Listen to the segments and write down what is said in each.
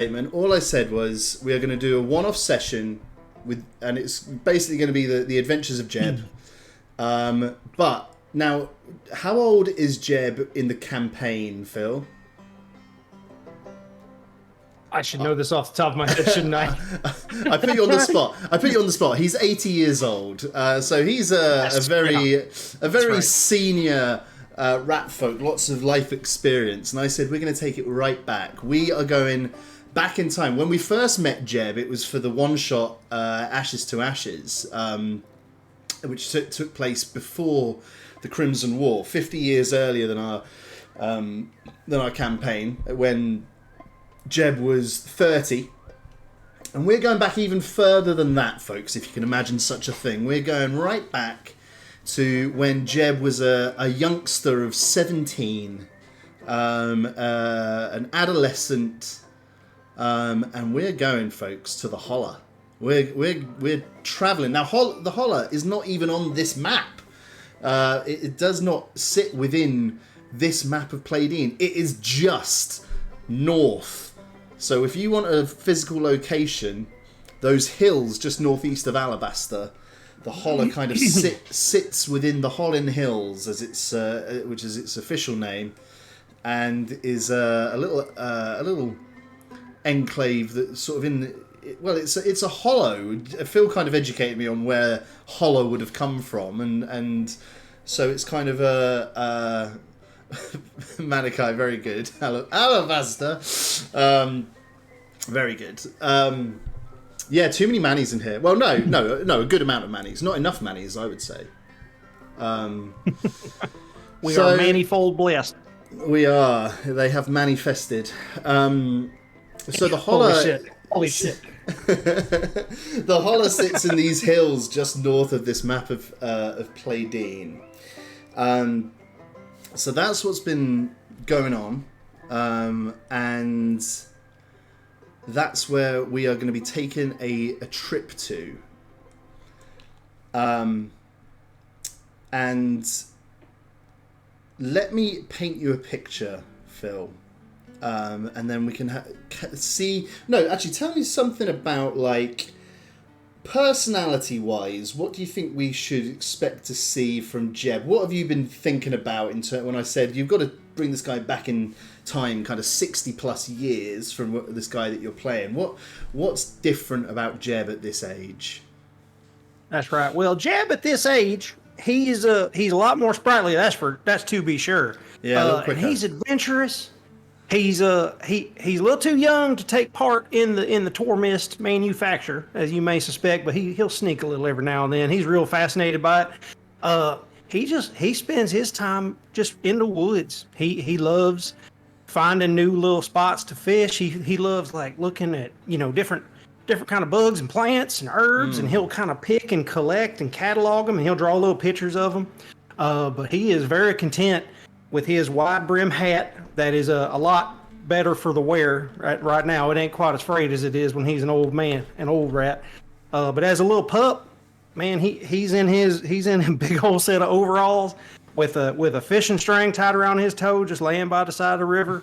statement. All I said was we are going to do a one-off session and it's basically going to be the Adventures of Jeb. But now, how old is Jeb in the campaign, Phil? I should know this off the top of my head, shouldn't I? I put you on the spot. He's 80 years old, so he's a very senior rat folk, lots of life experience. And I said we're going to take it right back. We are going back in time. When we first met Jeb, it was for the one-shot Ashes to Ashes, which took place before the Crimson War, 50 years earlier than our campaign, when Jeb was 30. And we're going back even further than that, folks, if you can imagine such a thing. We're going right back to when Jeb was a youngster of 17, an adolescent, and we're going, folks, to the Holler. We're traveling now. The Holler is not even on this map. It does not sit within this map of Playdean. It is just north. So if you want a physical location, those hills just northeast of Alabaster, the Holler kind of sits within the Hollin Hills, as which is its official name, and is a little enclave that sort of in. Well, it's a hollow. Phil kind of educated me on where Holler would have come from, and so it's kind of a Malachi, very good. Alabaster, very good. Yeah, too many Mannies in here. Well, no, a good amount of Mannies. Not enough Mannies, I would say. We are manifold blessed. We are. They have manifested. So the Holler... Holy shit. The Holler sits in these hills just north of this map of Playdean. So that's what's been going on. And that's where we are going to be taking a trip to. And let me paint you a picture, Phil. And then we can see... No, actually, tell me something about, like, personality-wise, what do you think we should expect to see from Jeb? What have you been thinking about when I said you've got to bring this guy back in time, kind of 60-plus years from this guy that you're playing? What's different about Jeb at this age? That's right. Well, Jeb at this age, he's a lot more sprightly. That's to be sure. Yeah, a little quicker. And he's adventurous. He's a little too young to take part in the Tormist manufacture, as you may suspect, but he'll sneak a little every now and then. He's real fascinated by it. He spends his time just in the woods. He loves finding new little spots to fish. He loves like looking at different kind of bugs and plants and herbs, and he'll kind of pick and collect and catalog them, and he'll draw little pictures of them. But he is very content with his wide brim hat that is a lot better for the wear right now. It ain't quite as frayed as it is when he's an old man, an old rat. But as a little pup, man, he's in a big old set of overalls with a fishing string tied around his toe, just laying by the side of the river,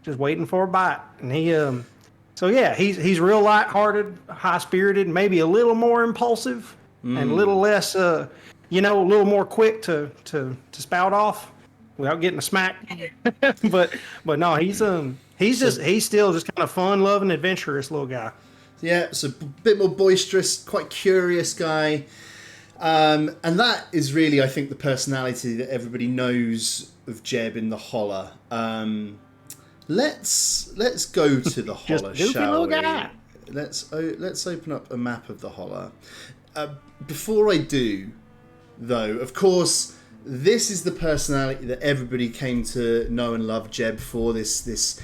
just waiting for a bite. And he's real lighthearted, high spirited, maybe a little more impulsive, and a little less, a little more quick to spout off without getting a smack. but no, he's still just kind of fun loving, adventurous little guy. Yeah, so a bit more boisterous, quite curious guy. And that is really, I think, the personality that everybody knows of Jeb in the Holler. Let's go to the Holler, shall we? Guy. Let's open up a map of the Holler. Before I do, though, of course, this is the personality that everybody came to know and love Jeb for. This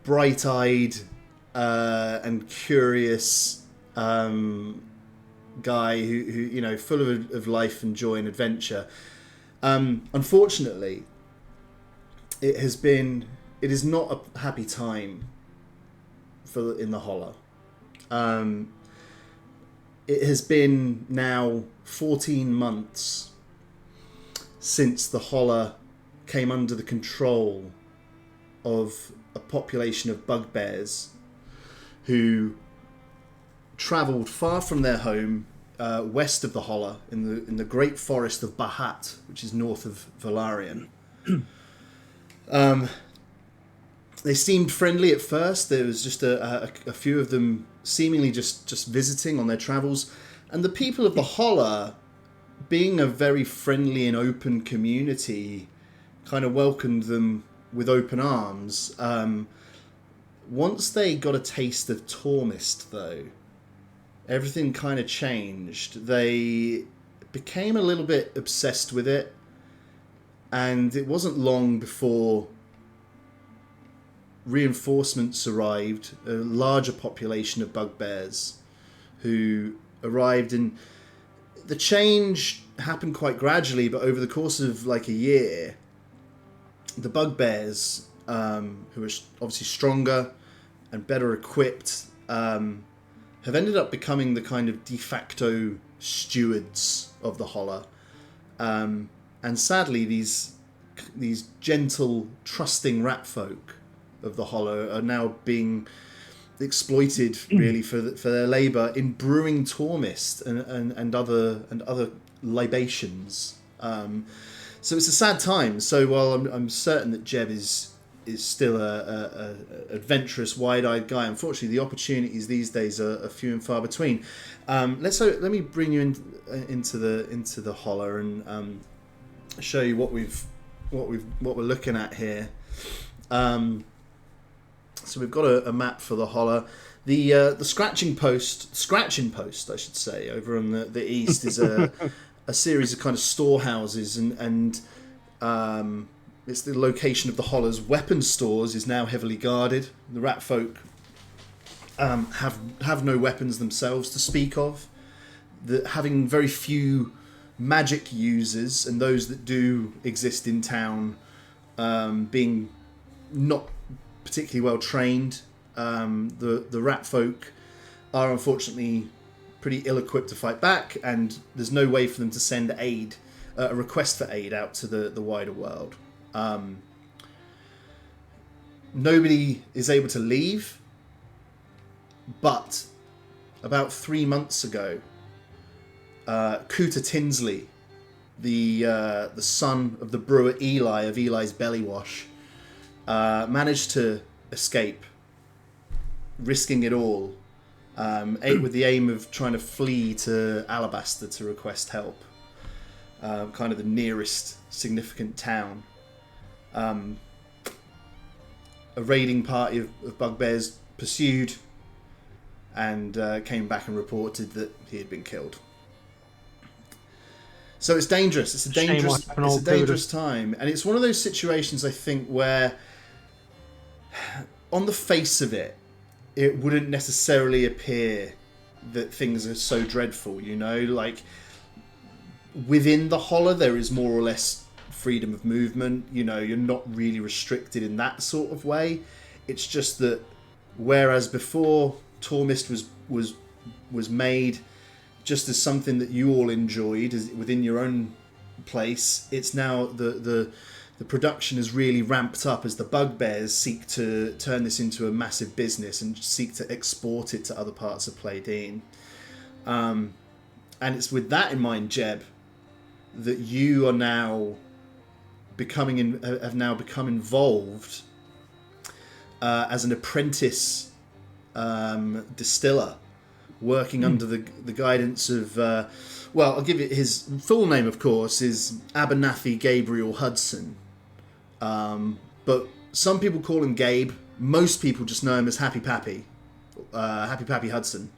bright-eyed and curious guy who full of life and joy and adventure. Unfortunately, it is not a happy time in the Holler. It has been now 14 months since the Holler came under the control of a population of bugbears who travelled far from their home, west of the Holler, in the great forest of Bahat, which is north of Valarian. They seemed friendly at first. There was just a few of them seemingly just visiting on their travels. And the people of the Holler, being a very friendly and open community, kind of welcomed them with open arms. Once they got a taste of Tormist, though, everything kind of changed. They became a little bit obsessed with it. And it wasn't long before reinforcements arrived, a larger population of bugbears who arrived, and the change happened quite gradually, but over the course of like a year, the bugbears, who are obviously stronger and better equipped, have ended up becoming the kind of de facto stewards of the Holler. And sadly, these gentle, trusting rat folk of the Holler are now being exploited really for their labour in brewing Tormist and other libations. So it's a sad time. So while I'm certain that Jeb is still a adventurous, wide-eyed guy, unfortunately the opportunities these days are few and far between. Let me bring you into the Holler and show you what we're looking at here. So we've got a map for the Holler. The scratching post, I should say, over on the east is a series of kind of storehouses, and it's the location of the Holler's weapon stores is now heavily guarded. The rat folk have no weapons themselves to speak of. Having very few magic users, and those that do exist in town being not particularly well trained. The rat folk are unfortunately pretty ill-equipped to fight back, and there's no way for them to send aid, a request for aid out to the wider world. Nobody is able to leave, but about 3 months ago, Cooter Tinsley, the son of the brewer Eli of Eli's Bellywash, managed to escape, risking it all, with the aim of trying to flee to Alabaster to request help, kind of the nearest significant town. A raiding party of bugbears pursued and came back and reported that he had been killed. So it's dangerous. It's a dangerous time, and it's one of those situations, I think, where on the face of it, it wouldn't necessarily appear that things are so dreadful. You know, like within the Holler, there is more or less freedom of movement. You know, you're not really restricted in that sort of way. It's just that whereas before Tormist was made just as something that you all enjoyed within your own place, it's now the production has really ramped up as the bugbears seek to turn this into a massive business and seek to export it to other parts of Playdeen. And it's with that in mind, Jeb, that you are now have now become involved as an apprentice distiller, working under the guidance of, well, I'll give you his full name, of course, is Abernathy Gabriel Hudson. But some people call him Gabe. Most people just know him as Happy Pappy Hudson.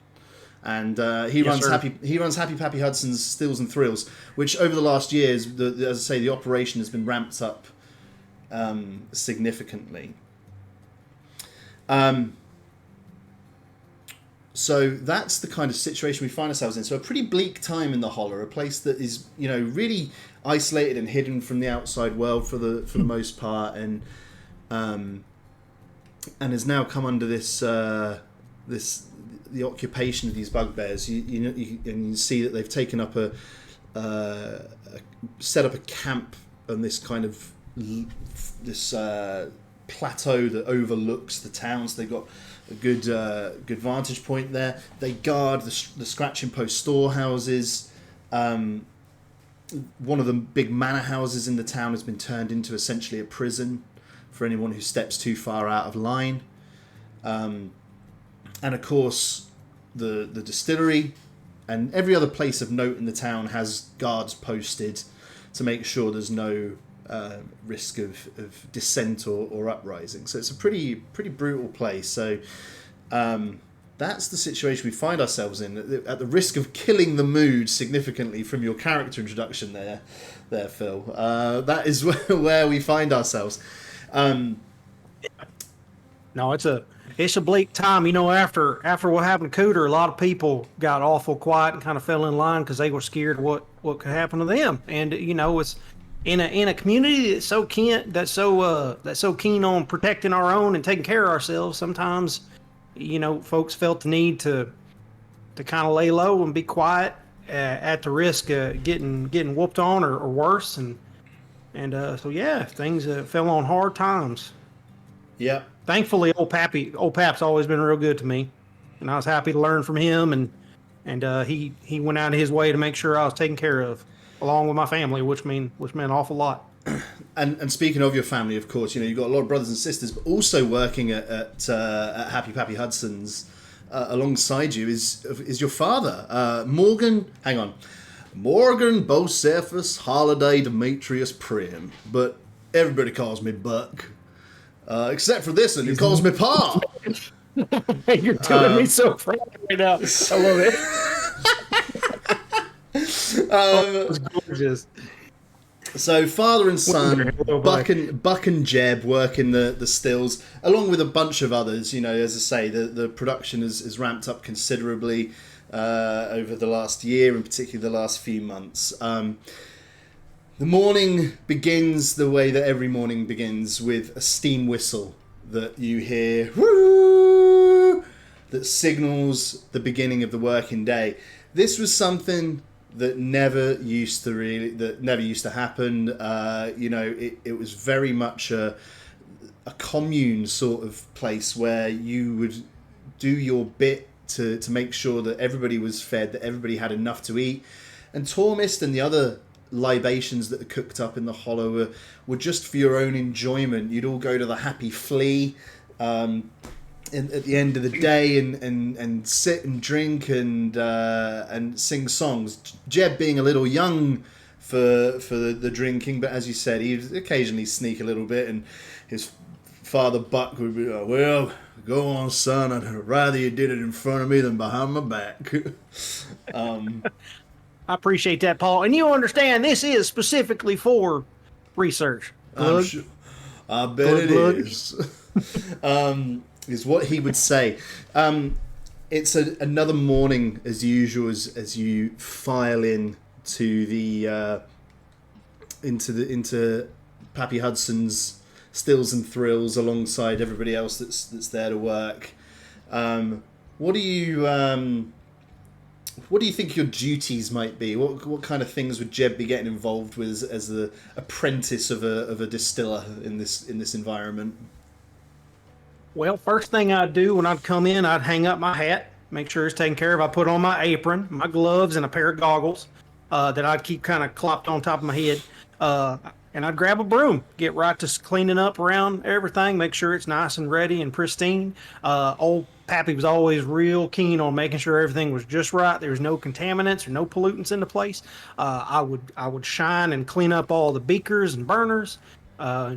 And he runs Happy Pappy Hudson's Stills and Thrills, which over the last years, as I say, the operation has been ramped up significantly. So that's the kind of situation we find ourselves in. So a pretty bleak time in the Holler, a place that is, you know, really isolated and hidden from the outside world for the most part, and has now come under the occupation of these bugbears. You see that they've taken up set up a camp on this kind of plateau that overlooks the town. So they've got good vantage point there. They guard the Scratching Post storehouses. One of the big manor houses in the town has been turned into essentially a prison for anyone who steps too far out of line. And of course, the distillery and every other place of note in the town has guards posted to make sure there's no risk of dissent or uprising. So it's a pretty brutal place. So that's the situation we find ourselves in, at the risk of killing the mood significantly from your character introduction there Phil. That is where we find ourselves. No, it's a bleak time. After what happened to Cooter, a lot of people got awful quiet and kind of fell in line because they were scared of what could happen to them. And it's in a community that's so keen on protecting our own and taking care of ourselves. Sometimes, folks felt the need to kind of lay low and be quiet at the risk of getting whooped on or worse. And so yeah, things fell on hard times. Yeah. Thankfully, old Pap's always been real good to me, and I was happy to learn from him. And he went out of his way to make sure I was taken care of, along with my family, which meant an awful lot. And speaking of your family, of course, you've got a lot of brothers and sisters, but also working at Happy Pappy Hudson's alongside you is your father, Morgan. Hang on, Morgan Bocephus Holiday Demetrius Prim, but everybody calls me Buck. Except for this one, who calls me Pa. You're doing me so proud right now. I love it. It was gorgeous. So father and son, Buck and Jeb, work in the stills, along with a bunch of others. As I say, the production has ramped up considerably over the last year, and particularly the last few months. The morning begins the way that every morning begins, with a steam whistle that you hear, whoo, that signals the beginning of the working day. This was something that never used to happen. It was very much a commune sort of place where you would do your bit to make sure that everybody was fed, that everybody had enough to eat. And Tormist and the other libations that are cooked up in the Holler were just for your own enjoyment. You'd all go to the Happy Flea at the end of the day and sit and drink and sing songs. Jeb being a little young for the drinking, but as you said, he'd occasionally sneak a little bit, and his father Buck would be like, well, go on, son, I'd rather you did it in front of me than behind my back. I appreciate that, Paul. And you understand this is specifically for research. I'm sure, I bet it is. Is what he would say. It's another morning as usual as you file into into Pappy Hudson's Stills and Thrills alongside everybody else that's there to work. What do you think your duties might be? What kind of things would Jeb be getting involved with as the apprentice of a distiller in this environment? Well, first thing I'd do when I'd come in, I'd hang up my hat, make sure it's taken care of. I put on my apron, my gloves, and a pair of goggles that I'd keep kind of clopped on top of my head. And I'd grab a broom, get right to cleaning up around everything, make sure it's nice and ready and pristine. Old Pappy was always real keen on making sure everything was just right. There was no contaminants or no pollutants in the place. I would shine and clean up all the beakers and burners,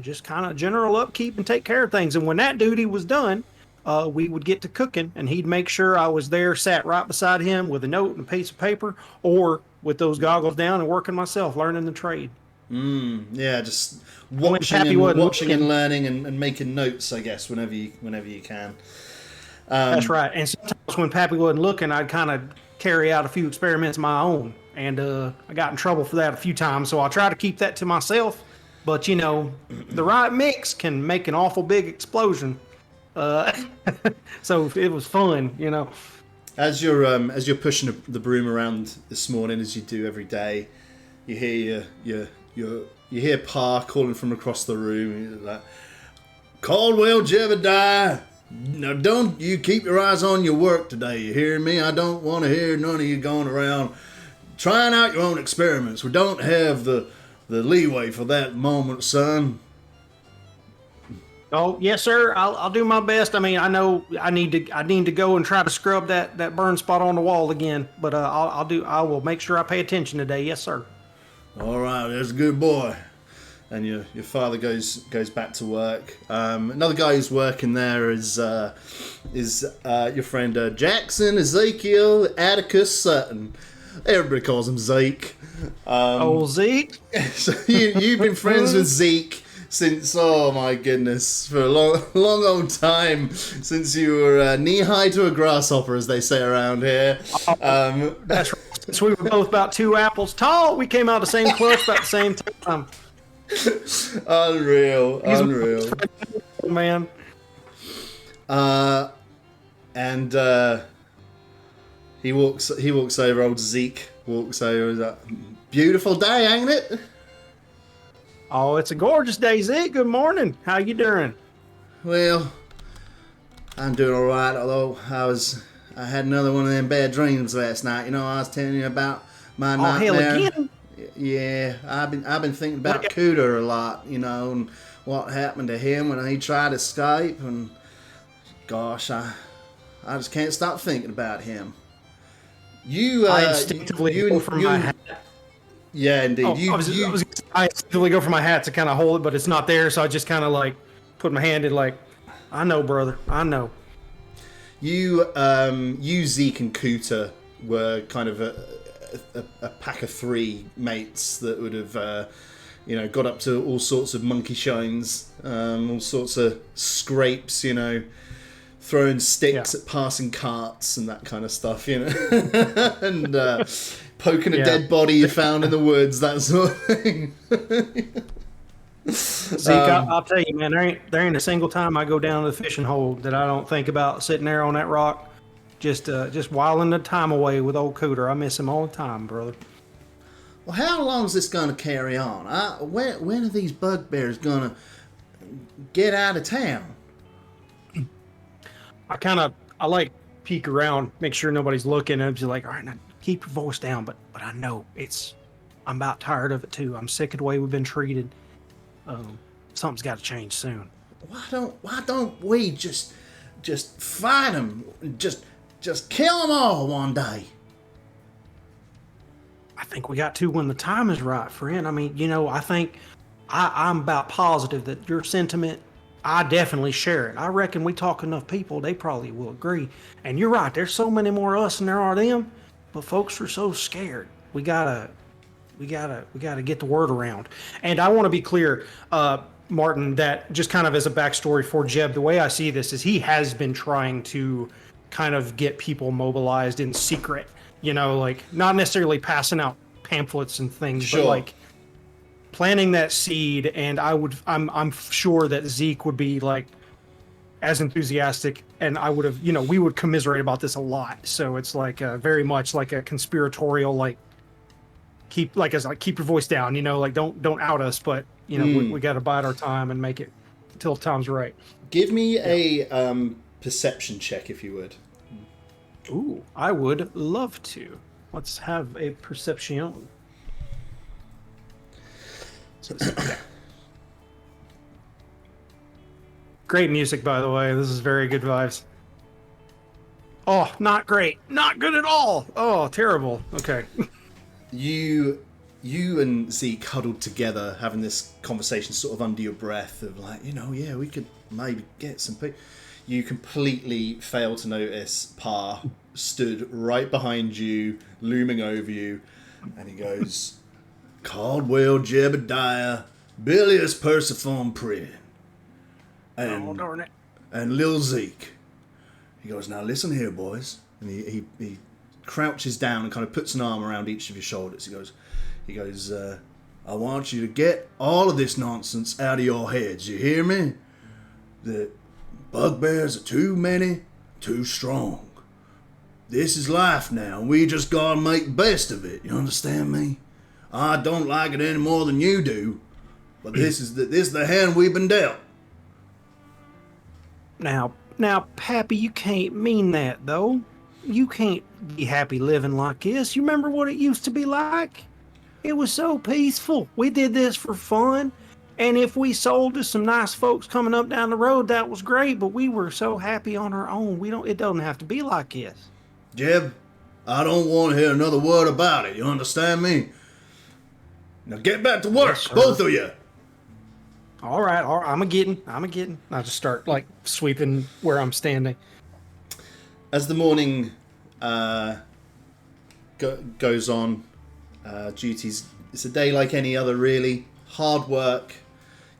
just kind of general upkeep and take care of things. And when that duty was done, we would get to cooking, and he'd make sure I was there, sat right beside him with a note and a piece of paper, or with those goggles down and working myself, learning the trade. Yeah, just watching and learning and making notes, I guess, whenever you can. That's right. And sometimes when Pappy wasn't looking, I'd kind of carry out a few experiments of my own, and I got in trouble for that a few times. So I try to keep that to myself. But the right mix can make an awful big explosion. So it was fun, As you're pushing the broom around this morning, as you do every day, you hear you hear Pa calling from across the room. He's like, Caldwell Jebediah, Now, don't you keep your eyes on your work today, you hear me? I don't want to hear none of you going around trying out your own experiments. We don't have the leeway for that moment, son. Oh, yes, sir. I'll do my best. I mean, I know I need to go and try to scrub that burn spot on the wall again, but I will make sure I pay attention today. Yes, sir. All right, there's a good boy. And your father goes back to work. Another guy who's working there is your friend Jackson, Ezekiel, Atticus Sutton. Everybody calls him Zeke. Zeke. So you've been friends with Zeke since, oh my goodness, for a long old time, since you were knee high to a grasshopper, as they say around here. That's right. Since we were both about 2 apples tall, we came out the same clutch about the same time. Unreal. Man. And he walks over. Old Zeke walks over. He's like, beautiful day, ain't it? Oh, it's a gorgeous day, Zeke. Good morning. How you doing? Well, I'm doing all right. Although I had another one of them bad dreams last night. You know, I was telling you about my nightmare. Hell again. Yeah, I've been thinking about Cooter a lot, you know, and what happened to him when he tried to escape, and gosh, I just can't stop thinking about him. I instinctively go for my hat. Yeah, indeed. I instinctively go for my hat to kind of hold it, but it's not there, so I just kind of like put my hand in, like, I know, brother, I know. You, Zeke, and Cooter were kind of a pack of 3 mates that would have, got up to all sorts of monkey shines, all sorts of scrapes, throwing sticks at passing carts and that kind of stuff, and poking a dead body you found in the woods, that sort of thing. Zeke, I'll tell you, man, there ain't a single time I go down to the fishing hole that I don't think about sitting there on that rock. Just whiling the time away with old Cooter. I miss him all the time, brother. Well, how long is this going to carry on? When are these bugbears going to get out of town? I like peek around, make sure nobody's looking. I'm just like, all right, now keep your voice down, but I know I'm about tired of it too. I'm sick of the way we've been treated. Something's got to change soon. Why don't we just fight them? Just kill them all one day. I think we got to when the time is right, friend. I mean, I think I'm about positive that your sentiment, I definitely share it. I reckon we talk enough people, they probably will agree. And you're right, there's so many more us than there are them, but folks are so scared. We gotta get the word around. And I want to be clear, Martin, that just kind of as a backstory for Jeb, the way I see this is he has been trying to kind of get people mobilized in secret, like not necessarily passing out pamphlets and things, sure, but like planting that seed. And I'm sure that Zeke would be like as enthusiastic, and I would have, we would commiserate about this a lot. So it's like very much like a conspiratorial, like keep your voice down, like don't out us, but we got to bide our time and make it until time's right. Give me a perception check, if you would. Ooh, I would love to. Let's have a perception. Great music, by the way. This is very good vibes. Oh, not great. Not good at all. Oh, terrible. Okay. You and Zeke huddled together, having this conversation sort of under your breath of like, we could maybe get some people. You completely fail to notice Pa stood right behind you, looming over you, and he goes, Caldwell Jebediah, Bilious Persephone Prin, and darn it, and Lil Zeke. He goes, now listen here, boys. And he crouches down and kind of puts an arm around each of your shoulders. He goes, I want you to get all of this nonsense out of your heads. You hear me? The bugbears are too many, too strong. This is life now. We just gotta make best of it. You understand me? I don't like it any more than you do, but this is the hand we've been dealt. Now, Now, Pappy, you can't mean that, though. You can't be happy living like this. You remember what it used to be like? It was so peaceful. We did this for fun. And if we sold to some nice folks coming up down the road, that was great. But we were so happy on our own. It doesn't have to be like this. Jeb, I don't want to hear another word about it. You understand me? Now get back to work, Yes, both of you. All right. I'm a getting. I just start like sweeping where I'm standing. As the morning goes on, duties. It's a day like any other, really. Hard work.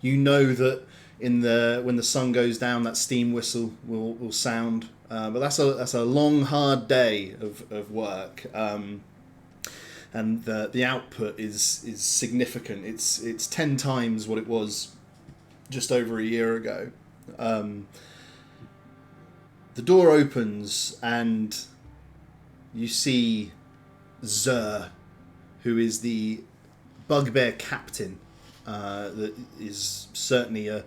You know that when the sun goes down, that steam whistle will sound. But that's a long, hard day of work. And the output is significant. It's 10 times what it was just over a year ago. The door opens and you see Zer, who is the bugbear captain. That is certainly a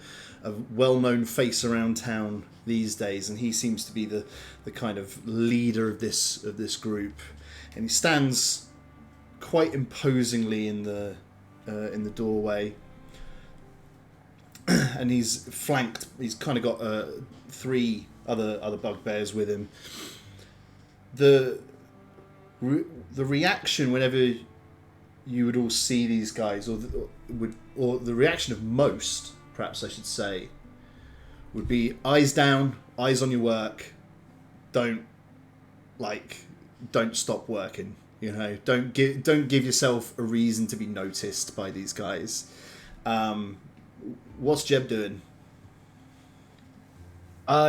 well-known face around town these days, and he seems to be the kind of leader of this group. And he stands quite imposingly in the doorway, and he's flanked. He's kind of got 3 other bugbears with him. The reaction whenever you would all see these guys, or the reaction of most, perhaps I should say, would be eyes down, eyes on your work. Don't stop working. You know, don't give yourself a reason to be noticed by these guys. What's Jeb doing?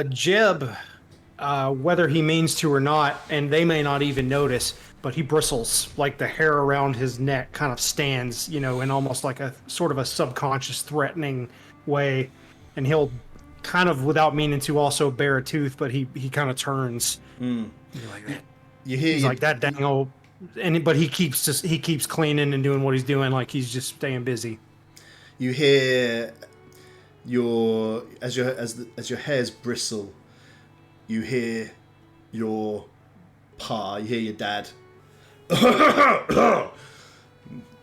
Jeb, whether he means to or not, and they may not even notice, but he bristles, like the hair around his neck kind of stands, in almost like a sort of a subconscious threatening way. And he'll kind of, without meaning to, also bare a tooth, but he kind of turns. Like that. He's like that dang old, but he keeps cleaning and doing what he's doing, like he's just staying busy. You hear as your hairs bristle, you hear your pa, you hear your dad.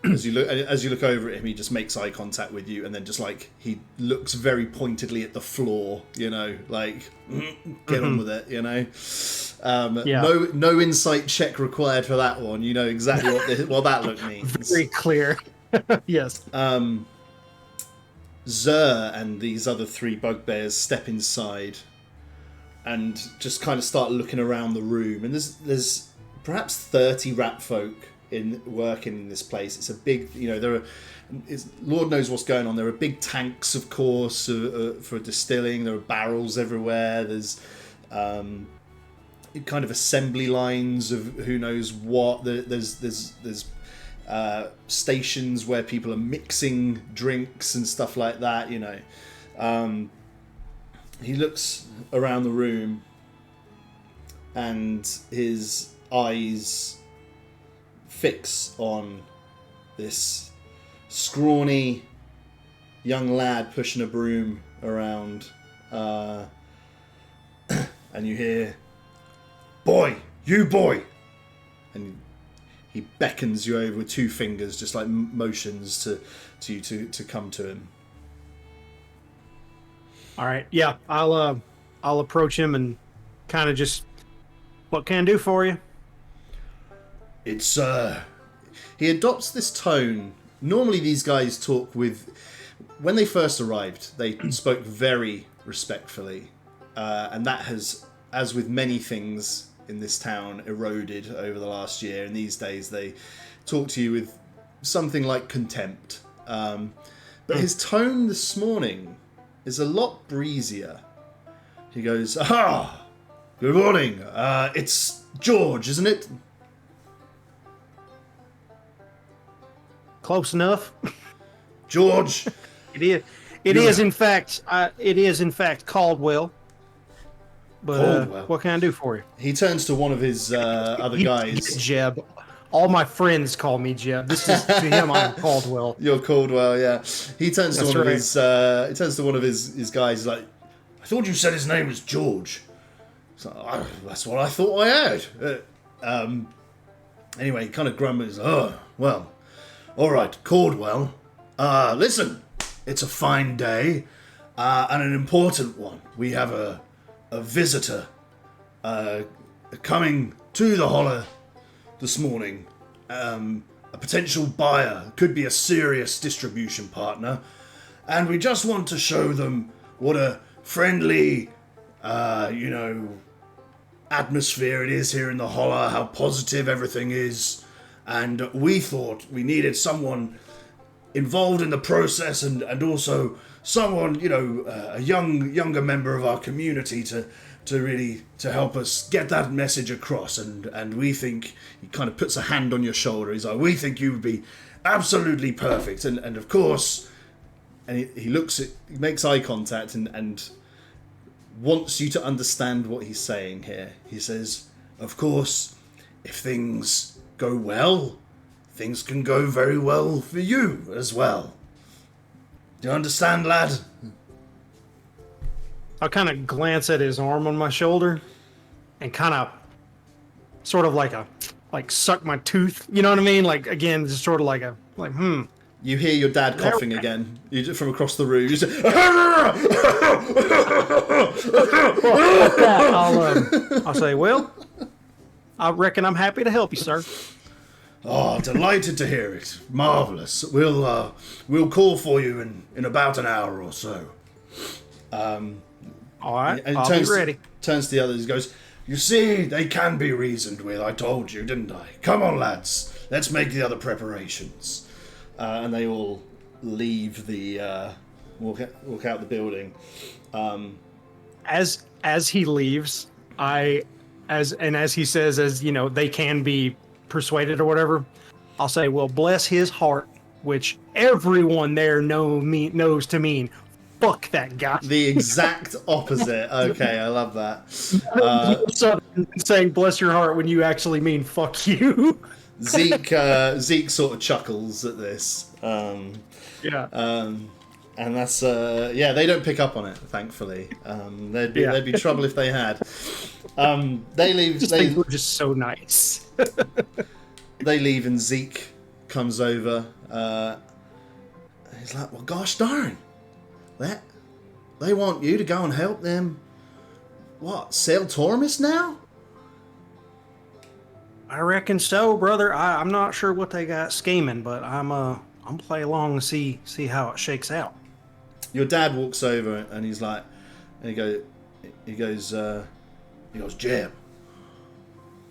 As you look over at him, he just makes eye contact with you, and then just like he looks very pointedly at the floor, like get on with it, Yeah. No insight check required for that one. You know exactly what that look means. Very clear. Yes. Zer and these other 3 bugbears step inside and just kind of start looking around the room, and there's perhaps 30 rat folk working in this place. It's a big, Lord knows what's going on. There are big tanks, of course, for distilling. There are barrels everywhere. There's kind of assembly lines of who knows what. There's stations where people are mixing drinks and stuff like that. He looks around the room, and his eyes fix on this scrawny young lad pushing a broom around, and you hear, "Boy, you boy," and he beckons you over with 2 fingers, just like motions to you to come to him. All right. Yeah, I'll approach him and kind of just, what can I do for you? It's he adopts this tone. Normally these guys talk when they first arrived, they spoke very respectfully, and that has, as with many things in this town, eroded over the last year, and these days they talk to you with something like contempt. But his tone this morning is a lot breezier. He goes, "Ah, good morning. It's George, isn't it?" Close enough. George. It is. It is in fact Caldwell. But Caldwell. What can I do for you? He turns to one of his other guys. Jeb. All my friends call me Jeb. This is to him. I'm Caldwell. You're Caldwell, yeah. He turns to That's one of right. his. He turns to one of his guys. He's like, "I thought you said his name was George. So, that's what I thought I heard. Anyway, he kind of grumbles. Oh, well, all right, Caldwell. Listen, it's a fine day and an important one. We have a visitor coming to the Holler this morning. A potential buyer, could be a serious distribution partner, and we just want to show them what a friendly, atmosphere it is here in the Holler, how positive everything is, and we thought we needed someone involved in the process and also someone, a younger member of our community to really help us get that message across, and we think, he kind of puts a hand on your shoulder, he's like, we think you would be absolutely perfect, and of course, and he makes eye contact and wants you to understand what he's saying here. He says, of course, if things go well, things can go very well for you as well. Do you understand, lad? I'll kind of glance at his arm on my shoulder and kind of sort of like suck my tooth. You know what I mean? Like, again, just sort of like. You hear your dad coughing again. You just from across the room. You just, I'll say, well, I reckon I'm happy to help you, sir. Oh, delighted to hear it. Marvelous. We'll call for you in about an hour or so. All right, and I'll be ready. Turns to the others and goes, you see, they can be reasoned with. I told you, didn't I? Come on, lads. Let's make the other preparations. And they all leave the walk out the building. As he leaves, as he says, they can be persuaded or whatever, I'll say, well, bless his heart, which everyone there knows to mean fuck that guy. The exact opposite. Okay, I love that. So saying bless your heart when you actually mean fuck you. Zeke sort of chuckles at this. And that's they don't pick up on it, thankfully. There'd be trouble if they had. They leave. They were just so nice. They leave, and Zeke comes over. He's like, "Well, gosh darn, they want you to go and help them. What, sell Tormis now?" I reckon so, brother. I'm not sure what they got scheming, but I'm play along and see how it shakes out. Your dad walks over and he's like, and he goes, Jeb,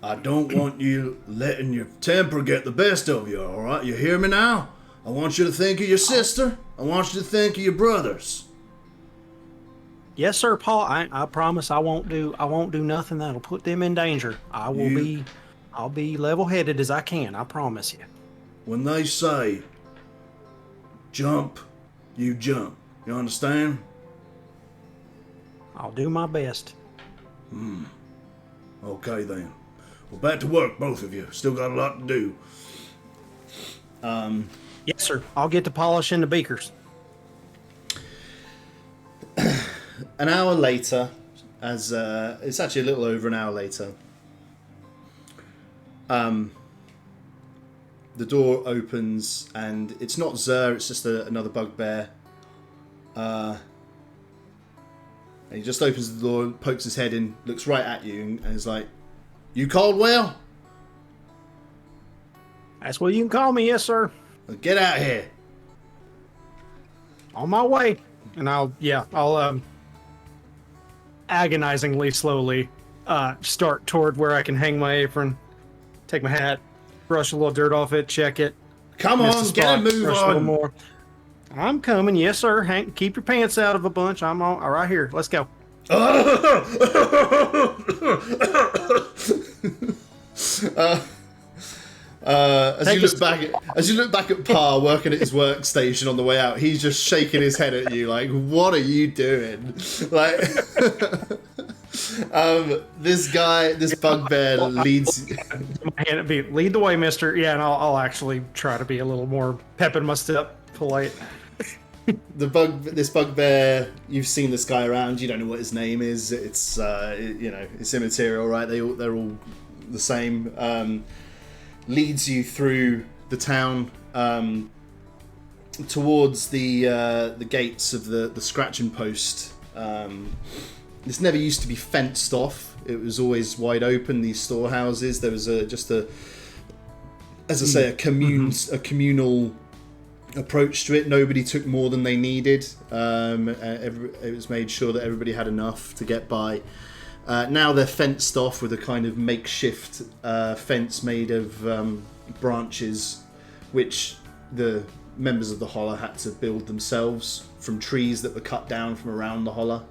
I don't want you letting your temper get the best of you, all right? You hear me now? I want you to think of your sister. I want you to think of your brothers. Yes, sir, Paul. I promise I won't do nothing that'll put them in danger. I'll be level-headed as I can. I promise you. When they say jump, you jump. You understand? I'll do my best. Okay then. Well, back to work, both of you. Still got a lot to do. Yes, sir. I'll get to polishing the beakers. An hour later, it's actually a little over an hour later, the door opens and it's not Zer, it's just another bugbear. And he just opens the door, pokes his head in, looks right at you, and is like, "You Caldwell?" That's what you can call me, yes, sir. Well, get out here. On my way. And I'll agonizingly slowly start toward where I can hang my apron, take my hat, brush a little dirt off it, check it. Come on, get a move brush on. A little more. I'm coming, yes, sir. Hank, keep your pants out of a bunch. I'm all right here. Let's go. As you look back at Parr working at his workstation on the way out, he's just shaking his head at you like, "What are you doing?" Like, this bugbear leads. Lead the way, mister. Yeah, and I'll actually try to be a little more pep in my step, polite. This bugbear, you've seen this guy around. You don't know what his name is. It's it's immaterial, right? They're all the same. Leads you through the town towards the gates of the scratching post. This never used to be fenced off. It was always wide open. These storehouses. There was a communal approach to it. Nobody took more than they needed. It was made sure that everybody had enough to get by. Now they're fenced off with a kind of makeshift fence made of branches, which the members of the Holler had to build themselves from trees that were cut down from around the Holler.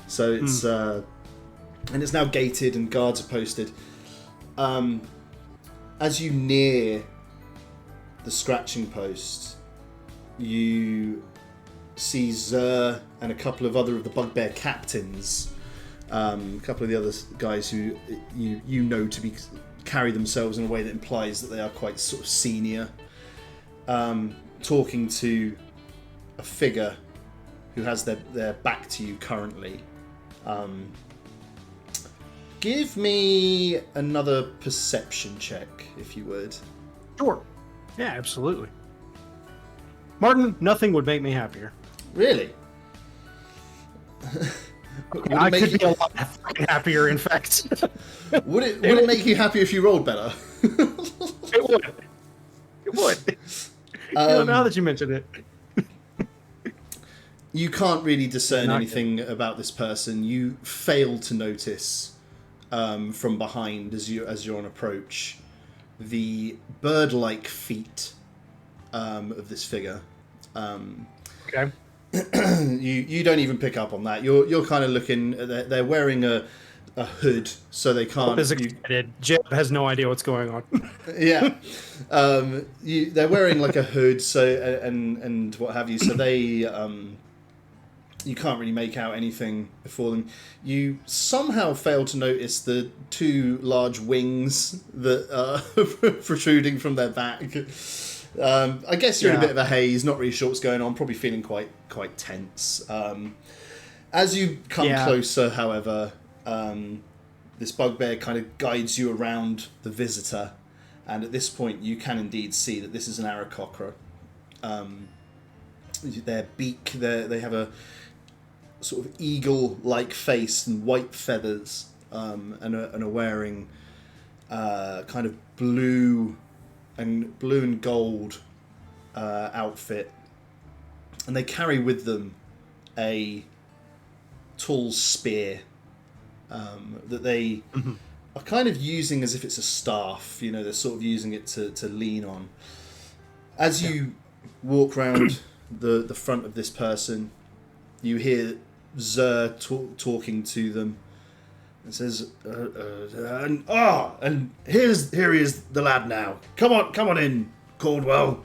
So it's and it's now gated and guards are posted. As you near the scratching post, you see Zer and a couple of other of the bugbear captains, a couple of the other guys who you know to carry themselves in a way that implies that they are quite sort of senior, talking to a figure who has their back to you currently. Give me another perception check, if you would. Sure. Yeah, absolutely. Martin, nothing would make me happier. Really? I could be a lot happier, in fact. Would it make you happier if you rolled better? It would. It would. Now that you mention it. You can't really discern anything about this person. You fail to notice from behind as you're on approach the bird-like feet of this figure. Okay. You don't even pick up on that. You're kind of looking. They're wearing a hood, so they can't. Jeb has no idea what's going on. Yeah, they're wearing like a hood, so and what have you. So they you can't really make out anything before them. You somehow fail to notice the two large wings that are protruding from their back. I guess you're in a bit of a haze, not really sure what's going on, probably feeling quite tense. As you come closer, however, this bugbear kind of guides you around the visitor, and at this point you can indeed see that this is an Aarakocra. Their beak, they have a sort of eagle-like face and white feathers, and are wearing kind of blue and gold outfit, and they carry with them a tall spear that they are kind of using as if it's a staff. You know, they're sort of using it to lean on. As you walk round the front of this person, you hear Zer talking to them. It says, and here he is, the lad now. Come on in, Caldwell.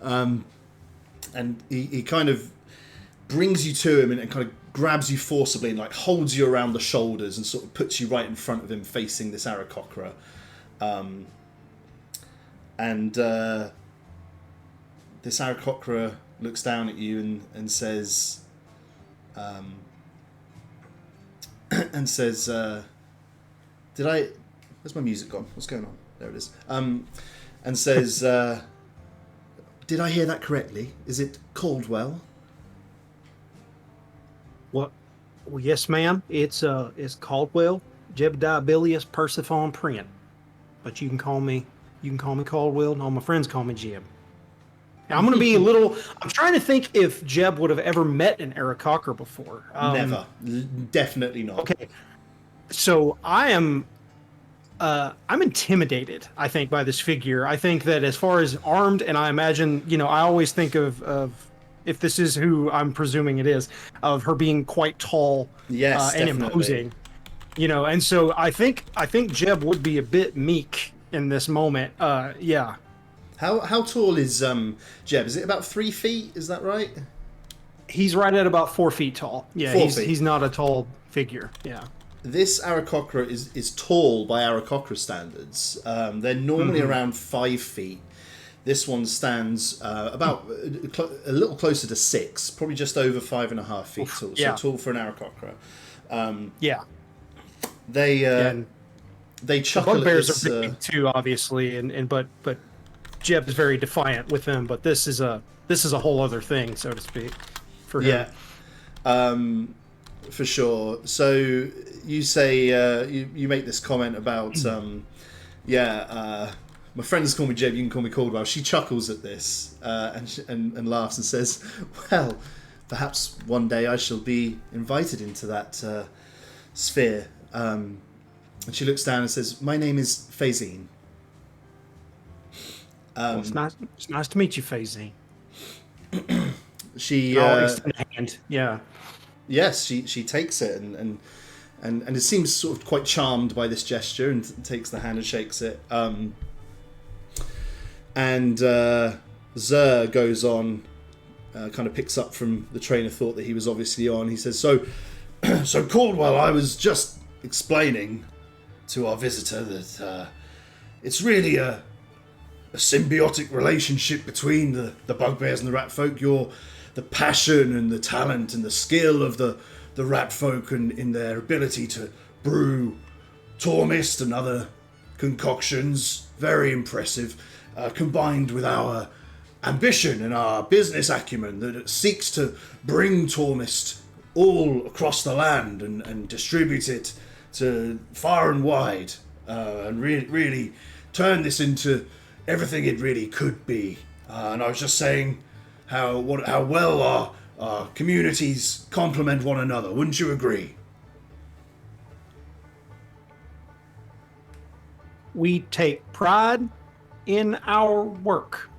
And he kind of brings you to him and kind of grabs you forcibly and like holds you around the shoulders and sort of puts you right in front of him, facing this Aarakocra. This Aarakocra looks down at you and says, where's my music gone? What's going on? There it is. And says, did I hear that correctly? Is it Caldwell? What? Well, yes, ma'am. It's Caldwell, Jebediah Bilius Persephone Print. But you can call me Caldwell, and all my friends call me Jeb. Now, I'm going to be I'm trying to think if Jeb would have ever met an Aarakocra before. Never. Definitely not. Okay. So I'm intimidated, I think, by this figure. I think that as far as armed, and I imagine, I always think of if this is who I'm presuming it is, of her being quite tall and definitely imposing. And so I think Jeb would be a bit meek in this moment. Yeah. How tall is Jeb? Is it about 3 feet? Is that right? He's right at about 4 feet tall. Yeah, 4 feet. He's not a tall figure. Yeah. This Aarakocra is tall by Aarakocra standards. They're normally around 5 feet. This one stands about a little closer to 6, probably just over 5.5 feet tall. Yeah. So tall for an Aarakocra. Yeah. They And they the chuckle at bugbears this. are big too, obviously, but Jeb is very defiant with them. But this is a whole other thing, so to speak, for him. Yeah, for sure. So you say you make this comment about my friends call me Jeb, you can call me Caldwell. She chuckles at this and laughs and says, "Well, perhaps one day I shall be invited into that sphere." And she looks down and says, "My name is Phazine." Well, it's nice to meet you, Phazine. She Extend a hand. Yeah. yes, she takes it and it seems sort of quite charmed by this gesture and takes the hand and shakes it. And Zer goes on, kind of picks up from the train of thought that he was obviously on. He says, so Caldwell, I was just explaining to our visitor that it's really a symbiotic relationship between the bugbears and the rat folk. You're the passion and the talent and the skill of the rat folk and in their ability to brew Tormist and other concoctions. Very impressive. Combined with our ambition and our business acumen that seeks to bring Tormist all across the land and distribute it to far and wide, and really turn this into everything it really could be. And I was just saying how well our communities complement one another. Wouldn't you agree? We take pride in our work.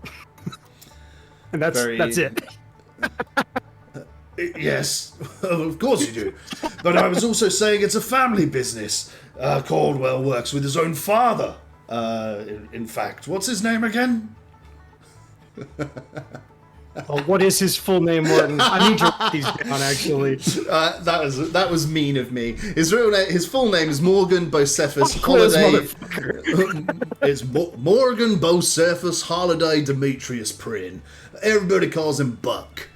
And that's it. Yes, of course you do. But I was also saying it's a family business. Caldwell works with his own father. In fact, what's his name again? Oh, what is his full name, Morton? I need to write these down, actually. That was mean of me. His full name is Morgan Bocephus Quiz, Holiday. motherfucker. It's Morgan Bocephus Holiday Demetrius Prin. Everybody calls him Buck.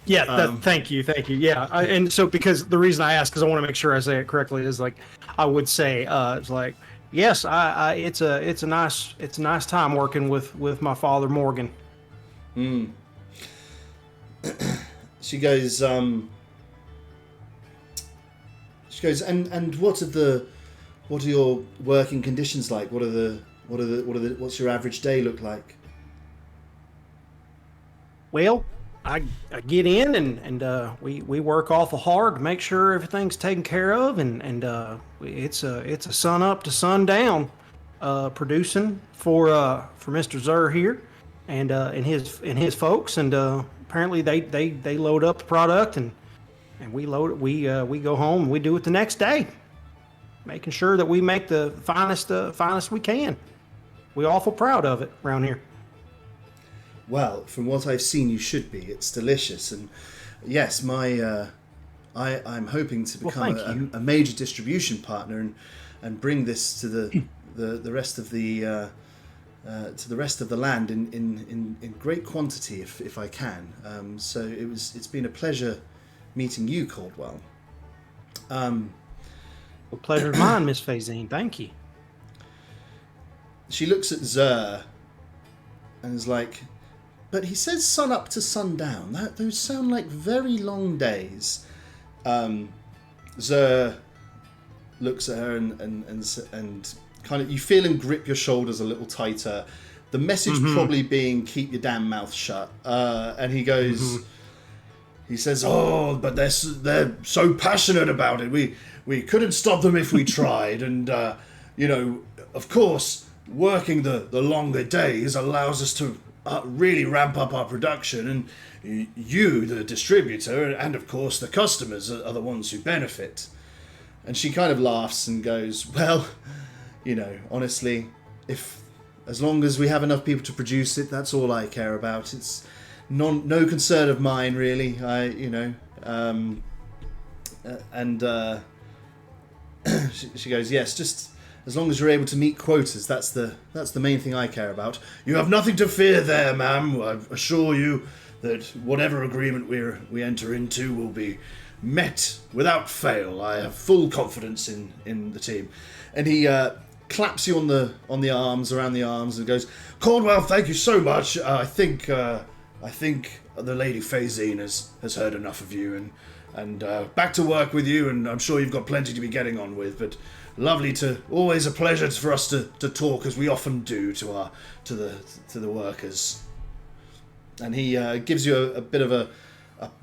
Yeah, thank you. Yeah, and so because the reason I ask, because I want to make sure I say it correctly, is like I would say, it's like, yes, it's a nice time working with my father Morgan. She goes, and what are your working conditions like? What's your average day look like? Well, I get in and we work awful hard to make sure everything's taken care of, and it's a sun up to sun down, producing for Mr. Zer here, and his folks, and apparently they load up the product and we go home and we do it the next day, making sure that we make the finest we can. We're awful proud of it around here. Well, from what I've seen, you should be. It's delicious, and yes, I'm hoping to become a major distribution partner and bring this to the rest of the land in great quantity if I can. So it's been a pleasure meeting you, Caldwell. Well, pleasure's mine, Miss Phazine. Thank you. She looks at Zer and is like, but he says sun up to sundown. Those sound like very long days. Zer looks at her and kind of, you feel him grip your shoulders a little tighter. The message probably being keep your damn mouth shut. And he goes, he says, "Oh, but they're so passionate about it. We couldn't stop them if we tried. And of course, working the longer days allows us to really ramp up our production, and you, the distributor, and of course the customers are the ones who benefit." And she kind of laughs and goes, "Well, honestly, as long as we have enough people to produce it, that's all I care about. It's no concern of mine, really. She goes, "Yes, just as long as you're able to meet quotas, that's the main thing I care about. You have nothing to fear there, ma'am. I assure you that whatever agreement we enter into will be met without fail. I have full confidence in the team. And he claps you on the arms, around the arms, and goes, Caldwell, thank you so much. I think the Lady Phasine has heard enough of you, and back to work with you, and I'm sure you've got plenty to be getting on with, but always a pleasure for us to talk, as we often do to the workers. And he gives you a bit of a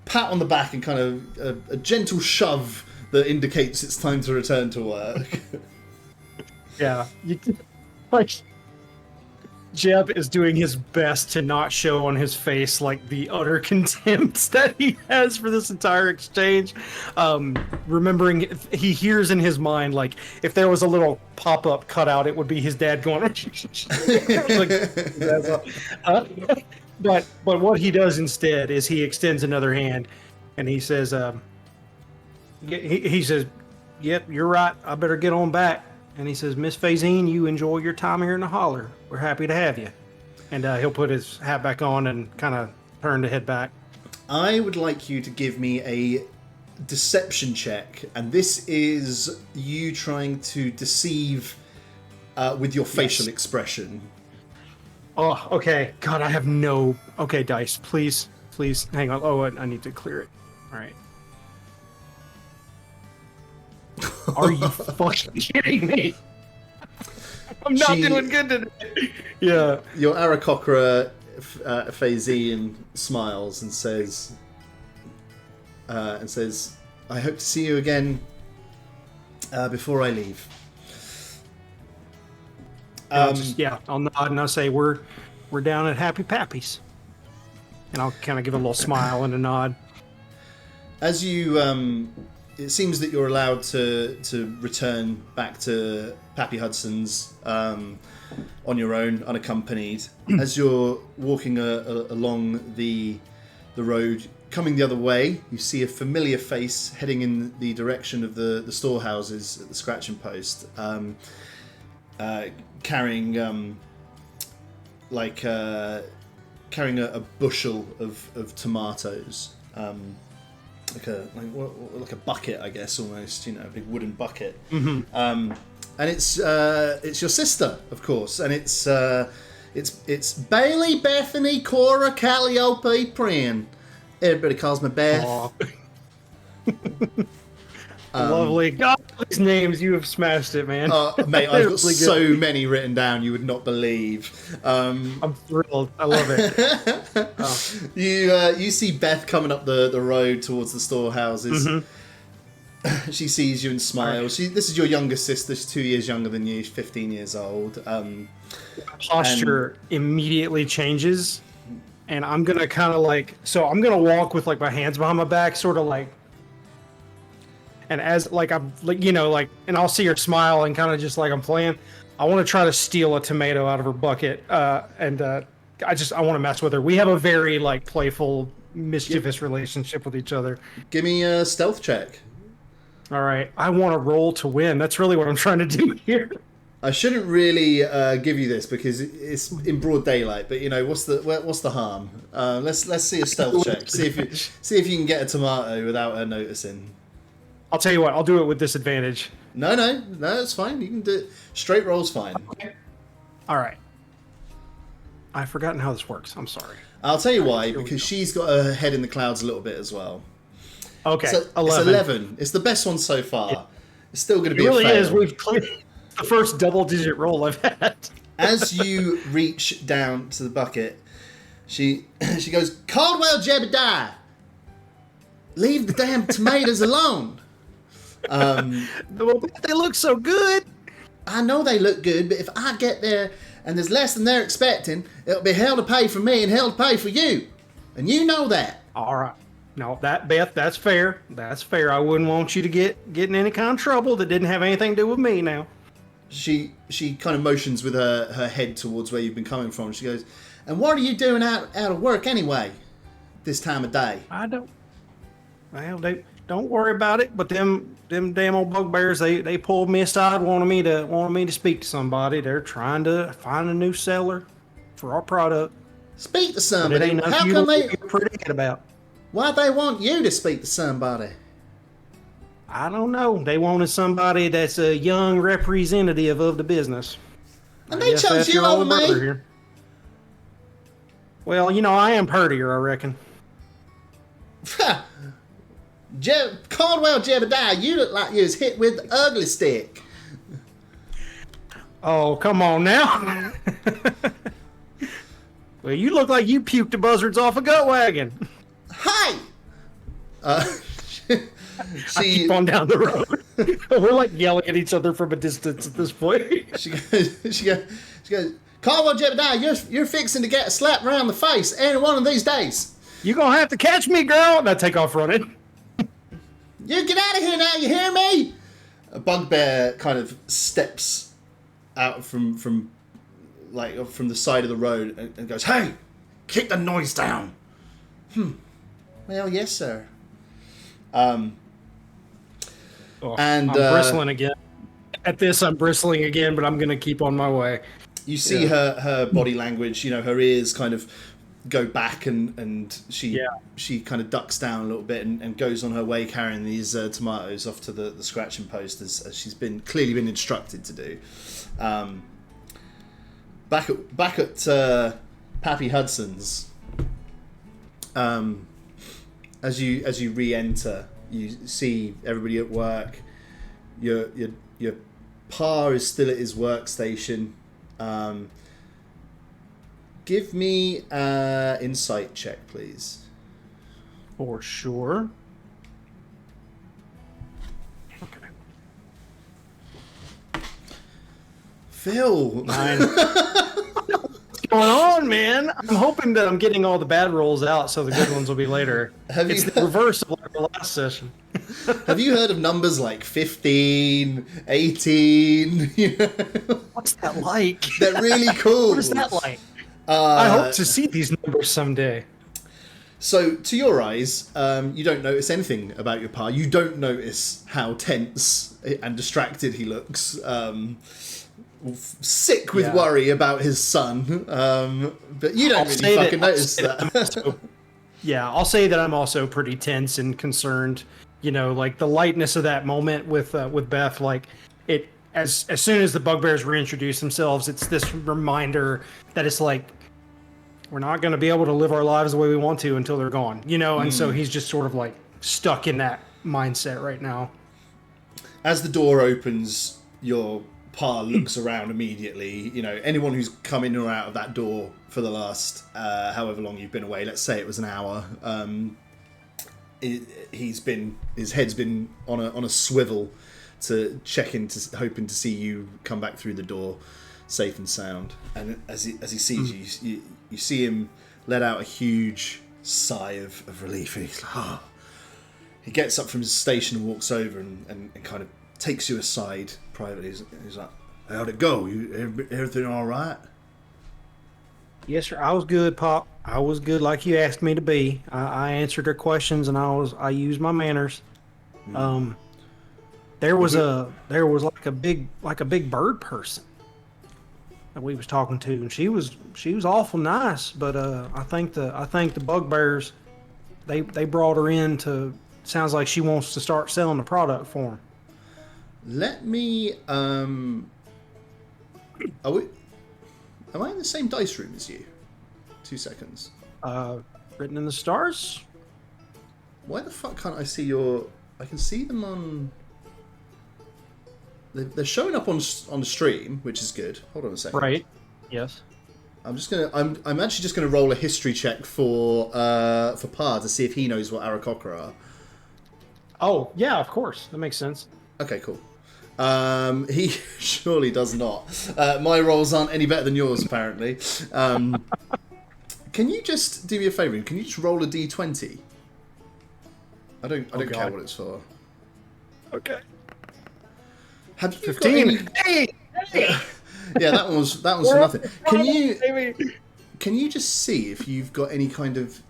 pat on the back and kind of a gentle shove that indicates it's time to return to work. Yeah, Jeb is doing his best to not show on his face like the utter contempt that he has for this entire exchange. Remembering, he hears in his mind, like, if there was a little pop-up cutout, it would be his dad going. But what he does instead is he extends another hand, and he says, he says, "Yep, you're right. I better get on back." And he says, "Miss Phasine, you enjoy your time here in the Holler. We're happy to have you." And he'll put his hat back on and kind of turn to head back. I would like you to give me a deception check, and this is you trying to deceive with your facial expression. Oh, okay. God, I have no... Okay, dice, please, hang on. Oh, I need to clear it. All right. Are you fucking kidding me? I'm not doing good today. Yeah. Your Aarakocra Phasine smiles and says, "I hope to see you again before I leave." I'll nod and I'll say we're down at Happy Pappy's, and I'll kind of give a little smile and a nod. As you, it seems that you're allowed to return back to Pappy Hudson's on your own, unaccompanied. As you're walking along the road, coming the other way, you see a familiar face heading in the direction of the storehouses at the Scratching Post, carrying carrying a bushel of tomatoes. Like a bucket, I guess, almost, a big wooden bucket. Mm-hmm. And it's your sister, of course, and it's Bailey, Bethany, Cora, Calliope, Pran. Everybody calls me Beth. Lovely. God, these names, you have smashed it, man. Mate, I've got so many written down you would not believe. I'm thrilled. I love it. You see Beth coming up the road towards the storehouses. Mm-hmm. She sees you and smiles. This is your younger sister. She's 2 years younger than you. She's 15 years old. Posture immediately changes, and I'm gonna kind of I'm gonna walk with my hands behind my back, sort of like. And as and I'll see her smile and kind of just I'm playing. I want to try to steal a tomato out of her bucket, and I want to mess with her. We have a very playful, mischievous relationship with each other. Give me a stealth check. All right, I want to roll to win. That's really what I'm trying to do here. I shouldn't really give you this because it's in broad daylight. But what's the harm? Let's see a stealth check. See if you can get a tomato without her noticing. I'll tell you what, I'll do it with disadvantage. No, it's fine. You can do it. Straight roll's fine. Okay. All right. I've forgotten how this works. I'm sorry. I'll tell you why, because she's got her head in the clouds a little bit as well. Okay, so 11. It's 11. It's the best one so far. It's still going to be a fail. It really is. We've cleared the first double-digit roll I've had. As you reach down to the bucket, she goes, "Caldwell Jebediah, leave the damn tomatoes alone." They look so good. I know they look good, but if I get there and there's less than they're expecting, it'll be hell to pay for me and hell to pay for you. And you know that. All right. No, Beth, that's fair. That's fair. I wouldn't want you to get in any kind of trouble that didn't have anything to do with me now. She kind of motions with her head towards where you've been coming from. She goes, "And what are you doing out of work anyway, this time of day?" I don't. Well, Don't worry about it. But them damn old bugbears, they pulled me aside, wanted me to speak to somebody. They're trying to find a new seller for our product. Speak to But it somebody. ain't nothing How you come to they? be pretty about. Why they want you to speak to somebody? I don't know. They wanted somebody that's a young representative of the business. And I they guess chose that's you your over old brother me. here. Well, I am purtier, I reckon. Caldwell Jebediah, you look like you was hit with the ugly stick. Oh, come on now. Well, you look like you puked the buzzards off a gut wagon. Hi. I keep on down the road. We're like yelling at each other from a distance at this point. She goes, Caldwell Jebediah, you're fixing to get a slap around the face any one of these days. You're going to have to catch me, girl. And I take off running. You get out of here now, you hear me? A bugbear kind of steps out from the side of the road and goes, hey, keep the noise down. Well, yes, sir. Oh, And I'm bristling again. At this, I'm bristling again, but I'm going to keep on my way. you see her body language, her ears kind of go back and she kind of ducks down a little bit and goes on her way carrying these tomatoes off to the scratching post as she's clearly been instructed to do. Back at Pappy Hudson's, as you re-enter, you see everybody at work. Your pa is still at his workstation. Give me an insight check, please. For sure. Okay. Phil. 9. What's going on, man? I'm hoping that I'm getting all the bad rolls out so the good ones will be later. It's the reverse of like the last session. Have you heard of numbers like 15, 18? What's that like? They're really cool. What is that like? I hope to see these numbers someday. So, to your eyes, you don't notice anything about your pa. You don't notice how tense and distracted he looks. Sick with worry about his son. But you don't really fucking notice that. I'll say that I'm also pretty tense and concerned. Like the lightness of that moment with Beth, like it as soon as the bugbears reintroduce themselves, it's this reminder that it's like we're not going to be able to live our lives the way we want to until they're gone, and so he's just sort of like stuck in that mindset right now. As the door opens, your pa looks around immediately. Anyone who's come in or out of that door for the last however long you've been away, let's say it was an hour, his head's been on a swivel to check in, hoping to see you come back through the door safe and sound. And as he sees you, you see him let out a huge sigh of relief. And he's like, oh. He gets up from his station and walks over and kind of takes you aside privately. He's like, how'd it go? Everything all right? Yes, sir. I was good, Pop. I was good, like you asked me to be. I answered her questions, and I used my manners. There was like a big bird person that we was talking to, and she was awful nice. But I think the bugbears they brought her in to. Sounds like she wants to start selling the product for them. Let me. Am I in the same dice room as you? 2 seconds. Written in the stars. Why the fuck can't I see your? I can see them on. They're showing up on the stream, which is good. Hold on a second. Right. Yes. I'm actually just gonna roll a history check for Pa to see if he knows what Aarakocra are. Oh yeah, of course. That makes sense. Okay, cool. He surely does not. My rolls aren't any better than yours, apparently. Can you just do me a favour? Can you just roll a d20? I don't care what it's for. Okay. Have you 15. Hey! Yeah, that one's for nothing. Can you just see if you've got any kind of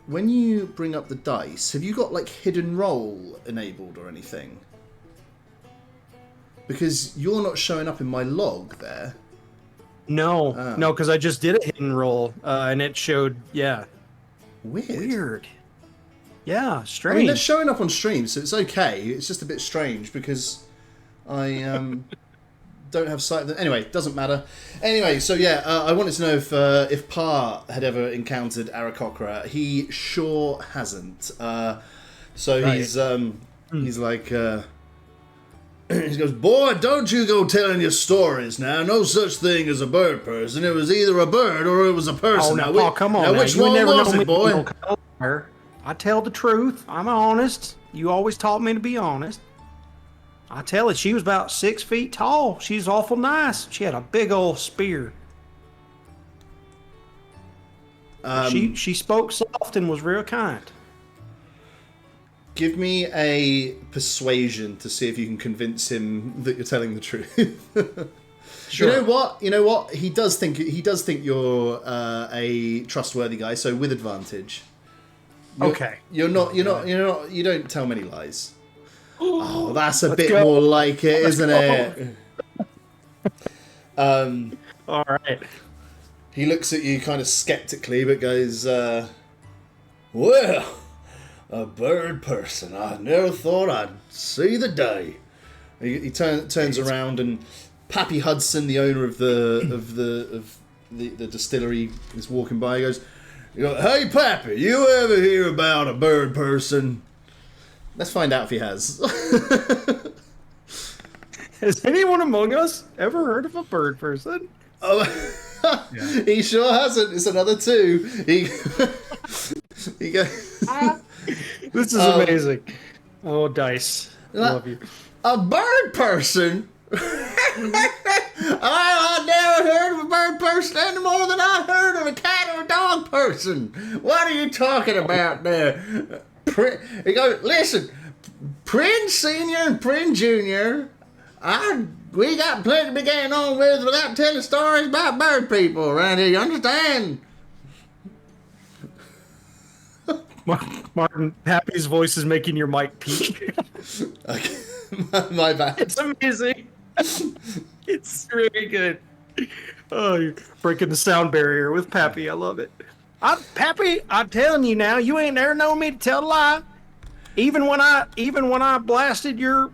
when you bring up the dice, have you got like hidden roll enabled or anything? Because you're not showing up in my log there. No, no, because I just did a hidden roll, and it showed, Weird. Yeah, strange. I mean, they're showing up on stream, so it's okay. It's just a bit strange because I don't have sight of them. Anyway, doesn't matter. Anyway, so yeah, I wanted to know if Pa had ever encountered Aarakocra. He sure hasn't. So right. He's like... he goes, boy, don't you go telling your stories now. No such thing as a bird person. It was either a bird or it was a person. Oh, now, come on. Now, which one was it, boy? I tell the truth. I'm honest. You always taught me to be honest. I tell it, she was about 6 feet tall. She's awful nice. She had a big old spear. She spoke soft and was real kind. Give me a persuasion to see if you can convince him that you're telling the truth. Sure. You know what? He does think you're a trustworthy guy. So with advantage. Okay. You don't tell many lies. Oh, that's a bit more like it, isn't it? All right. He looks at you kind of skeptically, but goes, well. A bird person. I never thought I'd see the day. He turns around and Pappy Hudson, the owner of the distillery, is walking by. He goes, "Hey Pappy, you ever hear about a bird person?" Let's find out if he has. Has anyone among us ever heard of a bird person? Oh, yeah. He sure hasn't. It's another 2. He goes. This is amazing. Oh, Dice. Love you. A bird person? I never heard of a bird person any more than I heard of a cat or a dog person. What are you talking about there? He goes, listen, Prin Senior and Prin Junior, we got plenty to be getting on with without telling stories about bird people around here, you understand? Martin, Pappy's voice is making your mic peak. Okay. My bad. It's amazing. It's really good. Oh, you're breaking the sound barrier with Pappy. I love it. Pappy, I'm telling you now, you ain't never known me to tell a lie. Even when I blasted your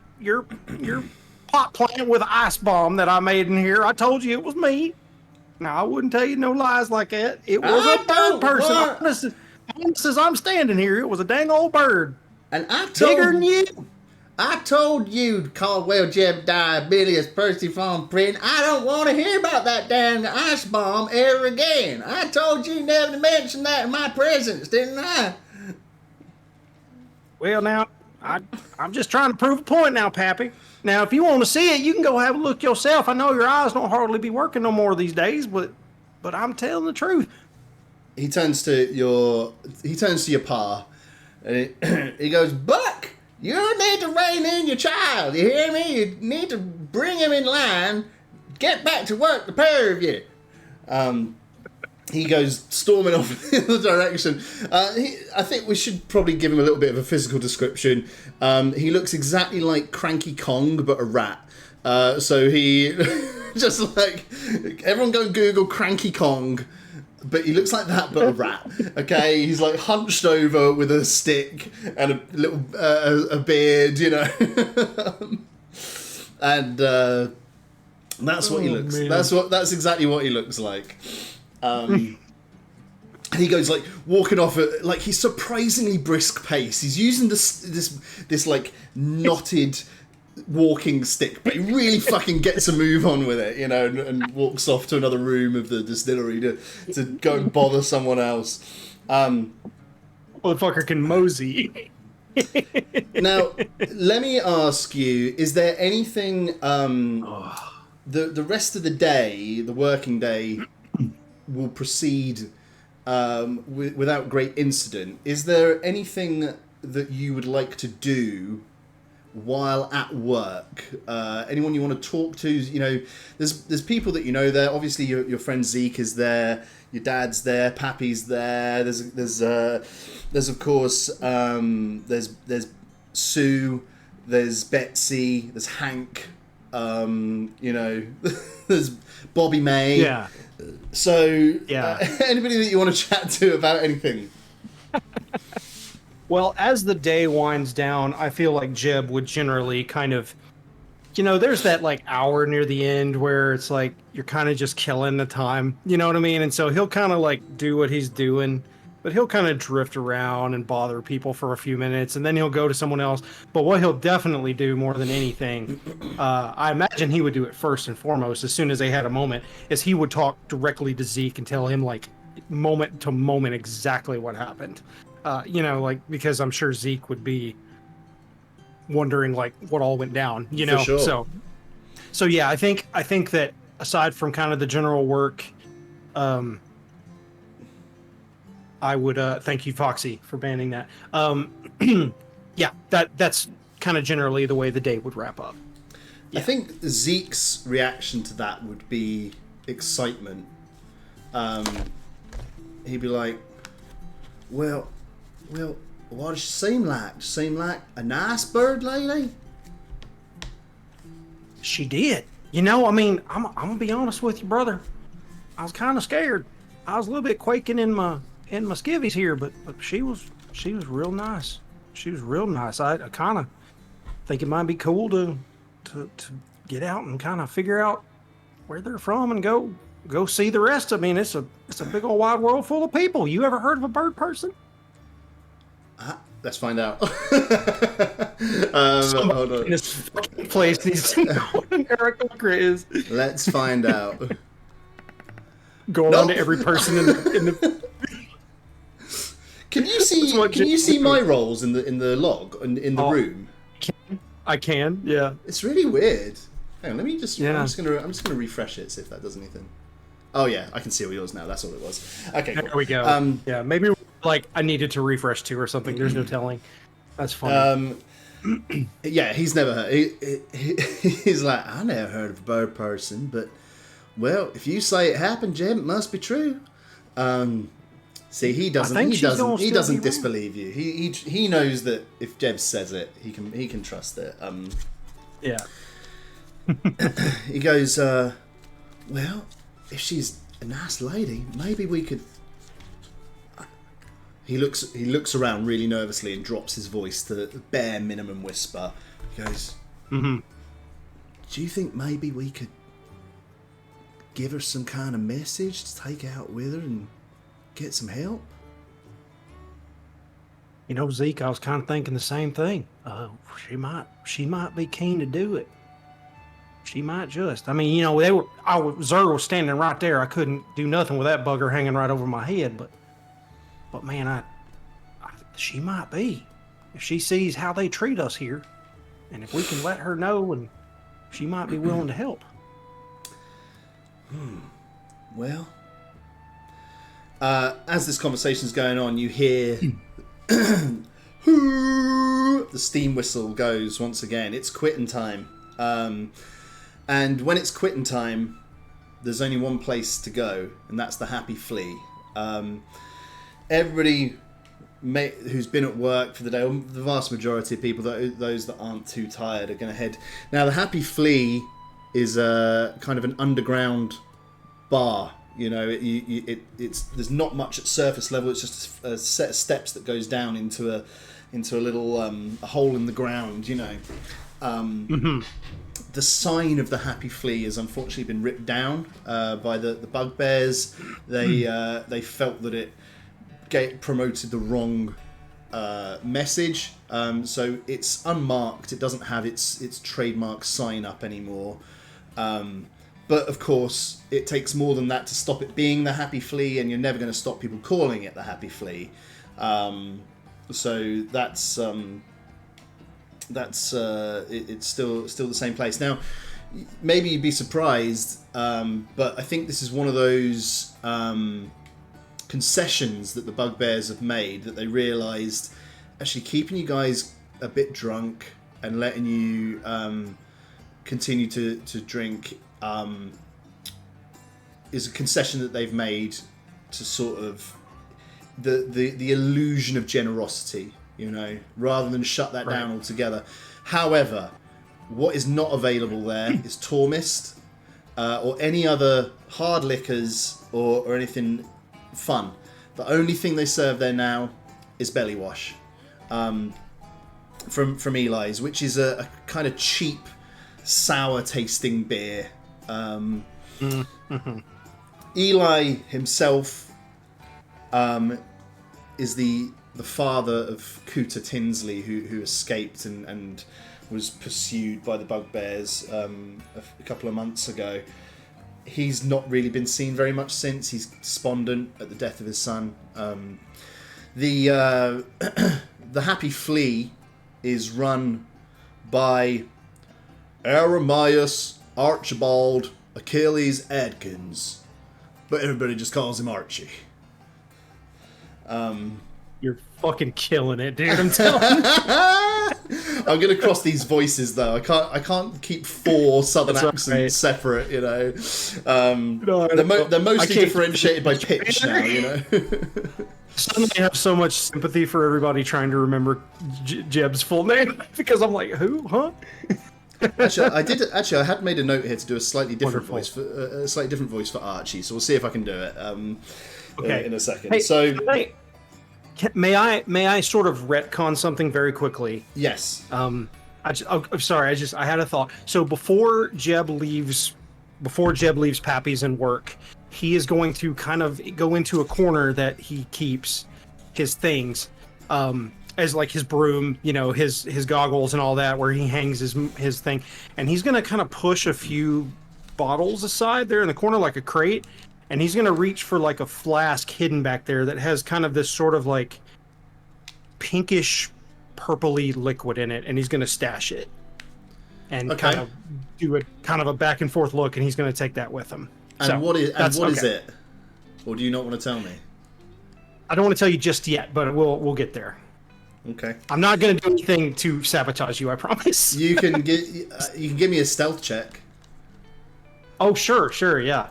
pot plant with an ice bomb that I made in here, I told you it was me. Now I wouldn't tell you no lies like that. It was a bird person. Honest as I'm standing here, it was a dang old bird. And bigger than you. I told you, Caldwell, Jebediah, Bilius, Percy Von Prin, I don't want to hear about that damn ice bomb ever again. I told you never to mention that in my presence, didn't I? Well, now, I'm just trying to prove a point now, Pappy. Now, if you want to see it, you can go have a look yourself. I know your eyes don't hardly be working no more these days, but I'm telling the truth. He turns to your pa, and he goes, Buck, you need to rein in your child. You hear me? You need to bring him in line. Get back to work, the pair of you. He goes storming off in the direction. I think we should probably give him a little bit of a physical description. He looks exactly like Cranky Kong, but a rat. So he just like everyone go and Google Cranky Kong. But he looks like that, but a rat. Okay, he's like hunched over with a stick and a little a beard, you know. And that's what he looks. Man. That's exactly what he looks like. And he goes like walking off at like he's surprisingly brisk pace. He's using this like knotted walking stick, but he really fucking gets a move on with it, you know, and walks off to another room of the distillery to go and bother someone else. Motherfucker can mosey. Now, let me ask you: is there anything the rest of the day, the working day, will proceed without great incident? Is there anything that you would like to do while at work? Anyone you want to talk to? You know, there's people that you know there. Obviously, your friend Zeke is there. Your dad's there. Pappy's there. There's of course there's Sue. There's Betsy. There's Hank. You know, there's Bobby May. Yeah. So Yeah. Anybody that you want to chat to about anything? Well, as the day winds down, I feel like Jeb would generally kind of, you know, there's that like hour near the end where it's like you're kind of just killing the time, you know what I mean? And so he'll kind of like do what he's doing, but he'll kind of drift around and bother people for a few minutes, and then he'll go to someone else. But what he'll definitely do more than anything, I imagine he would do it first and foremost, as soon as they had a moment, is he would talk directly to Zeke and tell him like moment to moment exactly what happened. You know, like, because I'm sure Zeke would be wondering like what all went down, you know. For sure. So yeah, I think that aside from kind of the general work, I would thank you, Foxy, for banning that. Yeah, that's kind of generally the way the day would wrap up. Yeah. I think Zeke's reaction to that would be excitement. He'd be like, well, what does she seem like? Seem like a nice bird lady? She did. You know, I mean, I'm gonna be honest with you, brother. I was kind of scared. I was a little bit quaking in my skivvies here, but she was real nice. She was real nice. I kind of think it might be cool to get out and kind of figure out where they're from and go see the rest. I mean, it's a big old wide world full of people. You ever heard of a bird person? Let's find out. Hold on. In this fucking place needs to know what an Aarakocra is. Let's find out. Go around to every person in the Can you see my rolls in the log in the room? I can, yeah. It's really weird. Hang on, let me just. Yeah. I'm just gonna refresh it, see if that does anything. Oh yeah, I can see all yours now. That's all it was. Okay, cool. There we go. Yeah, maybe like I needed to refresh too or something. There's no telling. That's funny. Yeah, he's never heard. He's like, I never heard of a bird person, but well, if you say it happened, Jim, it must be true. See, he doesn't disbelieve you. He knows that if Jeb says it, he can trust it. Yeah. He goes, well, if she's a nice lady, maybe we could. He looks around really nervously and drops his voice to the bare minimum whisper. He goes, mm-hmm. Do you think maybe we could give her some kind of message to take out with her and get some help? You know, Zeke, I was kind of thinking the same thing. She might be keen to do it. She might just. I mean, you know, Zer was standing right there. I couldn't do nothing with that bugger hanging right over my head. But man, she might be. If she sees how they treat us here, and if we can let her know, and she might be willing to help. Well, as this conversation's going on, you hear the steam whistle goes once again. It's quitting time. And when it's quitting time, there's only one place to go, and that's the Happy Flea. Everybody who's been at work for the day, the vast majority of people, those that aren't too tired, are going to head. Now, the Happy Flea is a kind of an underground bar. You know, it's there's not much at surface level. It's just a set of steps that goes down into a little a hole in the ground. You know. Mm-hmm. The sign of the Happy Flea has unfortunately been ripped down by the bugbears. They felt that it promoted the wrong message, so it's unmarked. It doesn't have its trademark sign up anymore. But of course, it takes more than that to stop it being the Happy Flea, and you're never going to stop people calling it the Happy Flea. So that's it's still the same place. Now, maybe you'd be surprised, but I think this is one of those concessions that the bugbears have made, that they realised actually keeping you guys a bit drunk, and letting you continue to drink is a concession that they've made to sort of the illusion of generosity, rather than shut that down altogether. However, what is not available there is Tormist or any other hard liquors or anything fun. The only thing they serve there now is belly wash from Eli's, which is a kind of cheap, sour tasting beer. Eli himself is the father of Cooter Tinsley, who escaped and was pursued by the bugbears a couple of months ago. He's not really been seen very much since. He's despondent at the death of his son. The Happy Flea is run by Aramias Archibald Achilles Adkins, but everybody just calls him Archie. You're fucking killing it, dude. I'm telling you. I'm gonna cross these voices though. I can't keep 4 southern accents separate. They're mostly differentiated by pitch now. Suddenly I have so much sympathy for everybody trying to remember Jeb's full name because I'm like, who? Huh? I had made a note here to do a slightly different Wonderful. voice for Archie. So we'll see if I can do it. Okay. In a second. Hey, so may I sort of retcon something very quickly? yes. I'm sorry. I had a thought. So before Jeb leaves Pappy's and work, he is going to kind of go into a corner that he keeps his things, as like his broom, his goggles and all that, where he hangs his thing, and he's going to kind of push a few bottles aside there in the corner like a crate, and he's going to reach for like a flask hidden back there that has kind of this sort of like pinkish purpley liquid in it, and he's going to stash it and kind of do a back and forth look, and he's going to take that with him. And what is it? Or do you not want to tell me? I don't want to tell you just yet, but we'll get there. Okay. I'm not going to do anything to sabotage you, I promise. You can give me a stealth check. Oh, sure, yeah.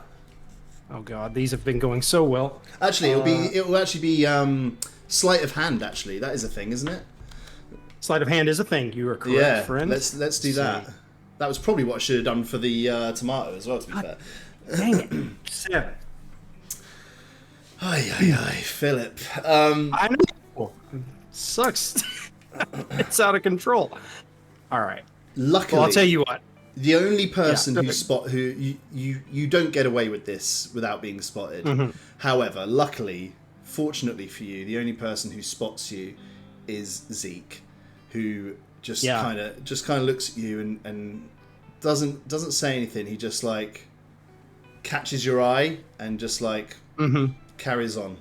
Oh god, these have been going so well. Actually, it will actually be sleight of hand. Actually, that is a thing, isn't it? Sleight of hand is a thing. You are correct, friend. Let's do that. That was probably what I should have done for the tomato as well. To be fair. Dang it, 7. Ay, Philip. I know. Sucks. It's out of control. All right. Luckily, well, I'll tell you what. The only person who you don't get away with this without being spotted. Mm-hmm. However, luckily, fortunately for you, the only person who spots you is Zeke, who just kind of looks at you and doesn't say anything. He just like catches your eye and just like carries on.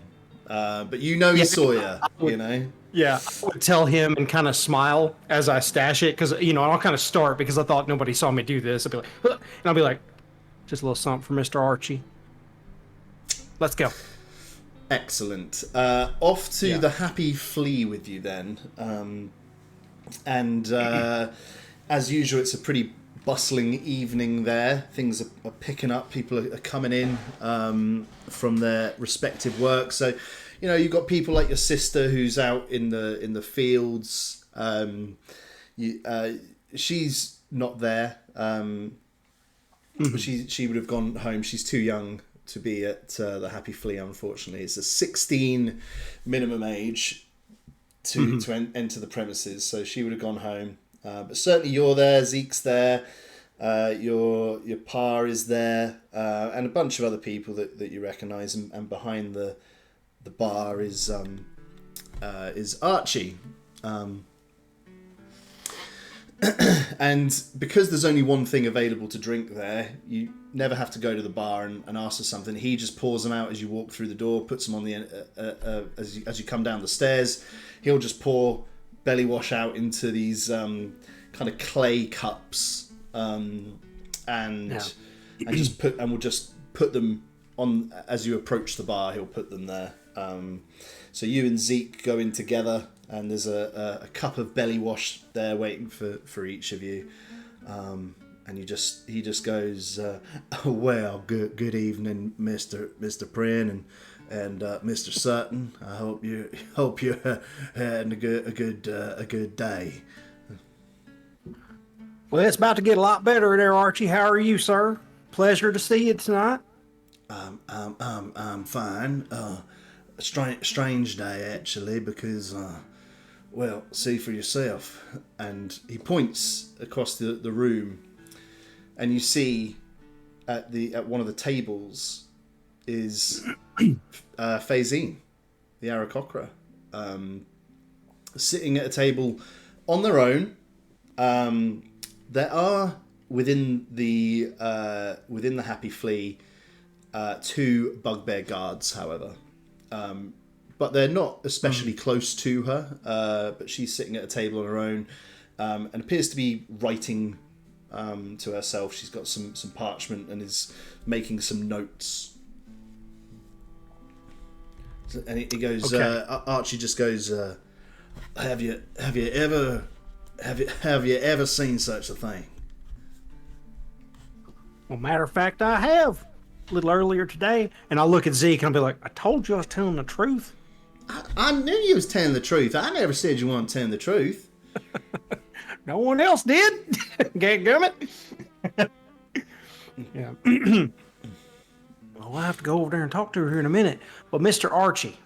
But he saw you. Yeah, I would tell him and kind of smile as I stash it because I'll kind of start because I thought nobody saw me do this. I'd be like, huh, and I'll be like, just a little something for Mr. Archie. Let's go. Excellent. Off to the Happy Flea with you then, and as usual, it's a pretty bustling evening there. Things are picking up. People are coming in from their respective work. So. You've got people like your sister who's out in the fields. She's not there. She would have gone home. She's too young to be at the Happy Flea, unfortunately. It's a 16 minimum age to enter the premises, so she would have gone home. But certainly you're there, Zeke's there, your pa is there, and a bunch of other people that you recognise, and behind the bar is Archie, and because there's only one thing available to drink there, you never have to go to the bar and ask for something. He just pours them out as you walk through the door, puts them on the as you come down the stairs. He'll just pour belly wash out into these kind of clay cups, and we'll just put them on as you approach the bar. He'll put them there. So you and Zeke go in together. and there's a cup of belly wash there waiting for each of you. And he just goes, well, good evening, Mr. Prynne and Mr. Sutton. I hope you're having a good day. Well, it's about to get a lot better there, Archie. How are you, sir? Pleasure to see you tonight. I'm fine. Strange day actually, because well, see for yourself. And he points across the room, and you see at one of the tables is Faizine, the Aarakocra, sitting at a table on their own. There are within the Happy Flea 2 bugbear guards, however, but they're not especially close to her. But she's sitting at a table on her own, and appears to be writing to herself. She's got some parchment and is making some notes. And he goes, okay. Archie just goes, have you ever seen such a thing? Well, matter of fact, I have. A little earlier today, and I'll look at Zeke and I'll be like, I told you I was telling the truth. I knew you was telling the truth. I never said you weren't telling the truth. No one else did. Gadgummit. Yeah. Well, I'll have to go over there and talk to her here in a minute. But Mr. Archie,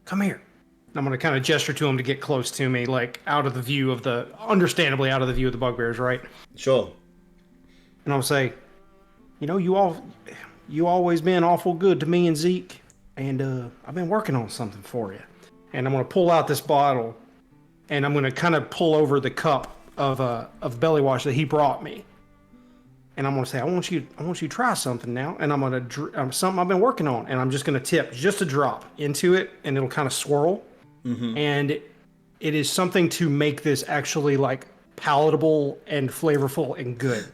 come here. And I'm going to kind of gesture to him to get close to me, like understandably out of the view of the bugbears, right? Sure. And I'll say, you always been awful good to me and Zeke, and I've been working on something for you. And I'm going to pull out this bottle, and I'm going to kind of pull over the cup of belly wash that he brought me. And I'm going to say, I want you to try something now. And I'm going to something I've been working on, and I'm just going to tip just a drop into it, and it'll kind of swirl. Mm-hmm. And it is something to make this actually like palatable and flavorful and good.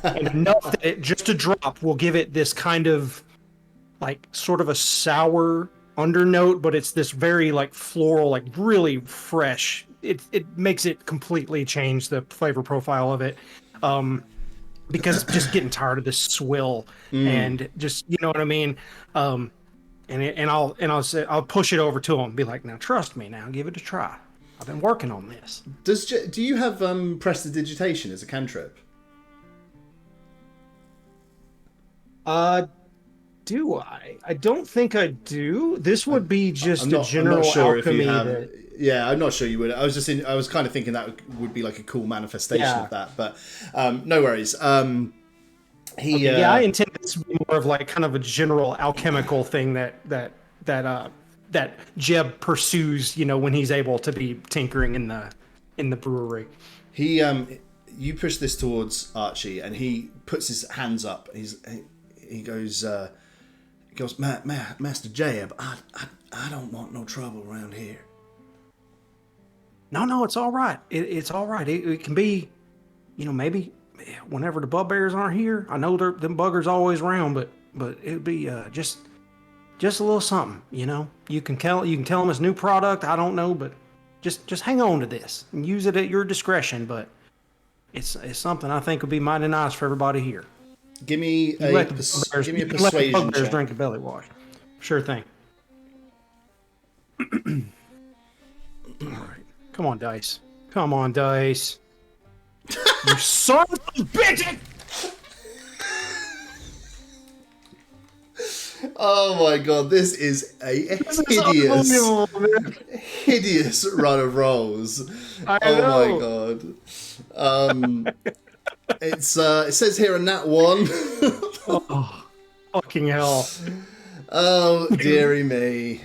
And enough that just a drop will give it this kind of like sort of a sour undernote, but it's this very like floral, like really fresh. It makes it completely change the flavor profile of it, because it's just getting tired of this swill and just, you know what I mean. And I'll say, I'll push it over to him, be like, now trust me, now give it a try. I've been working on this. Do you have prestidigitation as a cantrip? Do I? I don't think I do. This would be just a general I'm not sure alchemy. If you have, yeah, I'm not sure you would. I was kind of thinking that would be like a cool manifestation of that, but no worries. I intend this to be more of like kind of a general alchemical thing that Jeb pursues, when he's able to be tinkering in the brewery. You push this towards Archie, and he puts his hands up. He goes, Master Jeb, I don't want no trouble around here. No, it's all right. It's all right. It can be, maybe whenever the bugbears aren't here. I know them buggers always around, but it'd be just a little something. You can tell them it's new product. I don't know, but just hang on to this and use it at your discretion. But it's something I think would be mighty nice for everybody here. Give me a persuasion check. Drink a belly wash. Sure thing. All right. Come on, Dice. You son of a bitch! Oh my god, this is a hideous run of rolls. I know. My god. It says here a nat 1. Oh, fucking hell. Oh, dearie me.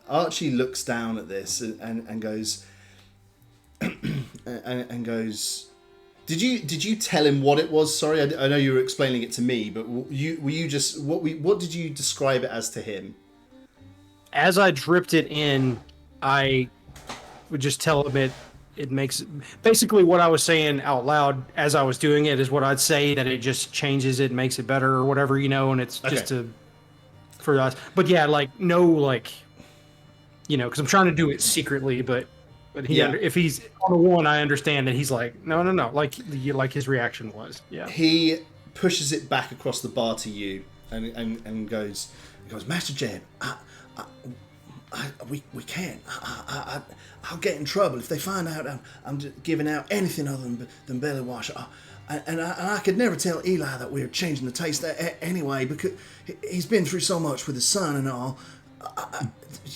Archie looks down at this and goes and goes, Did you tell him what it was? Sorry, I know you were explaining it to me, but what did you describe it as to him? As I dripped it in, I would just tell him it makes basically what I was saying out loud as I was doing it is what I'd say, that it just changes it, makes it better or whatever, and it's just a for us. But yeah, like no, like because I'm trying to do it secretly, but if he's on the one, I understand that he's like, no, like his reaction was, yeah. He pushes it back across the bar to you and goes, Master Jan, we can't. I'll get in trouble if they find out I'm just giving out anything other than belly wash. And I could never tell Eli that we were changing the taste anyway, because he's been through so much with his son and all.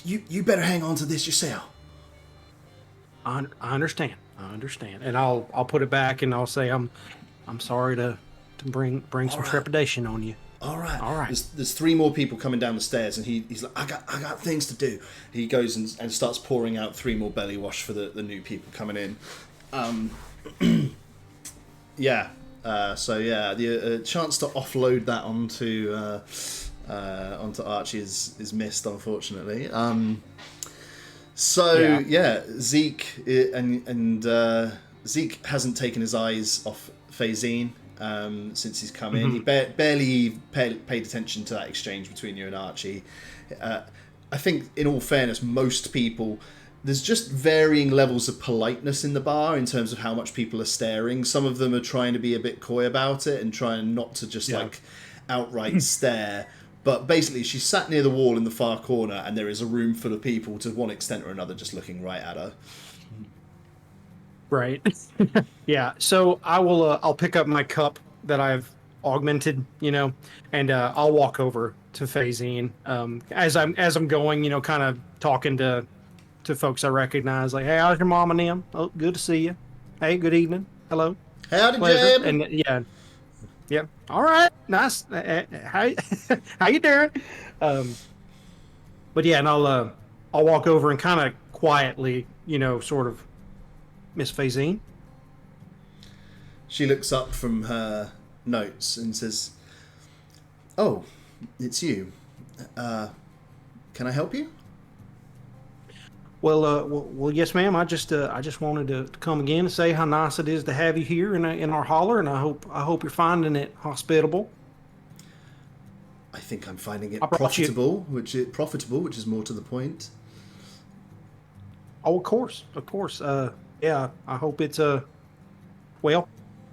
You better hang on to this yourself. I understand, and I'll put it back and I'll say I'm sorry to bring some trepidation on you. All right. There's 3 more people coming down the stairs, and he's like, I got things to do. He goes and starts pouring out 3 more belly wash for the new people coming in. Yeah. The chance to offload that onto Archie is missed, unfortunately. Zeke and Zeke hasn't taken his eyes off Faizine since he's come in. He barely paid attention to that exchange between you and Archie. I think, in all fairness, most people, there's just varying levels of politeness in the bar in terms of how much people are staring. Some of them are trying to be a bit coy about it and trying not to just outright stare. But basically, she's sat near the wall in the far corner, and there is a room full of people, to one extent or another, just looking right at her. Right. Yeah. So I'll pick up my cup that I've augmented, and I'll walk over to Faizine as I'm going, kind of talking to folks I recognize, like, hey, how's your mom and them? Oh, good to see you. Hey, good evening. Hello. Howdy, Jeb. And yeah. All right. Nice. How you doing? But yeah, and I'll walk over and kind of quietly, sort of, Miss Faizine. She looks up from her notes and says, "Oh, it's you. Can I help you?" Well, yes, ma'am. I just wanted to come again and say how nice it is to have you here in our holler, and I hope you're finding it hospitable. I think I'm finding it profitable, which is more to the point. Oh, of course. Yeah, I hope it's well,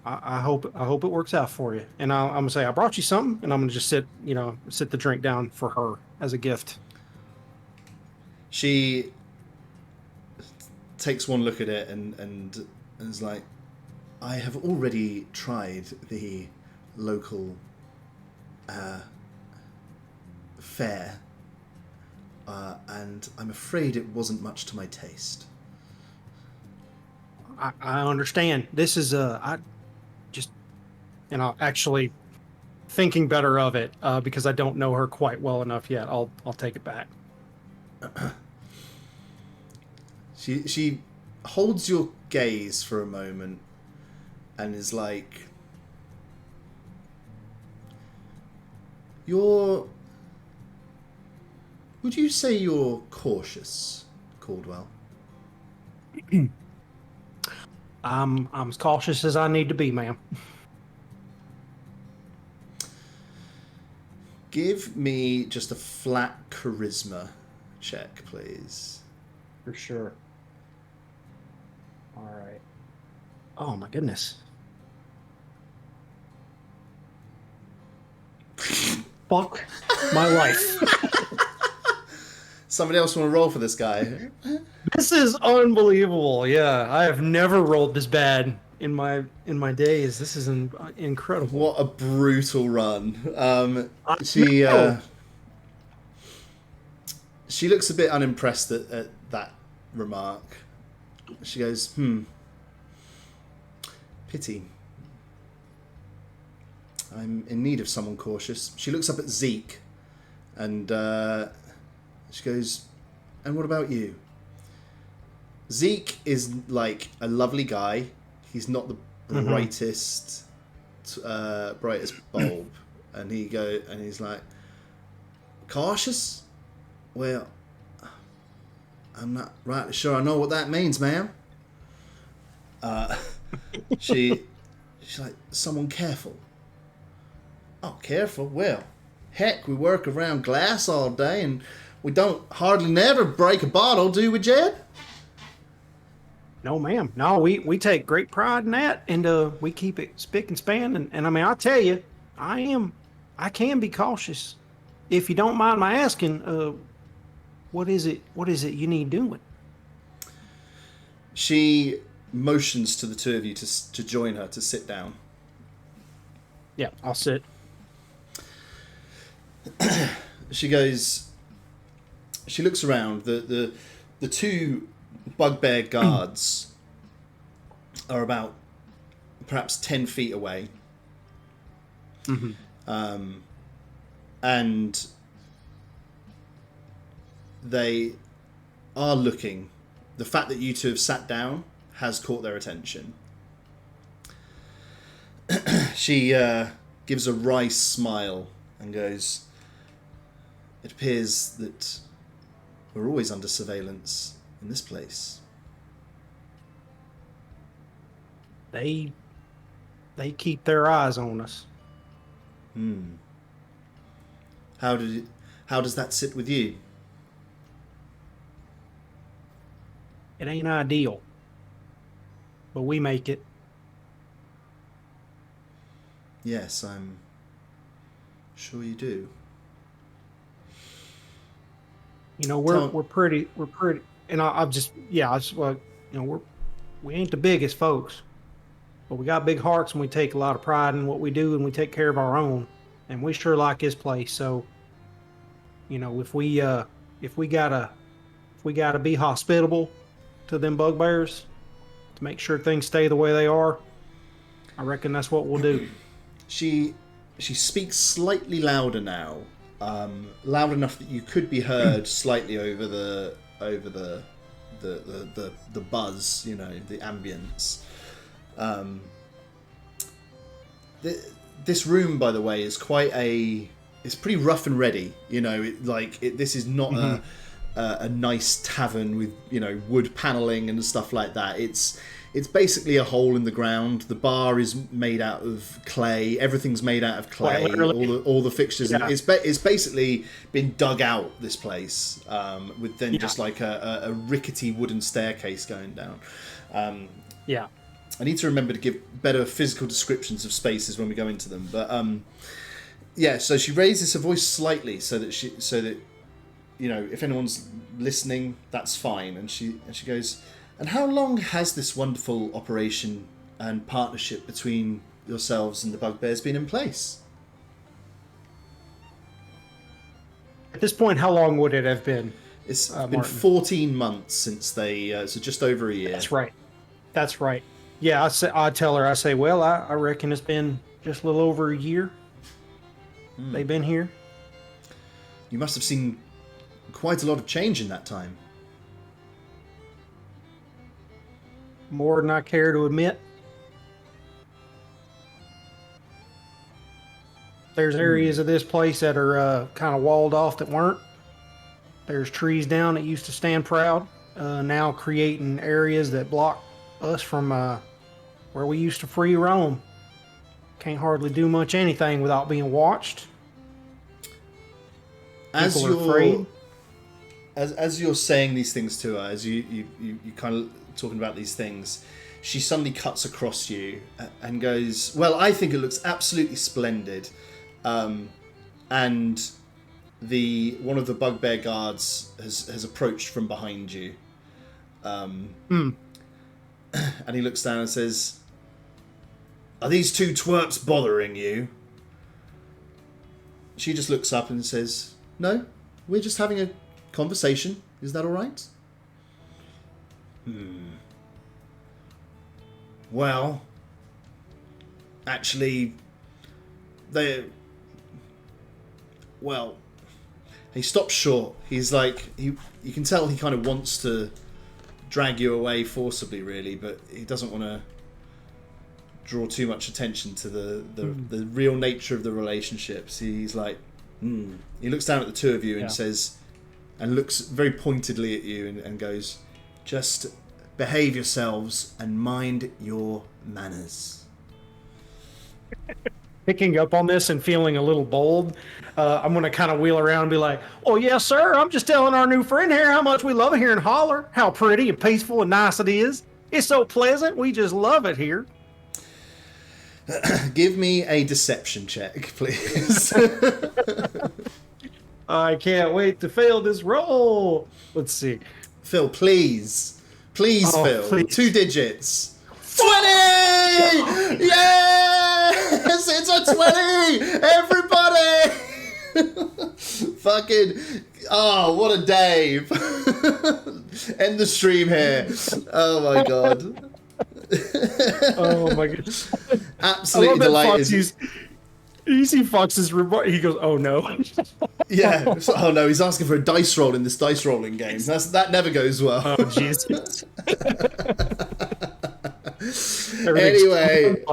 I hope it works out for you. And I'm gonna say I brought you something, and I'm gonna just sit the drink down for her as a gift. She takes one look at it and is like, I have already tried the local fare, and I'm afraid it wasn't much to my taste. I understand. This is actually thinking better of it because I don't know her quite well enough yet. I'll take it back. She holds your gaze for a moment and is like, would you say you're cautious, Caldwell? I'm as cautious as I need to be, ma'am. Give me just a flat charisma check, please. For sure. All right. Oh my goodness. Fuck my life. Somebody else want to roll for this guy? This is unbelievable. Yeah, I have never rolled this bad in my days. This is incredible. What a brutal run. She looks a bit unimpressed at that remark. She goes, pity. I'm in need of someone cautious. She looks up at Zeke and she goes, and what about you? Zeke is like a lovely guy. He's not the brightest bulb. And he's like, cautious? Well, I'm not rightly sure I know what that means, ma'am. She's like, someone careful. Oh, careful? Well, Heck, we work around glass all day, and we don't hardly never break a bottle, do we, Jed? No, ma'am. No, we take great pride in that, and we keep it spick and span. And I mean, I'll tell you, I can be cautious. If you don't mind my asking, what is it? What is it you need doing? She motions to the two of you to join her, to sit down. Yeah, I'll sit. She goes. She looks around. The two bugbear guards are about perhaps 10 feet away. And they are looking. The fact that you two have sat down has caught their attention. She gives a wry smile and goes, "It appears that we're always under surveillance in this place." They keep their eyes on us. How does that sit with you? It ain't ideal, but we make it. Yes, I'm sure you do. You know, we're pretty, and I'm just, yeah, I just, well, you know, we ain't the biggest folks, but we got big hearts and we take a lot of pride in what we do and we take care of our own, and we sure like this place. So, you know, if we gotta be hospitable to them bugbears to make sure things stay the way they are, I reckon that's what we'll do. She speaks slightly louder now, loud enough that you could be heard slightly over the buzz, you know, the ambience. This room, by the way, is it's pretty rough and ready. You know, this is not a nice tavern with, you know, wood paneling and stuff like that. It's basically a hole in the ground. The bar is made out of clay. Everything's made out of clay. All the fixtures. Yeah. It's basically been dug out, this place, with then just like a rickety wooden staircase going down. Yeah. I need to remember to give better physical descriptions of spaces when we go into them. But yeah, so she raises her voice slightly so that you know, if anyone's listening, that's fine. And she goes, "And how long has this wonderful operation and partnership between yourselves and the bugbears been in place?" At this point, how long would it have been? It's been 14 months since they, so just over a year. That's right. Yeah, I tell her, I say, well, I reckon it's been just a little over a year. They've been here. You must have seen quite a lot of change in that time. More than I care to admit. There's areas of this place that are kind of walled off that weren't. There's trees down that used to stand proud, now creating areas that block us from where we used to free roam. Can't hardly do much anything without being watched. As you're saying these things to her, as you kind of talking about these things, she suddenly cuts across you and goes, "Well, I think it looks absolutely splendid." And one of the bugbear guards has approached from behind you. And he looks down and says, "Are these two twerps bothering you?" She just looks up and says, "No, we're just having a conversation. Is that all right?" Well, actually, he stops short. He's like, you can tell he kind of wants to drag you away forcibly, really, but he doesn't want to draw too much attention to the real nature of the relationships. He's like, He looks down at the two of you and says, and looks very pointedly at you and goes, "Just behave yourselves and mind your manners." picking up on this and feeling a little bold, I'm going to kind of wheel around and be like, "Oh yes, sir. I'm just telling our new friend here how much we love it here in Holler. How pretty and peaceful and nice it is. It's so pleasant. We just love it here." Give me a deception check, please. I can't wait to fail this roll. Let's see. Phil, please. Please, Oh, Phil. please. 2 digits. 20! Yes! It's a 20! Everybody! Fucking... Oh, what a day. End the stream here. Oh, my God. Oh, my goodness. Absolutely delighted. You see Fox's remark. He goes, "Oh no." Yeah. Oh no, he's asking for a dice roll in this dice rolling game. That never goes well. Oh Jesus. Anyway,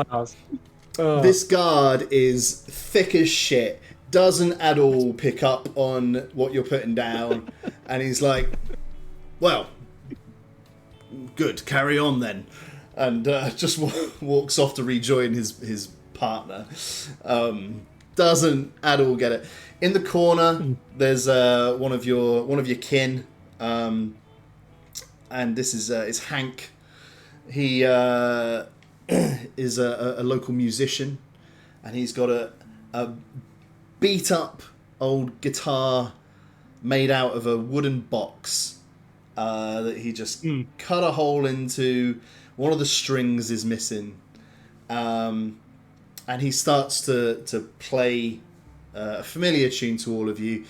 this guard is thick as shit. Doesn't at all pick up on what you're putting down, and he's like, "Well, good. Carry on then," and just walks off to rejoin his partner. Doesn't at all get it. In the corner, there's one of your kin, and this is Hank. He is a local musician, and he's got a beat up old guitar made out of a wooden box that he just cut a hole into. One of the strings is missing. And he starts to play a familiar tune to all of you.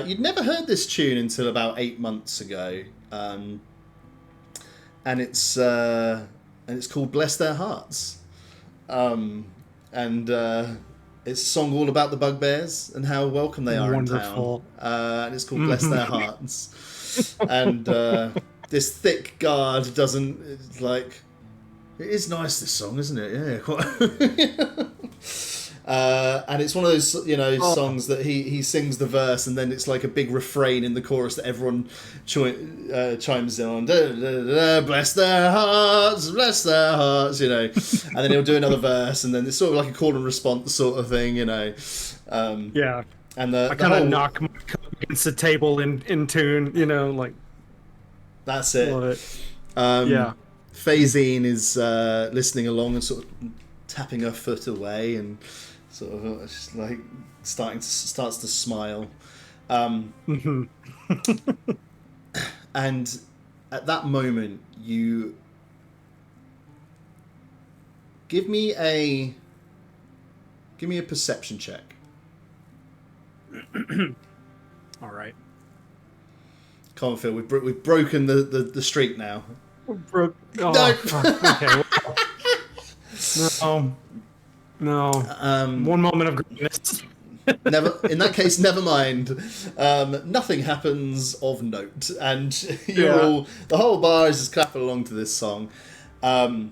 You'd never heard this tune until about 8 months ago, and it's called "Bless Their Hearts," and it's a song all about the bugbears and how welcome they are Wonderful. in town. And it's called "Bless Their Hearts," and this thick guard doesn't. It's like. It is nice, this song, isn't it? Yeah, quite. And it's one of those, songs that he sings the verse, and then it's like a big refrain in the chorus that everyone chimes in on. Da, da, da, bless their hearts, and then he'll do another verse, and then it's sort of like a call and response sort of thing, Yeah. And I kind of knock my cup against the table in tune, like. That's it. Love it. Yeah. Phasine is listening along and sort of tapping her foot away and sort of just like starts to smile. And at that moment, you give me a perception check. All right. Come on, Phil. We've broken the streak now. No. Okay. No. One moment of greatness. Never. In that case, never mind. Nothing happens of note, and the whole bar is just clapping along to this song. Could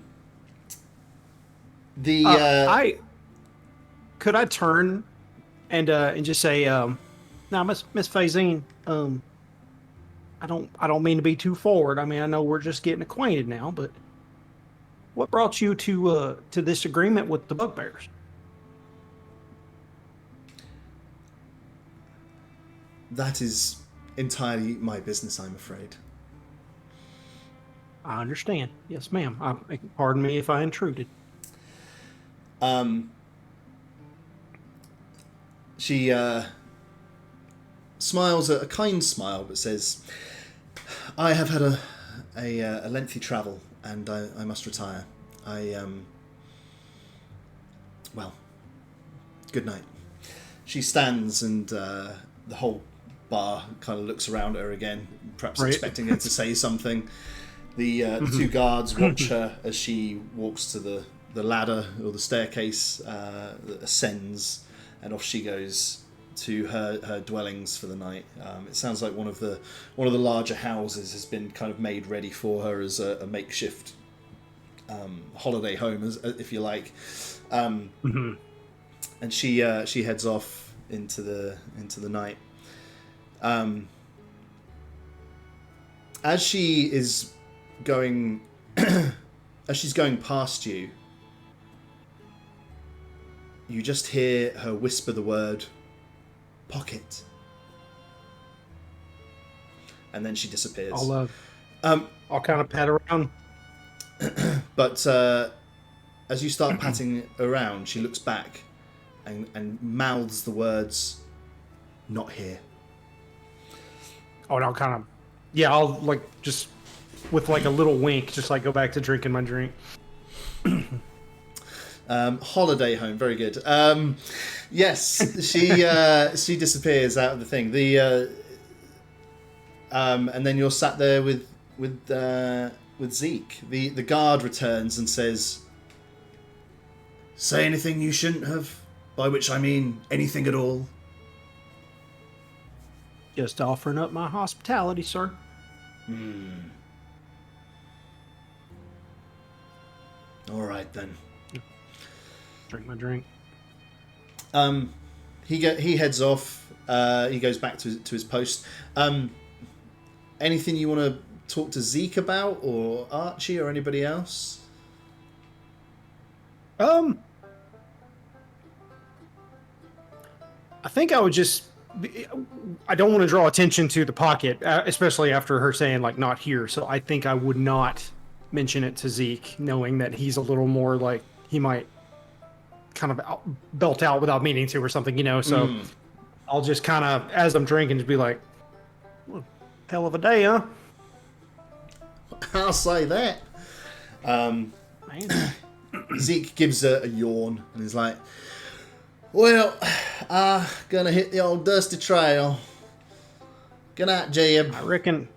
I turn and just say, now, Miss Phasine, I don't mean to be too forward. I mean, I know we're just getting acquainted now, but what brought you to this agreement with the bugbears? That is entirely my business, I'm afraid. I understand. Yes, ma'am. Pardon me if I intruded. She smiles a kind smile, but says, "I have had a lengthy travel, and I must retire. Well, good night." She stands, and the whole bar kind of looks around at her again, perhaps expecting her to say something. The two guards watch her as she walks to the ladder or the staircase that ascends, and off she goes to her dwellings for the night. It sounds like one of the larger houses has been kind of made ready for her as a makeshift holiday home, if you like. And she heads off into the night. As she is going, as she's going past you, you just hear her whisper the word pocket. And then she disappears. I'll kind of pat around. But as you start patting around, she looks back and mouths the words, not here. Oh, and I'll kind of, I'll like just with like a little wink, just like go back to drinking my drink. Holiday home, very good. Yes, she disappears out of the thing. And then you're sat there with Zeke. The guard returns and says, "Say anything you shouldn't have," by which I mean anything at all. Just offering up my hospitality, sir. All right then. Drink my drink. He heads off. He goes back to his post. Anything you want to talk to Zeke about, or Archie, or anybody else? I think I would just. I don't want to draw attention to the pocket, especially after her saying like not here. So I think I would not mention it to Zeke, knowing that he's a little more like he might kind of belt out without meaning to or something, you know. So I'll just kind of, as I'm drinking, just be like, well, hell of a day, huh? I'll say that. Zeke gives a yawn and is like, well, gonna hit the old dusty trail. Good night, Jeb. I reckon.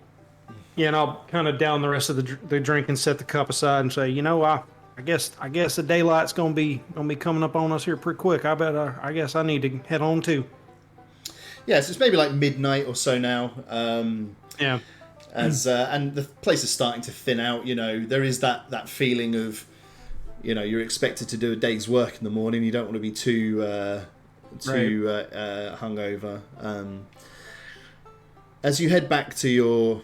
Yeah, and I'll kind of down the rest of the drink and set the cup aside and say, you know, I guess the daylight's gonna be coming up on us here pretty quick. I guess I need to head on too. Yeah, so it's maybe like midnight or so now. Yeah. And the place is starting to thin out. You know, there is that feeling of, you know, you're expected to do a day's work in the morning. You don't want to be too hungover. As you head back to your,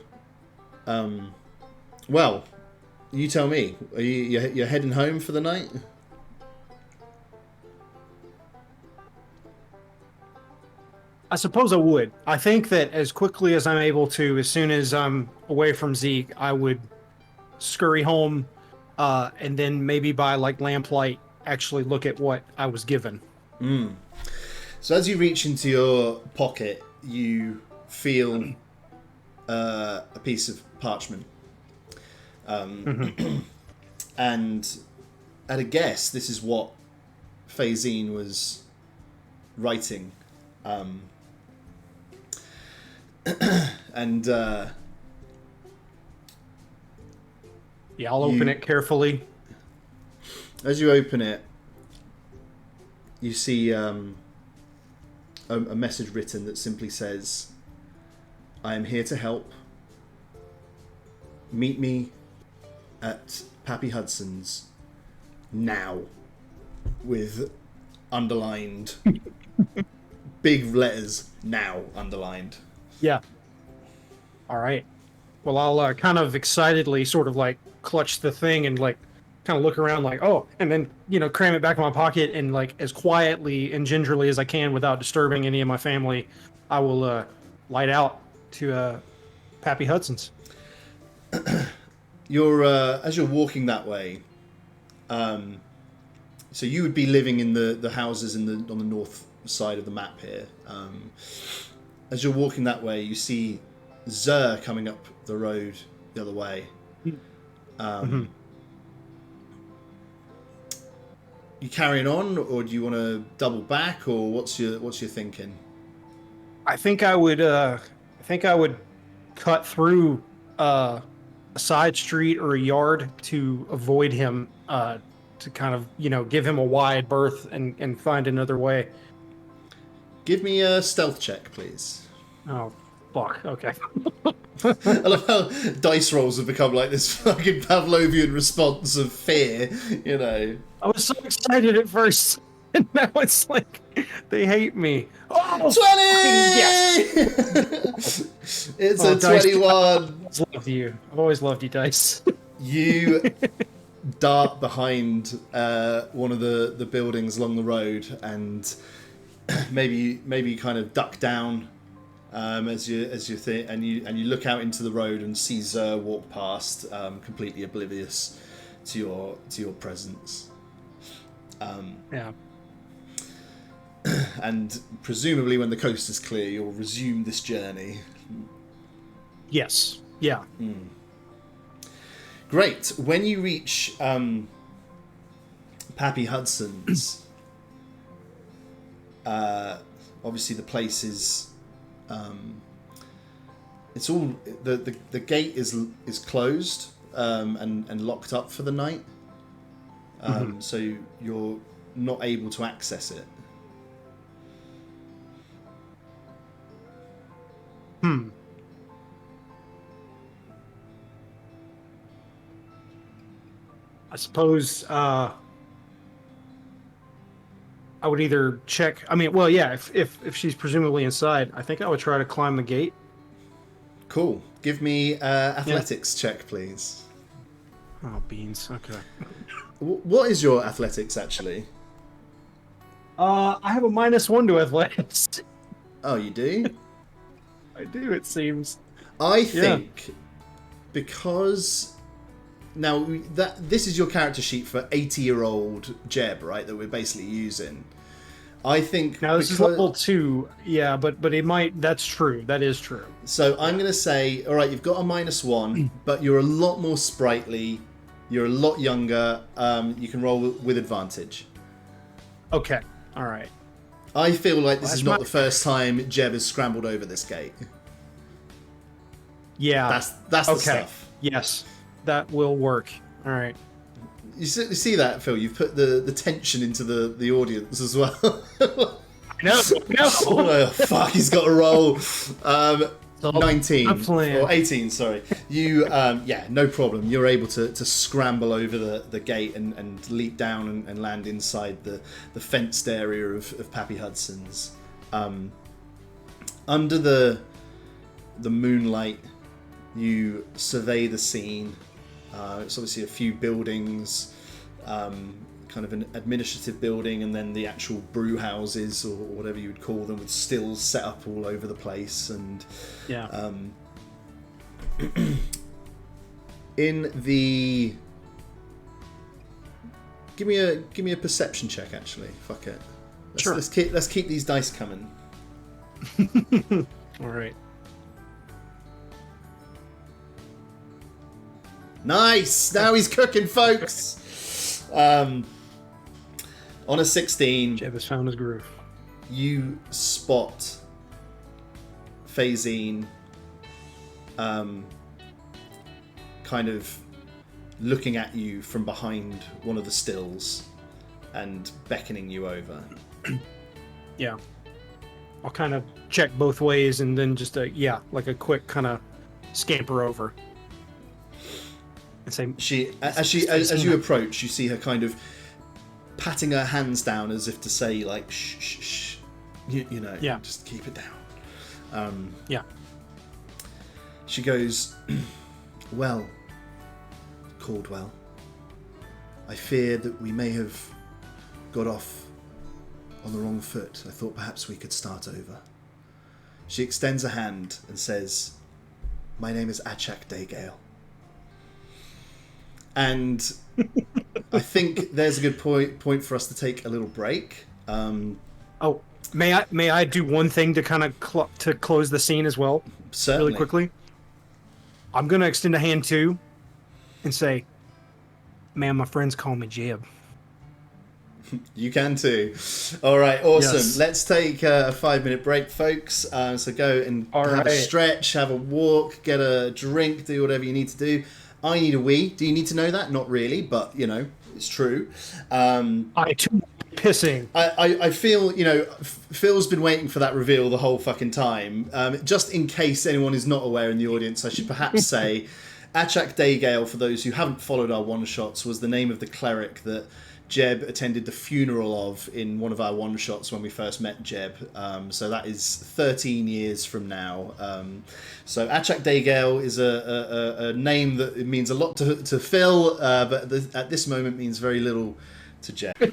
well, you tell me. Are you're heading home for the night? I suppose I would. I think that as quickly as I'm able to, as soon as I'm away from Zeke, I would scurry home, and then maybe by like lamplight, actually look at what I was given. So as you reach into your pocket, you feel a piece of parchment. And at a guess, this is what Phazine was writing. And I'll open it carefully. As you open it, you see a message written that simply says, "I am here to help. Meet me at Pappy Hudson's now," with underlined big letters, "now" underlined. Yeah. All right. Well, I'll kind of excitedly sort of like clutch the thing and like kind of look around like, oh, and then, you know, cram it back in my pocket and like as quietly and gingerly as I can without disturbing any of my family, I will light out to Pappy Hudson's. As you're walking that way, so you would be living in the houses on the north side of the map here. As you're walking that way, you see Zer coming up the road the other way. You carrying on, or do you want to double back, or what's your thinking? I think I would cut through a side street or a yard to avoid him, to kind of, you know, give him a wide berth and find another way. Give me a stealth check, please. Oh, fuck. Okay. I love how dice rolls have become like this fucking Pavlovian response of fear, you know. I was so excited at first, and now it's like they hate me. Oh, 20! Yes! It's a 21. I've always loved you. I've always loved you, Dice. You dart behind one of the buildings along the road, and maybe kind of duck down as you and you look out into the road and see Zer walk past, completely oblivious to your presence. Yeah. And presumably, when the coast is clear, you'll resume this journey. Yes. Yeah. Great. When you reach Pappy Hudson's, obviously the place is, it's all the gate is closed and locked up for the night, so you're not able to access it. I suppose I would either check. I mean, well, yeah. If she's presumably inside, I think I would try to climb the gate. Cool. Give me athletics check, please. Oh, beans. Okay. What is your athletics actually? I have a -1 to athletics. Oh, you do? I do. It seems. I think because now this is your character sheet for 80-year-old Jeb, right? That we're basically using. I think now this is level 2. Yeah, but it might. That's true. That is true. So I'm going to say, all right, you've got a -1, but you're a lot more sprightly. You're a lot younger. You can roll with advantage. Okay. All right. I feel like this is not the first time Jeb has scrambled over this gate. Yeah. That's the stuff. Yes, that will work. All right. You see that, Phil? You've put the tension into the audience as well. No. Oh, fuck, he's got a roll. 19 or 18, sorry. You, no problem. You're able to scramble over the gate and leap down and land inside the fenced area of Pappy Hudson's. Under the moonlight, you survey the scene. It's obviously a few buildings, kind of an administrative building, and then the actual brew houses or whatever you would call them, with stills set up all over the place. And in the give me a perception check. Actually, fuck it. Sure. Let's keep these dice coming. All right. Nice! Now he's cooking, folks! On a 16... Jeb has found his groove. You spot Phasine kind of looking at you from behind one of the stills and beckoning you over. Yeah. I'll kind of check both ways and then just like a quick kind of scamper over. And say, as you approach, you see her kind of patting her hands down as if to say, like, shh, shh, shh. You know, just keep it down. She goes, well, Caldwell, I fear that we may have got off on the wrong foot. I thought perhaps we could start over. She extends a hand and says, my name is Achak Daygale. And I think there's a good point for us to take a little break. May I do one thing to kind of to close the scene as well? Certainly. Really quickly. I'm gonna extend a hand too, and say, "Man, my friends call me Jeb." You can too. All right, awesome. Yes. Let's take a 5-minute break, folks. So go and have a stretch, have a walk, get a drink, do whatever you need to do. I need a wee. Do you need to know that? Not really, but, you know, it's true. I too pissing. I feel, you know, Phil's been waiting for that reveal the whole fucking time. Just in case anyone is not aware in the audience, I should perhaps say Achak Daygale, for those who haven't followed our one-shots, was the name of the cleric that Jeb attended the funeral of in one of our one-shots when we first met Jeb. So that is 13 years from now. So Achak Daygale is a name that it means a lot to Phil, but at this moment means very little to Jeb.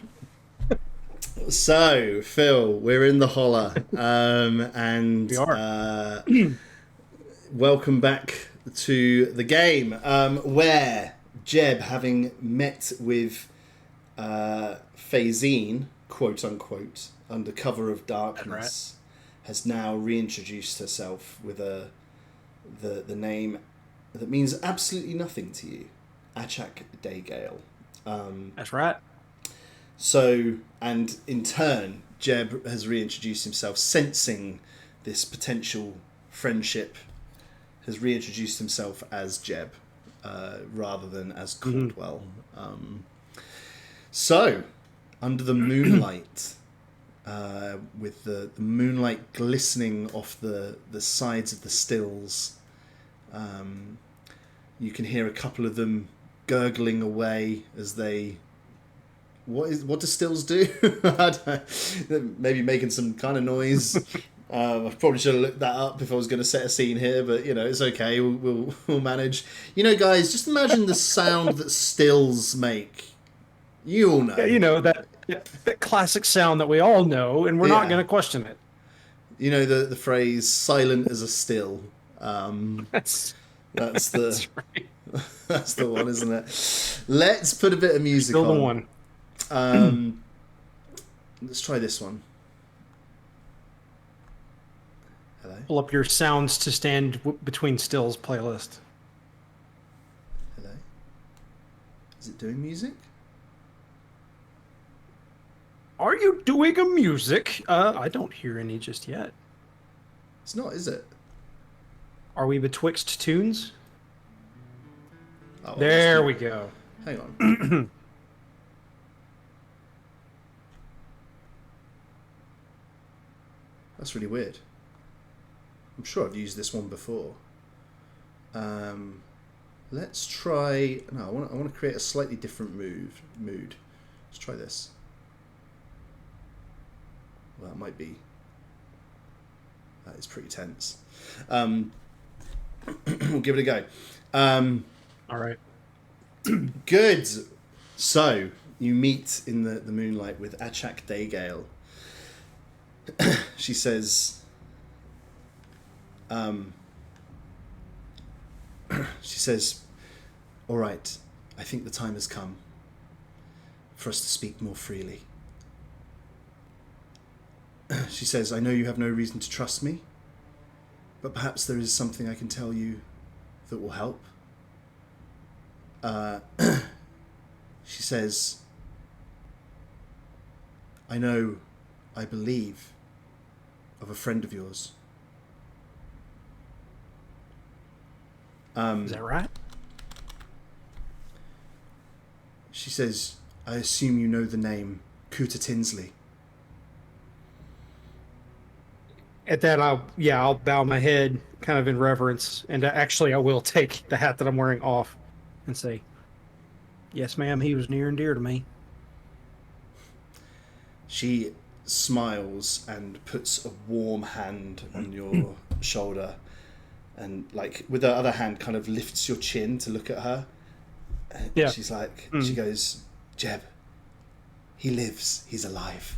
So, Phil, we're in the Holler, and We are. welcome back to the game, where Jeb, having met with Phazine, quote unquote, under cover of darkness, has now reintroduced herself with the name that means absolutely nothing to you, Achak Daygale. That's right. So, and in turn, Jeb has reintroduced himself, sensing this potential friendship, has reintroduced himself as Jeb, rather than as Caldwell. So, under the moonlight, with the moonlight glistening off the sides of the stills, you can hear a couple of them gurgling away as they... What do stills do? I don't know. Maybe making some kind of noise. I probably should have looked that up if I was going to set a scene here, but it's okay. We'll manage. Guys, just imagine the sound that stills make. You all know. Yeah, that classic sound that we all know, and we're not going to question it. The phrase "silent as a still." That's the that's right. that's the one, isn't it? Let's put a bit of music Still on. the one. Let's try this one. Hello? Pull up your sounds to stand between stills playlist. Hello? Is it doing music? Are you doing a music? I don't hear any just yet. It's not, is it? Are we betwixt tunes? Oh, there we go. Hang on. That's really weird. I'm sure I've used this one before. Let's try... No, I want to create a slightly different mood. Let's try this. Well, that might be... That is pretty tense. We'll give it a go. All right. Good. So, you meet in the moonlight with Achak Daygale. She says, all right, I think the time has come for us to speak more freely. She says, I know you have no reason to trust me, but perhaps there is something I can tell you that will help. She says, I believe of a friend of yours. Is that right? She says, I assume you know the name Cooter Tinsley. At that, I'll bow my head kind of in reverence. And actually, I will take the hat that I'm wearing off and say, yes, ma'am, he was near and dear to me. She smiles and puts a warm hand on your shoulder, and with her other hand kind of lifts your chin to look at her. And she's like, she goes, Jeb, he lives, he's alive.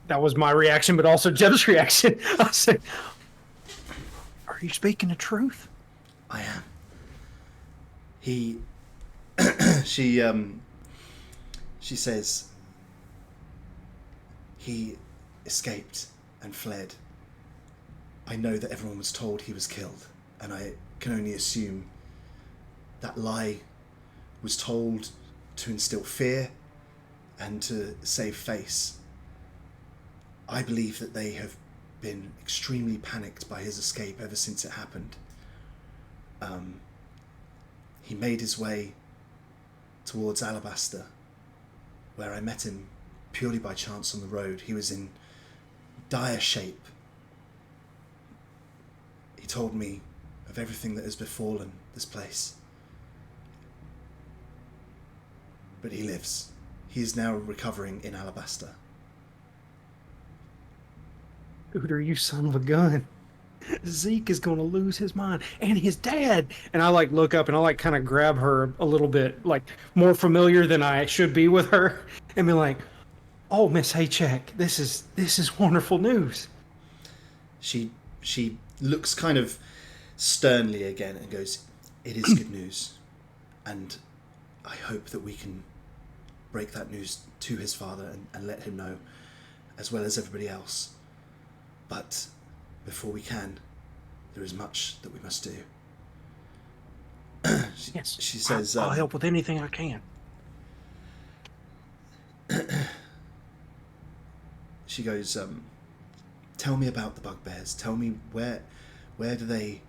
That was my reaction, but also Jeb's reaction. I said, are you speaking the truth? I am. She says, he escaped and fled. I know that everyone was told he was killed, and I can only assume that lie was told to instill fear and to save face. I believe that they have been extremely panicked by his escape ever since it happened. He made his way towards Alabaster, where I met him purely by chance on the road. He was in dire shape. He told me of everything that has befallen this place. but he lives. He is now recovering in Alabaster. Cooter, you son of a gun. Zeke is going to lose his mind, and his dad. And I like look up and I like kind of grab her a little bit, like more familiar than I should be with her, and be like, "Oh, Miss Haycheck, this is wonderful news." She looks kind of sternly again and goes, "It is good news, and I hope that we can break that news to his father and let him know, as well as everybody else. But before we can, there is much that we must do." Yes, she says, I'll help with anything I can. she goes, "Tell me about the bugbears. Tell me where do they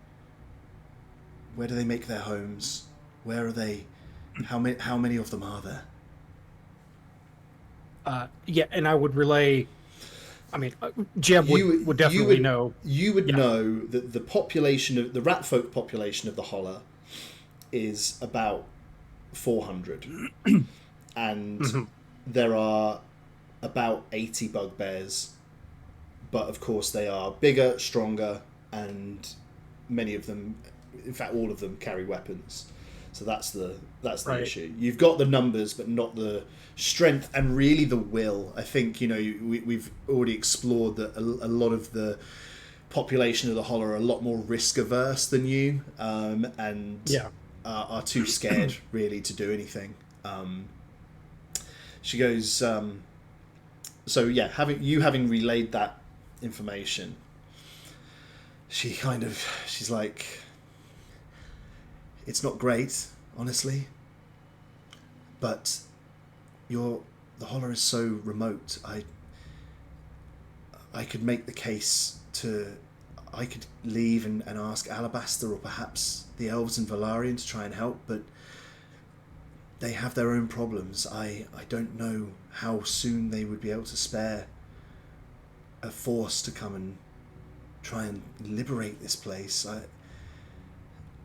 make their homes? Where are they? How many of them are there?" Yeah, and I would relay. I mean, Jeb would definitely know. You would know that the population of the rat folk population of the Holler is about 400, and there are about 80 bugbears, but of course they are bigger, stronger, and many of them, in fact all of them, carry weapons. So that's the Right. issue. You've got the numbers, but not the strength and really the will. I think we've already explored that a lot of the population of the Holler are a lot more risk averse than you, and are too scared really to do anything. She goes, so yeah, having relayed that information, she's like, "It's not great, honestly, but the Holler is so remote. I could make the case I could leave and ask Alabaster or perhaps the elves in Valarian to try and help, but they have their own problems. I don't know how soon they would be able to spare a force to come and try and liberate this place.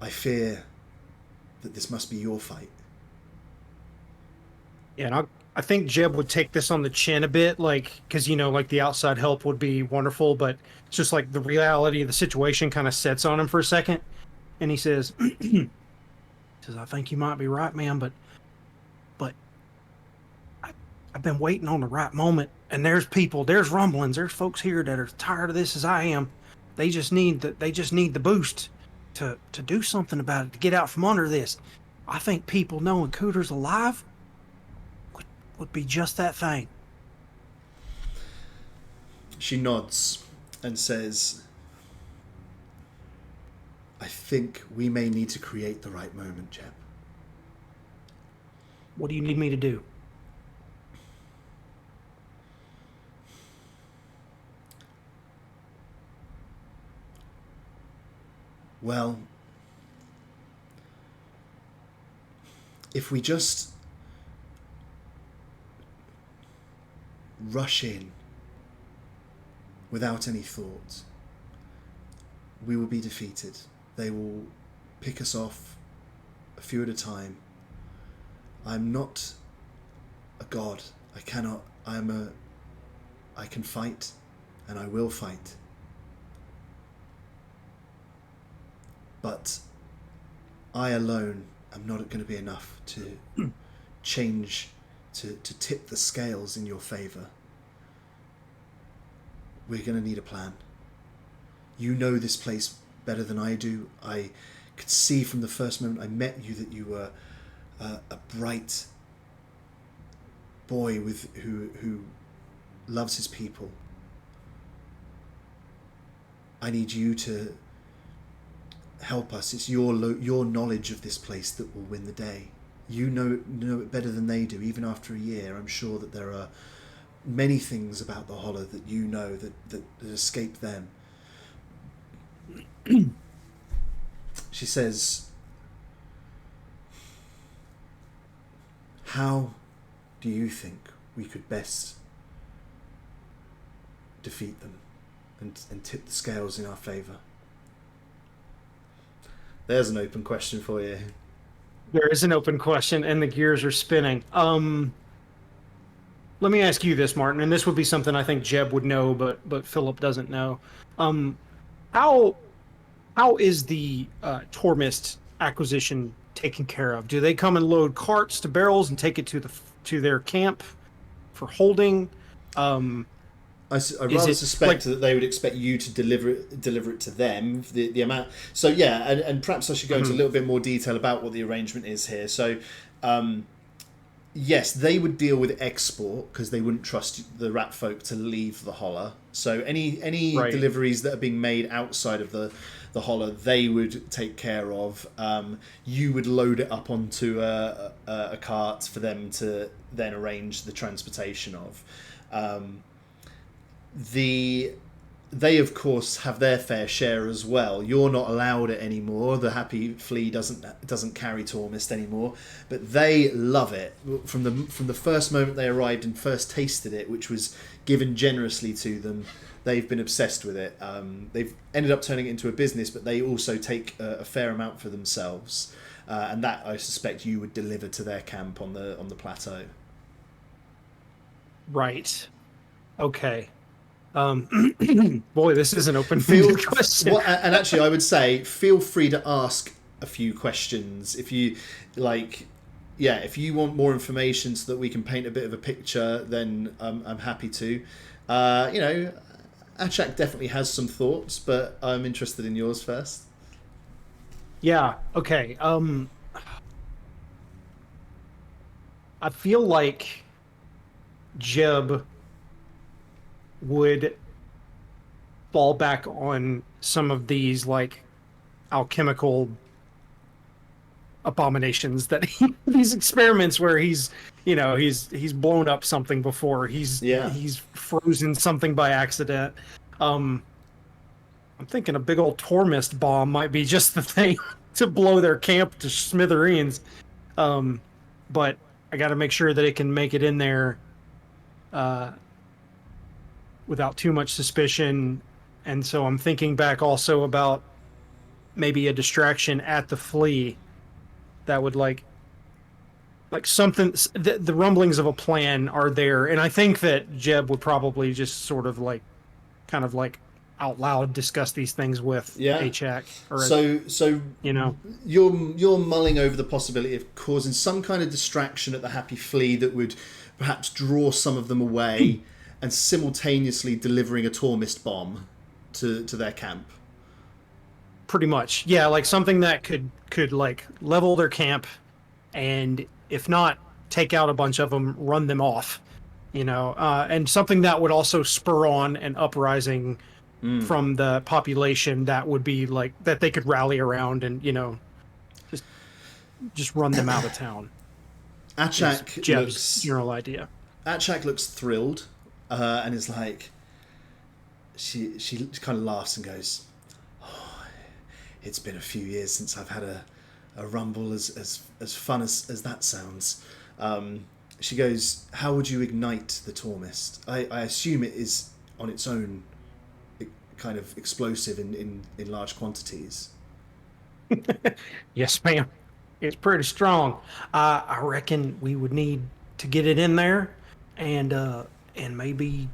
I fear that this must be your fight." Yeah, and I think Jeb would take this on the chin a bit, like, because, like the outside help would be wonderful, but it's just like the reality of the situation kind of sets on him for a second. And he says, "I think you might be right, man, but I've been waiting on the right moment. And there's rumblings, there's folks here that are tired of this as I am. They just need the boost to do something about it, to get out from under this. I think people knowing Cooter's alive would be just that thing." She nods and says, "I think we may need to create the right moment, Jeb." "What do you need me to do?" Well, if we just rush in without any thought, we will be defeated. They will pick us off a few at a time. I'm not a god. I can fight, and I will fight. But I alone am not going to be enough to change, to tip the scales in your favour. We're going to need a plan. You know this place better than I do. I could see from the first moment I met you that you were a bright boy who loves his people. I need you to help us. It's your knowledge of this place that will win the day. You know it better than they do. Even after a year, I'm sure that there are many things about the Holler that you know that escape them. She says, "How do you think we could best defeat them and tip the scales in our favour?" There's an open question for you. There is an open question, and the gears are spinning. Let me ask you this, Martin, and this would be something I think Jeb would know, but Philip doesn't know. Um, how how is the Tormist acquisition taken care of? Do they come and load carts to barrels and take it to their camp for holding? Um, I is rather it like suspect that they would expect you to deliver it to them. The amount. So yeah, and perhaps I should go into a mhm, little bit more detail about what the arrangement is here. So. Yes, they would deal with export because they wouldn't trust the rat folk to leave the holler. So any right? deliveries that are being made outside of the holler, they would take care of. You would load it up onto a cart for them to then arrange the transportation of. Um, the they of course have their fair share as well. You're not allowed it anymore. The Happy Flea doesn't carry Tormist anymore, but they love it from the first moment they arrived and first tasted it, which was given generously to them. They've been obsessed with it. They've ended up turning it into a business, but they also take a fair amount for themselves, and that I suspect you would deliver to their camp on the plateau. Right. Okay. Um, boy, this is an Feel open-ended question. what, and actually, I would say feel free to ask a few questions if you like. Yeah, if you want more information so that we can paint a bit of a picture, then I'm happy to. You know, Achak definitely has some thoughts, but I'm interested in yours first. Yeah. Okay. I feel like Jeb would fall back on some of these like alchemical abominations that these experiments where he's blown up something before, Yeah. he's frozen something by accident. um I'm thinking a big old tormist bomb might be just the thing to blow their camp to smithereens. um but I got to make sure that it can make it in there uh without too much suspicion. And so I'm thinking back also about maybe a distraction at the flea that would like something. The rumblings of a plan are there, and I think that Jeb would probably just sort of like kind of like out loud discuss these things with Yeah. Achak or So you know. you're mulling over the possibility of causing some kind of distraction at the Happy Flea that would perhaps draw some of them away, and simultaneously delivering a Tormist bomb to their camp. Pretty much, yeah, like something that could like level their camp, and if not, take out a bunch of them, run them off, and something that would also spur on an uprising from the population that would be like that they could rally around and just just run them out of town is Achak Jeb's looks general idea. Achak looks thrilled, and is like she kind of laughs and goes, "It's been a few years since I've had a rumble as fun as that sounds." She goes, "How would you ignite the Tormist? I assume it is on its own kind of explosive in large quantities." Yes, ma'am. It's pretty strong. I reckon we would need to get it in there, and maybe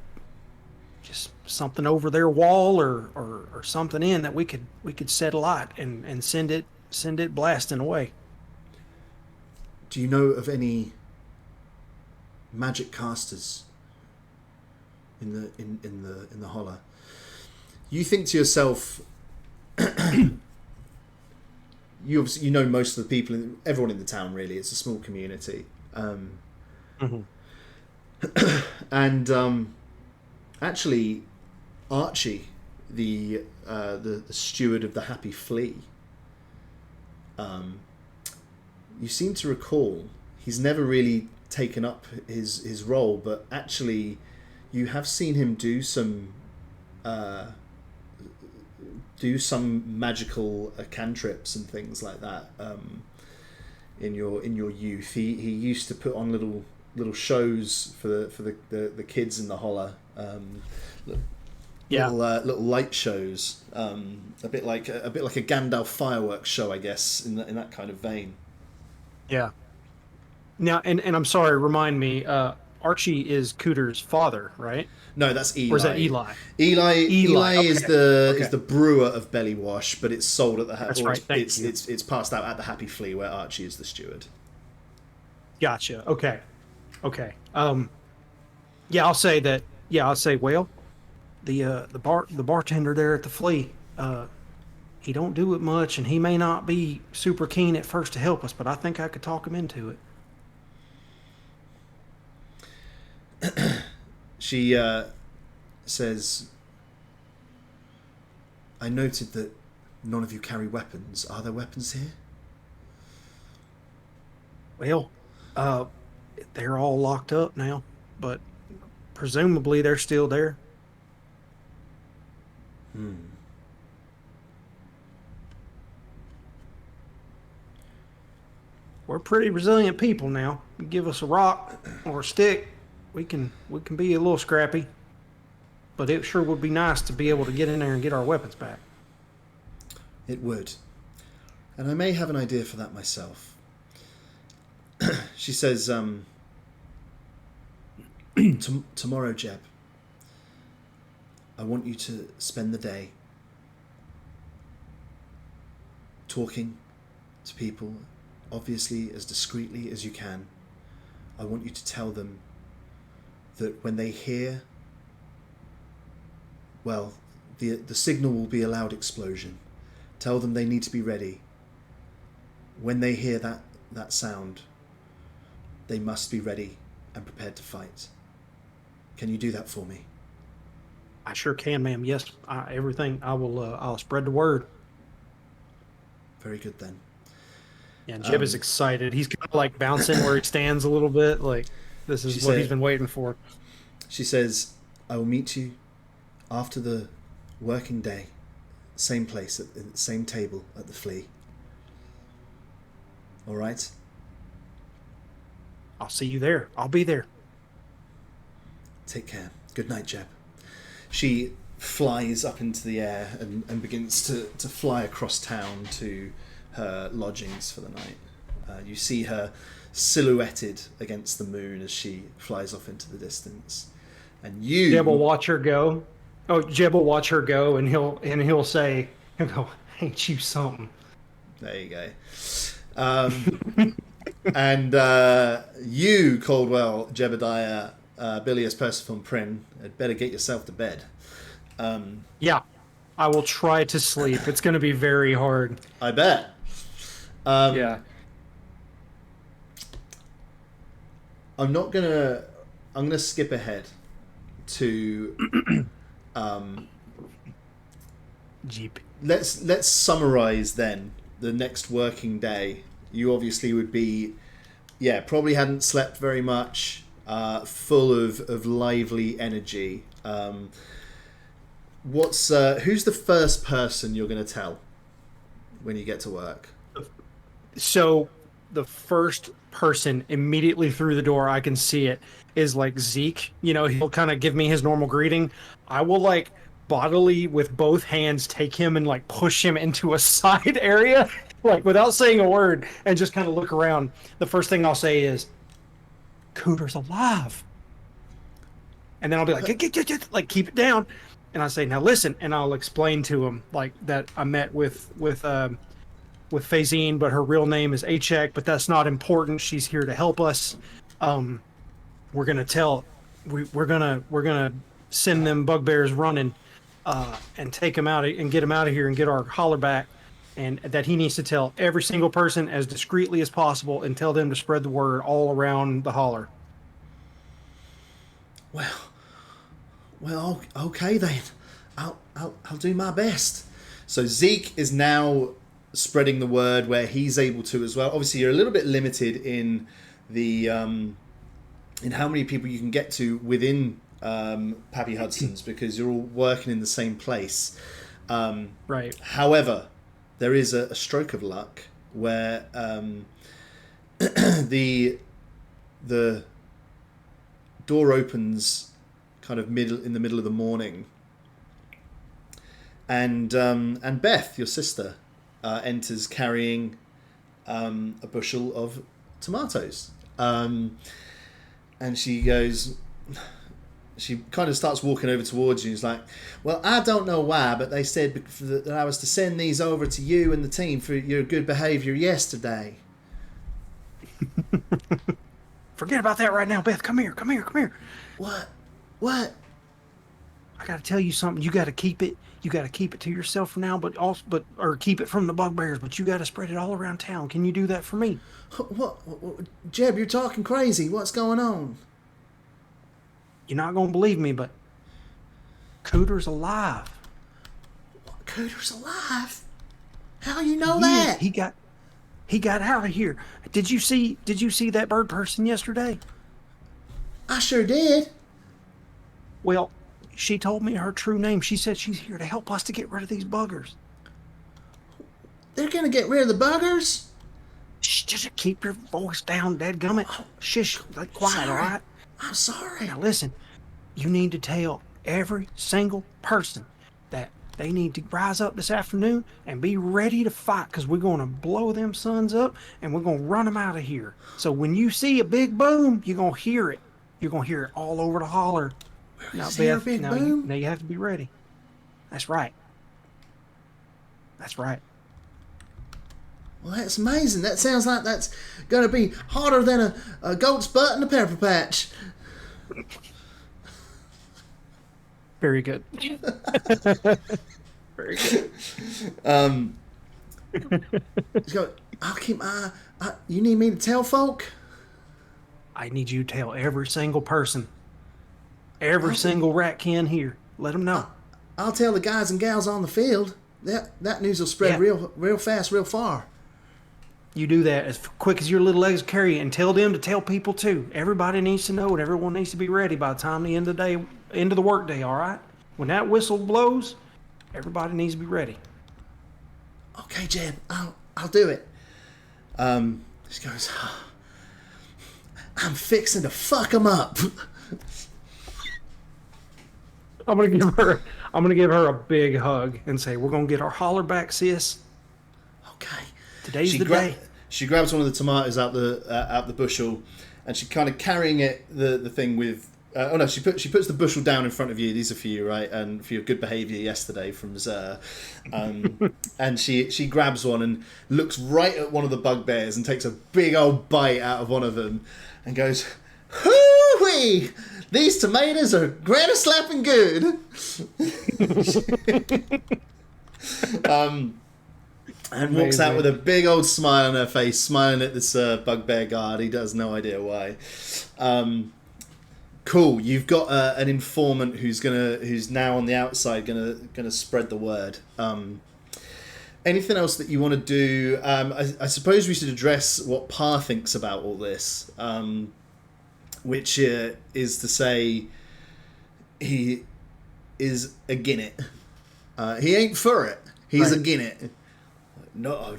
just something over their wall or something in that we could set alight and send it blasting away. Do you know of any magic casters in the holler? You think to yourself, you know most of the people, everyone in the town really. It's a small community, Mhm. and actually, Archie, the steward of the Happy Flea, you seem to recall he's never really taken up his role, but actually, you have seen him uh, do some magical cantrips and things like that in your youth. He used to put on little shows for the kids in the holler, Yeah. little light shows, a bit like a Gandalf fireworks show, I guess, in that kind of vein. Yeah. Now, and I'm sorry, remind me, Archie is Cooter's father, right? No, that's Or is that Eli. Eli? Eli Eli. is Okay. the Okay. brewer of Belly Wash, but it's sold at the That's or right. Thank you. it's passed out at the Happy Flea, where Archie is the steward. Gotcha. Okay. Okay. Yeah, I'll say that. Yeah, I'll say, well, the bartender there at the flea, he don't do it much, and he may not be super keen at first to help us, but I think I could talk him into it. She says, "I noted that none of you carry weapons. Are there weapons here?" Well, uh, they're all locked up now, but presumably they're still there. Hmm. We're pretty resilient people now. You give us a rock or a stick, we can be a little scrappy, but it sure would be nice to be able to get in there and get our weapons back. It would, and I may have an idea for that myself. She says, tomorrow, Jeb, I want you to spend the day talking to people, obviously as discreetly as you can. I want you to tell them that when they hear, well, the signal will be a loud explosion. Tell them they need to be ready. When they hear that sound, they must be ready and prepared to fight. Can you do that for me? I sure can, ma'am. Yes, everything. I will. I'll spread the word. Very good then. And Jeb is Um, excited. He's kind of like bouncing where he stands a little bit. Like this she is what he's said, been waiting for. she says, I will meet you after the working day, same place, at the same table at the flea. All right? I'll see you there. I'll be there. Take care. Good night, Jeb. She flies up into the air and begins to fly across town to her lodgings for the night. You see her silhouetted against the moon as she flies off into the distance. And Jeb will you, watch her go. Oh, Jeb will watch her go, and he'll say, he'll go, "Ain't you something?" there you go. Um, and you, Caldwell, Jebediah, Bilius, Persephone, Prin, had better get yourself to bed. Yeah, I will try to sleep. It's going to be very hard. I bet. Um, Yeah. I'm not gonna. I'm gonna skip ahead to. Um, Jeep. let's summarize then the next working day. You obviously would be, yeah, probably hadn't slept very much, full of lively energy. Who's the first person you're gonna tell when you get to work? So the first person immediately through the door, I can see it, is like Zeke. He'll kind of give me his normal greeting. I will like bodily with both hands take him and like push him into a side area, like without saying a word, and just kind of look around. The first thing I'll say is, Cooter's alive. And then I'll be like, get, like keep it down. And I say, now listen, and I'll explain to him like that I met with Fazine, but her real name is Achek, but that's not important. She's here to help us. Um, we're gonna tell we're gonna send them bugbears running, and take him out and get him out of here and get our holler back. And that he needs to tell every single person as discreetly as possible and tell them to spread the word all around the holler. Well, okay then. I'll do my best. So Zeke is now spreading the word where he's able to as well. Obviously, you're a little bit limited in the in how many people you can get to within Pappy Hudson's because you're all working in the same place. Right. However, there is a stroke of luck where the the door opens kind of in the middle of the morning, and Beth, your sister, enters carrying a bushel of tomatoes. And she goes, she kind of starts walking over towards you. She's like, well, I don't know why, but they said that I was to send these over to you and the team for your good behavior yesterday. Forget about that right now, Beth. Come here. What? I got to tell you something. You got to keep it. You got to keep it to yourself for now, or keep it from the bugbears. But you got to spread it all around town. Can you do that for me? What? Jeb, you're talking crazy. What's going on? You're not gonna believe me, but Cooter's alive. What? Cooter's alive? How you know Yeah, that? he got out of here. Did you see that bird person yesterday? I sure did. Well, she told me her true name. She said she's here to help us to get rid of these buggers. They're gonna get rid of the buggers? Shh, just keep your voice down, dadgummit. Shush, like quiet, sorry. all right? I'm sorry. Now listen, you need to tell every single person that they need to rise up this afternoon and be ready to fight, because we're going to blow them sons up and we're going to run them out of here. So when you see a big boom, you're going to hear it. You're going to hear it all over the holler. Now, Beth, now you have to be ready. That's right. Well, that's amazing. That sounds like that's going to be harder than a goat's butt in a pepper patch. Very good. Very good. I'll keep my... you need me to tell folk? I need you to tell every single person. Every single rat can here. Let them know. I'll tell the guys and gals on the field. That news will spread real fast, real far. You do that as quick as your little legs carry it, and tell them to tell people too. Everybody needs to know it. Everyone needs to be ready by the time the end of the work day, all right? When that whistle blows, everybody needs to be ready. Okay, Jeb, I'll do it. She goes, I'm fixing to fuck them up. I'm gonna give her a big hug and say, we're gonna get our holler back, sis. Okay. Today's the day. She grabs one of the tomatoes out the bushel, and she kind of carrying the thing with. She puts the bushel down in front of you. These are for you, right? And for your good behaviour yesterday from Zer. And she grabs one and looks right at one of the bugbears and takes a big old bite out of one of them, and goes, "Hoo-wee! These tomatoes are granny slapping good." And walks out with a big old smile on her face, smiling at this bugbear guard. He has no idea why. Cool. You've got an informant who's now on the outside gonna spread the word. Anything else that you want to do? I suppose we should address what Pa thinks about all this, which is to say, he is agin it. He ain't for it. He's agin it. No,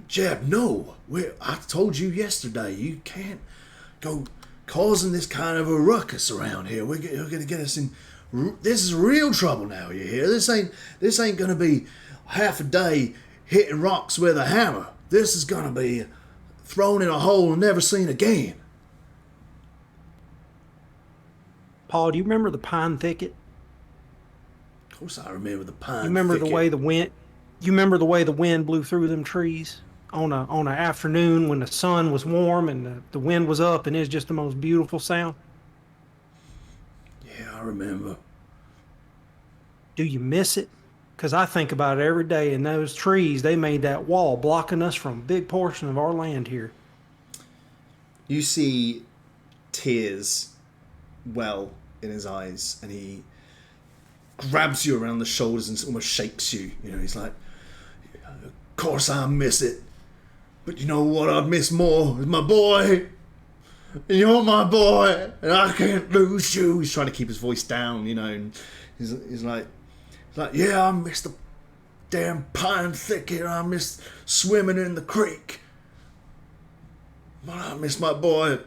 Jeb, no. I told you yesterday, you can't go causing this kind of a ruckus around here. You're going to get us in. This is real trouble now. You hear? This ain't going to be half a day hitting rocks with a hammer. This is going to be thrown in a hole and never seen again. Paul, do you remember the pine thicket? Of course, I remember the pine. You remember thicket. the way the wind? You remember the way the wind blew through them trees on an afternoon when the sun was warm and the wind was up, and it's just the most beautiful sound? Yeah, I remember. Do you miss it? Because I think about it every day, and those trees, they made that wall blocking us from a big portion of our land here. You see tears well in his eyes, and he grabs you around the shoulders and almost shakes you. You know, he's like, "Of course I miss it, but you know what I'd miss more is my boy. And you're my boy, and I can't lose you." He's trying to keep his voice down, you know, and he's like, "Yeah, I miss the damn pine thicket. I miss swimming in the creek. But I miss my boy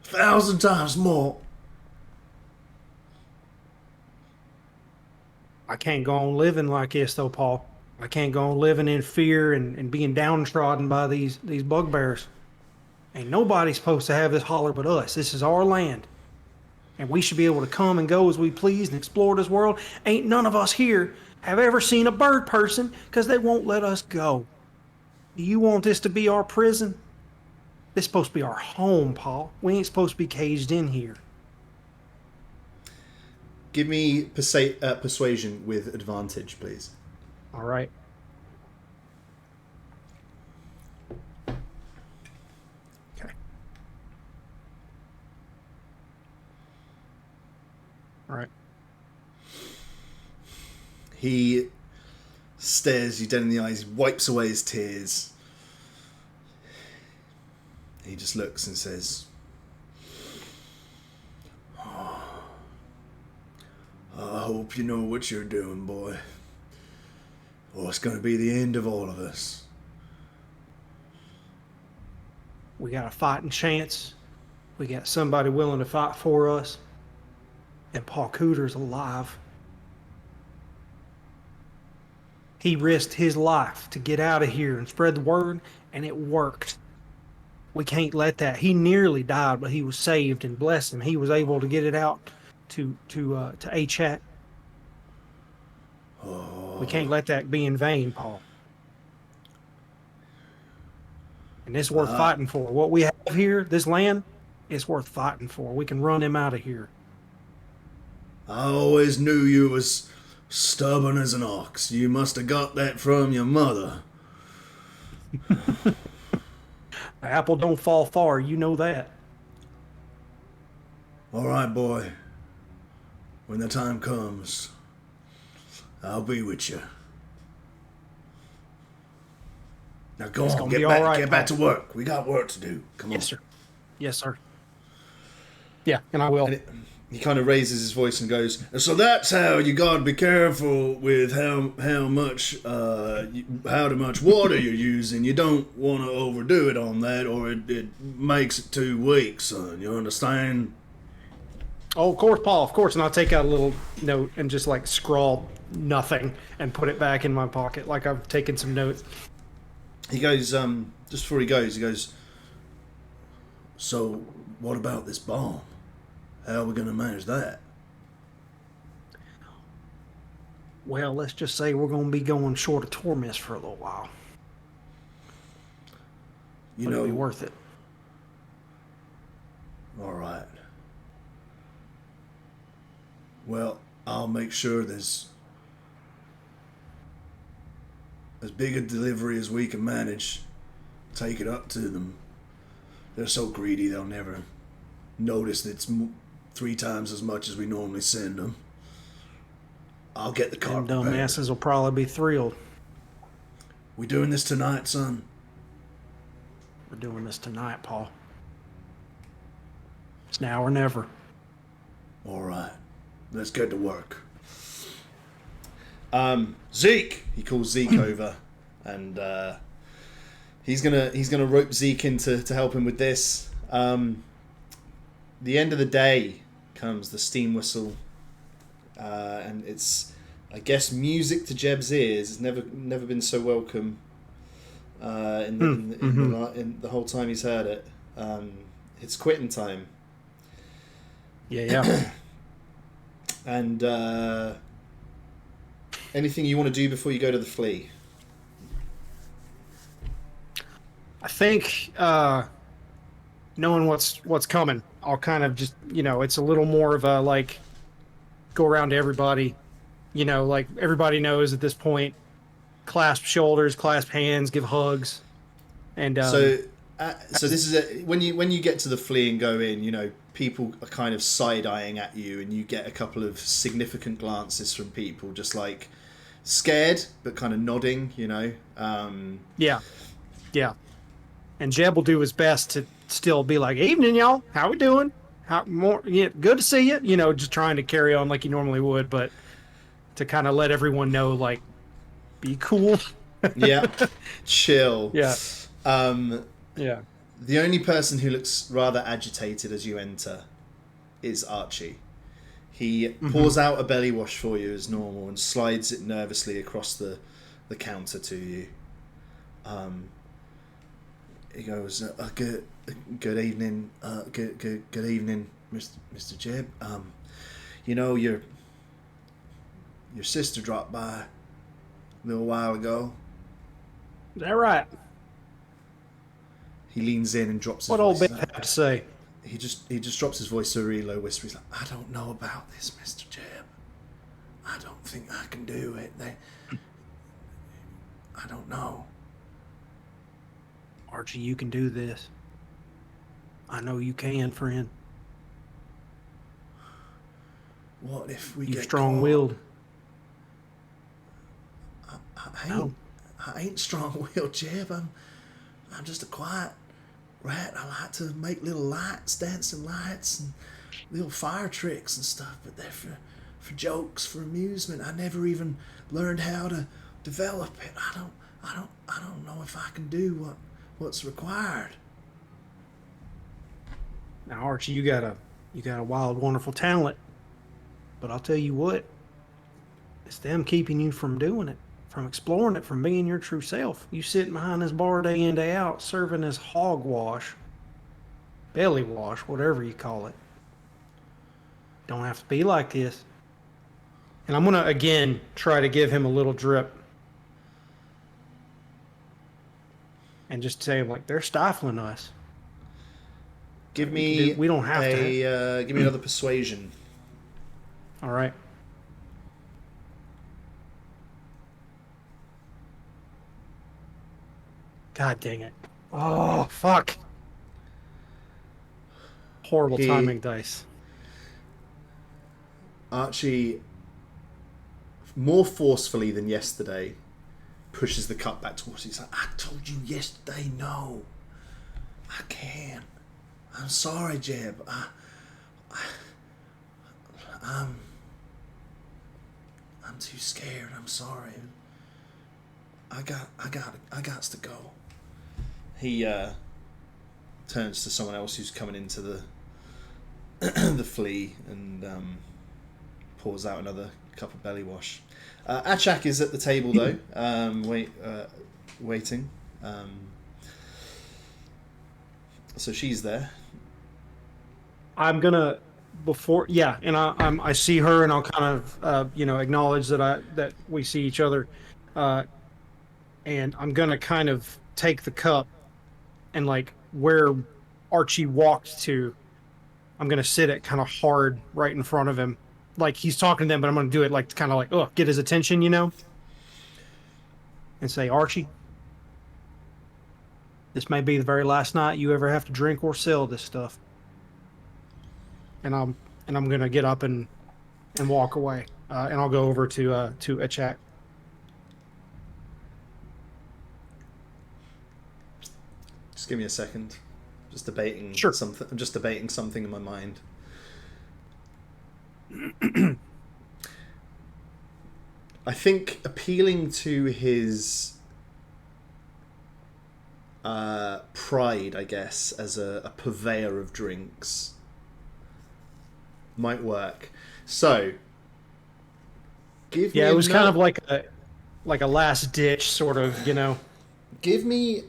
1,000 times more." I can't go on living like this, though, Paul. I can't go on living in fear and being downtrodden by these bugbears. Ain't nobody supposed to have this holler but us. This is our land. And we should be able to come and go as we please and explore this world. Ain't none of us here have ever seen a bird person because they won't let us go. Do you want this to be our prison? This is supposed to be our home, Paul. We ain't supposed to be caged in here. Give me persuasion with advantage, please. All right. Okay. All right. He stares you dead in the eyes, wipes away his tears. He just looks and says, I hope you know what you're doing, boy. Or it's going to be the end of all of us. We got a fighting chance. We got somebody willing to fight for us. And Paul Cooter's alive. He risked his life to get out of here and spread the word, and it worked. We can't let that. He nearly died, but he was saved, and bless him, he was able to get it out to A-Chat. Oh. We can't let that be in vain, Paul. And it's worth fighting for. What we have here, this land, it's worth fighting for. We can run him out of here. I always knew you was stubborn as an ox. You must have got that from your mother. The apple don't fall far, you know that. All right, boy. When the time comes, I'll be with you. Now go on, get back to work. We got work to do. Come on. Yes, sir. Yes, sir. Yeah, and I will. He kind of raises his voice and goes, so that's how you got to be careful with how much water you're using. You don't want to overdo it on that, or it makes it too weak, son. You understand? Oh, of course, Paul, of course. And I'll take out a little note and just like scrawl nothing and put it back in my pocket like I've taken some notes. He goes, just before he goes, so what about this bomb? How are we going to manage that? Well, let's just say we're going to be going short of tour mist for a little while. You But know, it'll be worth it. All right. Well, I'll make sure there's as big a delivery as we can manage. Take it up to them. They're so greedy they'll never notice that it's 3 times as much as we normally send them. I'll get the car Them prepared. dumbasses will probably be thrilled. We doing this tonight, son? We're doing this tonight, Paul. It's now or never. All right. Let's get to work. Zeke, he calls Zeke over, and he's gonna rope Zeke in to help him with this. The end of the day comes the steam whistle, and it's, I guess, music to Jeb's ears. It's never been so welcome in the whole time he's heard it. It's quitting time. Yeah. And anything you want to do before you go to the flea? I think knowing what's coming, I'll kind of just, it's a little more of a like go around to everybody, like everybody knows at this point, clasp shoulders, clasp hands, give hugs, and so this is when you get to the flea and go in, people are kind of side-eyeing at you, and you get a couple of significant glances from people, just like scared but kind of nodding, yeah. And Jeb will do his best to still be like, "Evening, y'all. How we doing? Good to see you." Just trying to carry on like he normally would, but to kind of let everyone know, like, be cool. Yeah, chill. Yeah. Yeah. The only person who looks rather agitated as you enter is Archie. He pours out a belly wash for you as normal and slides it nervously across the counter to you. he goes, good evening, good evening, Mr. Jeb. You know, your sister dropped by a little while ago. Is that right? He leans in and drops his What voice. old Beth have to say? He just drops his voice to a really low whisper. He's like, I don't know about this, Mr. Jeb. I don't think I can do it. I don't know. Archie, you can do this. I know you can, friend. What if we You're get strong-willed. I ain't strong-willed, Jeb. I'm just a quiet rat. I like to make little lights, dancing lights, and little fire tricks and stuff. But they're for jokes, for amusement. I never even learned how to develop it. I don't know if I can do what's required. Now, Archie, you got a wild, wonderful talent. But I'll tell you what, it's them keeping you from doing it, from exploring it, from being your true self. You sitting behind this bar day in, day out, serving this hogwash, belly wash, whatever you call it. Don't have to be like this. And I'm going to, again, try to give him a little drip. And just say, like, they're stifling us. We don't have to. Give me another persuasion. All right. God dang it. Oh, fuck. Horrible timing dice. Archie, more forcefully than yesterday, pushes the cup back towards you. He's like, I told you yesterday, no. I can't. I'm sorry, Jeb. I'm too scared. I'm sorry. I got to go. He turns to someone else who's coming into the the flea and pours out another cup of belly wash. Achak is at the table though, waiting. So she's there. I'm gonna I see her and I'll kind of acknowledge that we see each other, and I'm gonna kind of take the cup and like where Archie walked to, I'm gonna sit it kind of hard right in front of him, like he's talking to them, but I'm gonna do it like kind of like get his attention, and say, Archie, this may be the very last night you ever have to drink or sell this stuff. And I'm gonna get up and walk away, and I'll go over to Achak. Just give me a second. Just debating Sure. something. I'm just debating something in my mind. I think appealing to his pride, I guess, as a purveyor of drinks might work. So, give me. Yeah, it was kind of like a last ditch sort of, Give me.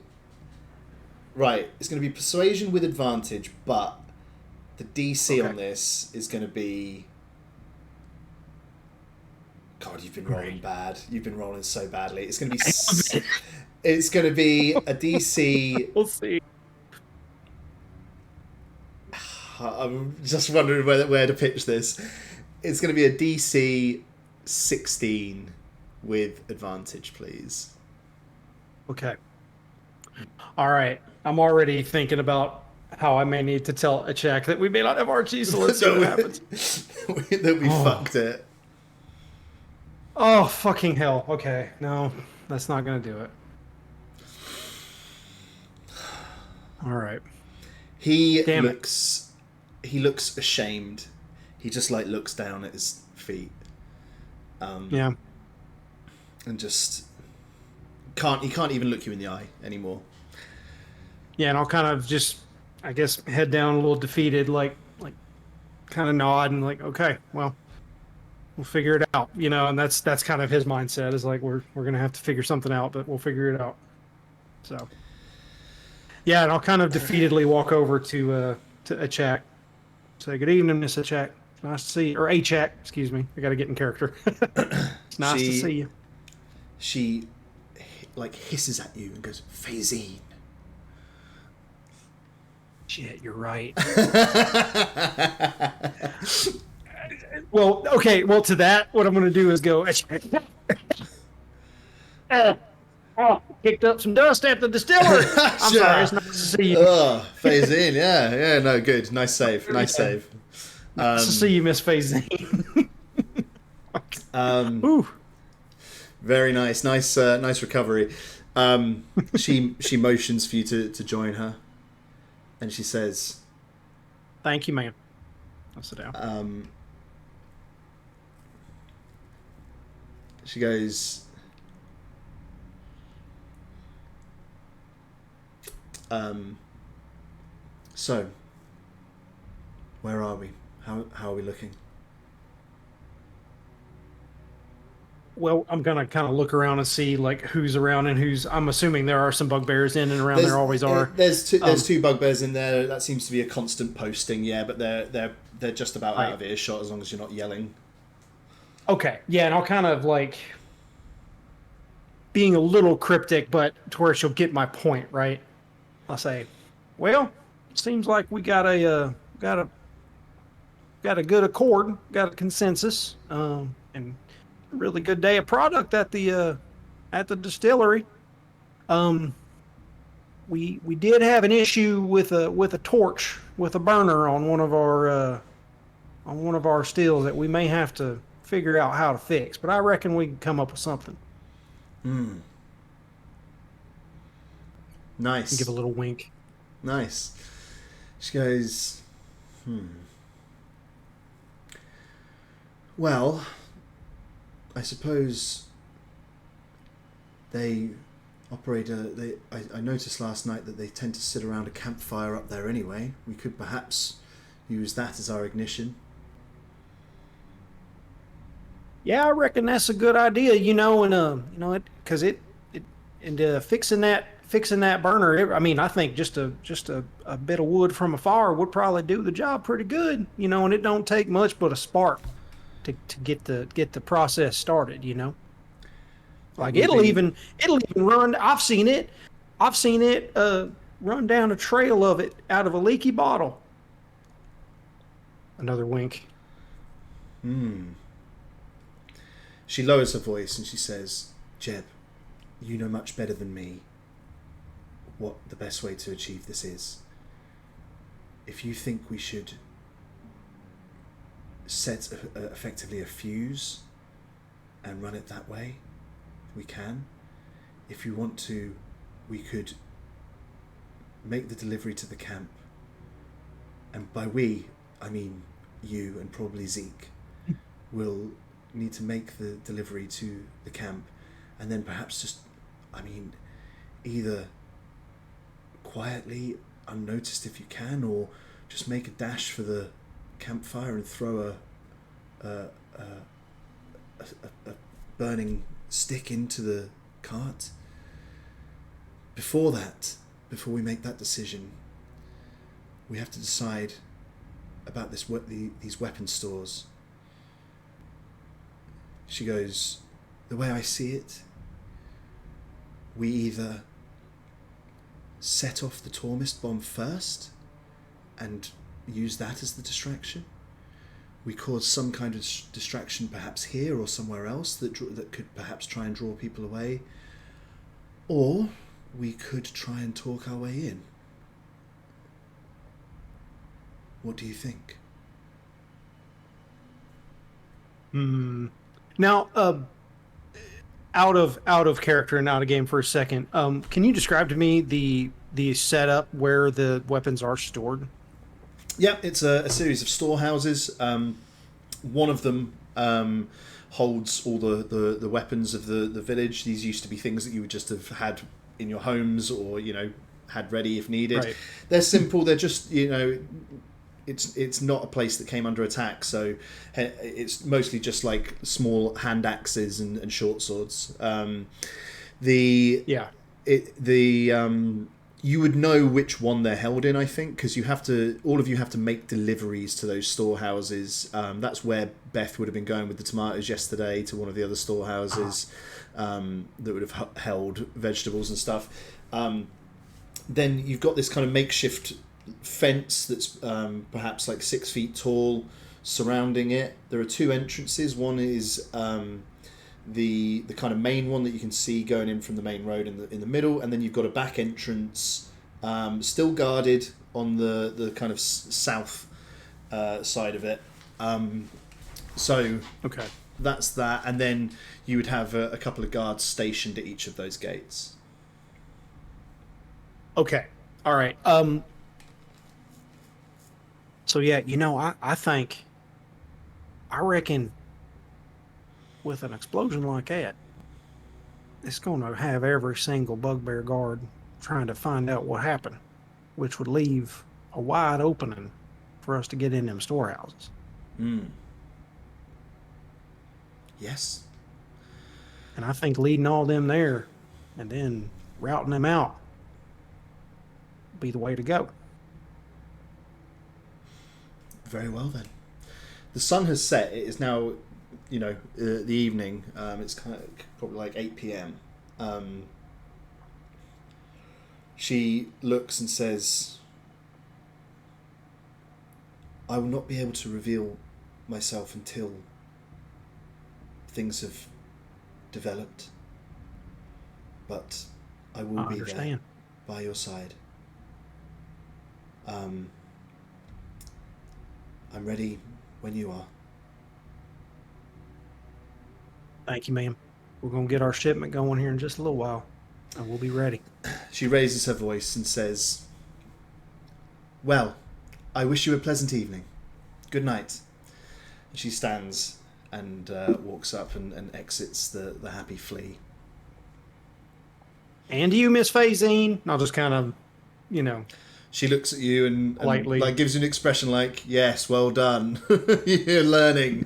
Right, it's going to be persuasion with advantage, but the DC on this is going to be. God, you've been rolling bad. You've been rolling so badly. It's going to be. It's going to be a DC. We'll see. I'm just wondering where to pitch this. It's going to be a DC 16 with advantage, please. Okay. All right. I'm already thinking about how I may need to tell Achak that we may not have Archie, so let's see what happens. That we fucked it. Oh, fucking hell. Okay. No, that's not going to do it. All right. He looks ashamed. He just looks down at his feet. Yeah. And just he can't even look you in the eye anymore. Yeah, and I'll kind of just, I guess, head down a little defeated, like kind of nod and like, okay, well, we'll figure it out, and that's kind of his mindset is like, we're going to have to figure something out, but we'll figure it out. So Yeah, and I'll kind of defeatedly walk over to Achak. Say, good evening, Miss Achak. Nice to see you. Or Achak, excuse me. I got to get in character. It's nice to see She you. she like hisses at you and goes, Phasine. Shit, you're right. Well, okay. Well, to that, what I'm going to do is go. Kicked up some dust at the distillery. I'm sorry. It's nice to see you. Oh, Phasine, yeah, no, good. Nice save. Nice save. Nice to see you, Miss Fazine. Ooh. Very nice. Nice recovery. She motions for you to join her. And she says, Thank you, ma'am. I'll sit down. She goes, so, where are we? How are we looking? Well, I'm gonna kind of look around and see like who's around and who's. I'm assuming there are some bugbears in and around. There always are. There's two bugbears in there. That seems to be a constant posting. Yeah, but they're just about out of earshot as long as you're not yelling. Okay, yeah, and I'll kind of like being a little cryptic, but to where she'll get my point, right? I'll say, well, seems like we got a good accord, got a consensus, and a really good day of product at the distillery. We did have an issue with a torch, with a burner on one of our stills that we may have to figure out how to fix, but I reckon we can come up with something. Nice. Give a little wink. Nice. She goes, Well, I suppose they operate I noticed last night that they tend to sit around a campfire up there anyway. We could perhaps use that as our ignition. Yeah, I reckon that's a good idea. Because fixing that burner. I mean, I think just a bit of wood from a fire would probably do the job pretty good. And it don't take much but a spark to get the process started. Like it'll even run. I've seen it run down a trail of it out of a leaky bottle. Another wink. She lowers her voice and she says, Jeb, you know much better than me what the best way to achieve this is. If you think we should set effectively a fuse and run it that way, we can. If you want to, we could make the delivery to the camp, and by we, I mean you and probably Zeke will need to make the delivery to the camp, and then perhaps just, either quietly, unnoticed if you can, or just make a dash for the campfire and throw a burning stick into the cart. Before we make that decision, we have to decide about these weapon stores. She goes, the way I see it, we either set off the Tormist bomb first and use that as the distraction. We cause some kind of distraction perhaps here or somewhere else that could perhaps try and draw people away. Or we could try and talk our way in. What do you think? Now, out of character and out of game for a second, can you describe to me the setup where the weapons are stored? Yeah, it's a series of storehouses. One of them holds all the weapons of the village. These used to be things that you would just have had in your homes or, had ready if needed. Right. They're simple. They're just, it's not a place that came under attack. So it's mostly just like small hand axes and short swords. you would know which one they're held in, I think, because all of you have to make deliveries to those storehouses. That's where Beth would have been going with the tomatoes yesterday, to one of the other storehouses that would have held vegetables and stuff. Then you've got this kind of makeshift fence that's perhaps like 6 feet tall surrounding it. There are two entrances. One is the kind of main one that you can see going in from the main road in the middle, and then you've got a back entrance, still guarded on the kind of south side of it. So Okay. that's that, and then you would have a couple of guards stationed at each of those gates. Okay. All right. So yeah, I reckon with an explosion like that, it's going to have every single bugbear guard trying to find out what happened, which would leave a wide opening for us to get in them storehouses. Yes. And I think leading all them there and then routing them out be the way to go. Very well then. The sun has set. It is now, the evening. It's kind of probably like 8 p.m. She looks and says, I will not be able to reveal myself until things have developed. But I will be there by your side. I'm ready when you are. Thank you, ma'am. We're going to get our shipment going here in just a little while, and we'll be ready. She raises her voice and says, well, I wish you a pleasant evening. Good night. And she stands and walks up and exits the happy flea. And you, Miss Fazine? I'll just kind of, She looks at you and lightly, like gives you an expression like, yes, well done. You're learning.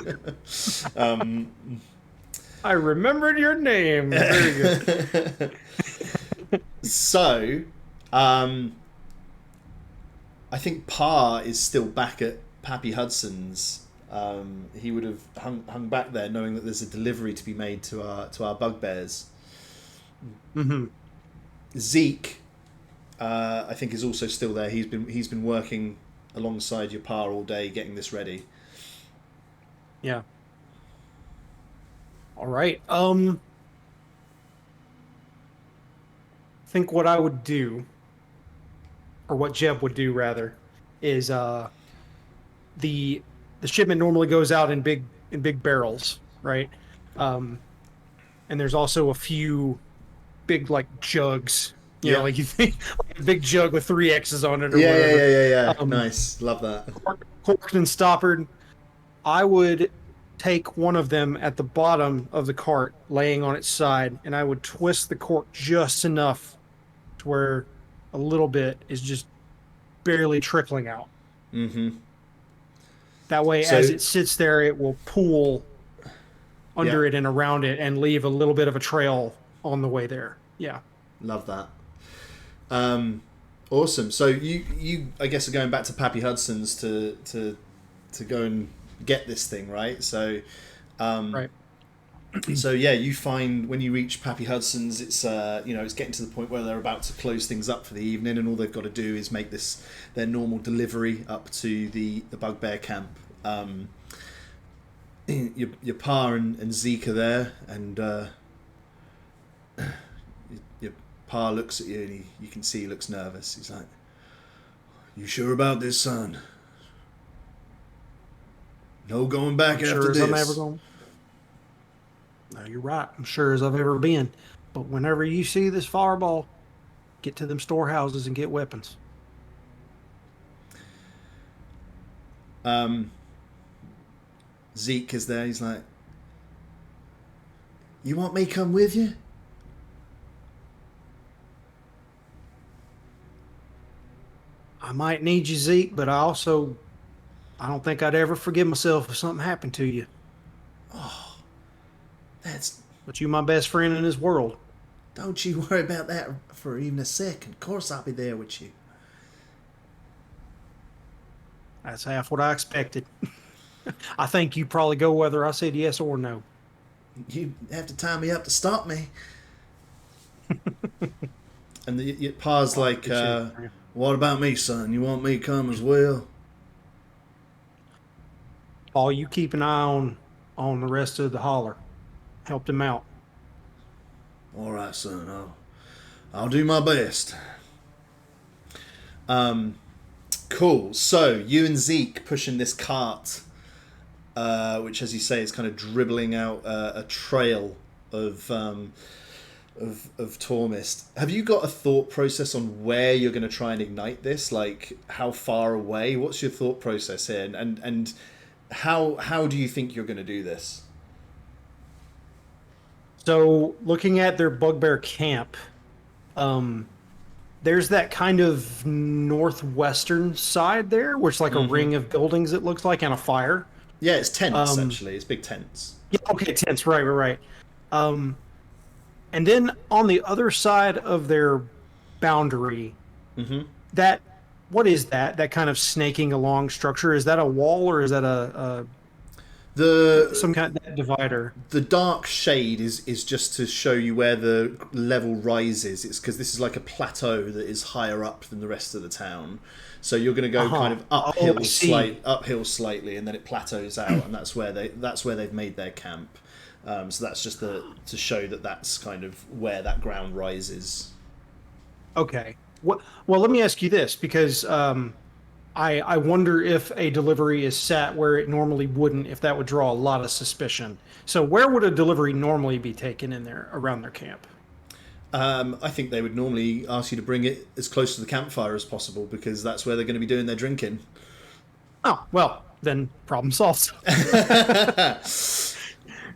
I remembered your name. Very good. So, I think Pa is still back at Pappy Hudson's. He would have hung back there, knowing that there's a delivery to be made to our bugbears. Mm-hmm. Zeke, I think, is also still there. He's been working alongside your Pa all day, getting this ready. Yeah. All right. I think what I would do, or what Jeb would do rather, is the shipment normally goes out in big barrels, right? And there's also a few big like jugs. You know, like you think like a big jug with 3 X's on it or whatever. Yeah. Nice. Love that. Corked and stoppered. I would take one of them at the bottom of the cart, laying on its side, and I would twist the cork just enough to where a little bit is just barely trickling out. Mm-hmm. That way, as it sits there, it will pool under it and around it and leave a little bit of a trail on the way there. Yeah. Love that. Awesome. So you I guess are going back to Pappy Hudson's to go and get this thing, right? So right. So yeah, you find when you reach Pappy Hudson's, it's it's getting to the point where they're about to close things up for the evening, and all they've got to do is make this their normal delivery up to the bugbear camp. Your Pa and Zeke are there, and your Pa looks at you, and you can see he looks nervous. He's like, "You sure about this, son? No going back after this." I'm ever going. No, you're right. I'm sure as I've ever been. But whenever you see this fireball, get to them storehouses and get weapons. Zeke is there. He's like, "You want me to come with you?" I might need you, Zeke, but I don't think I'd ever forgive myself if something happened to you. Oh, that's... But you my best friend in this world. Don't you worry about that for even a second. Of course I'll be there with you. That's half what I expected. I think you probably go whether I said yes or no. You have to tie me up to stop me. And the Pa's like, what about me, son? You want me to come as well? Paul, you keep an eye on the rest of the holler. Help them out. All right, son. I'll do my best. Cool. So you and Zeke pushing this cart, which, as you say, is kind of dribbling out a trail of Tormist. Have you got a thought process on where you're going to try and ignite this? Like, how far away? What's your thought process here? And how do you think you're going to do this? So, looking at their bugbear camp, there's that kind of northwestern side there, which is like a ring of buildings, it looks like, and a fire. Yeah, it's tents, actually. It's big tents. Yeah, okay, tents, right. And then on the other side of their boundary, that, what is that? That kind of snaking along structure? Is that a wall or is that some kind of divider? The dark shade is just to show you where the level rises. It's because this is like a plateau that is higher up than the rest of the town. So you're going to go kind of uphill, uphill slightly, and then it plateaus out, and that's where they've made their camp. So that's just to show that that's kind of where that ground rises. Okay. Well, let me ask you this, because I wonder if a delivery is sat where it normally wouldn't, if that would draw a lot of suspicion. So where would a delivery normally be taken in there around their camp? I think they would normally ask you to bring it as close to the campfire as possible, because that's where they're going to be doing their drinking. Oh, well, then problem solved.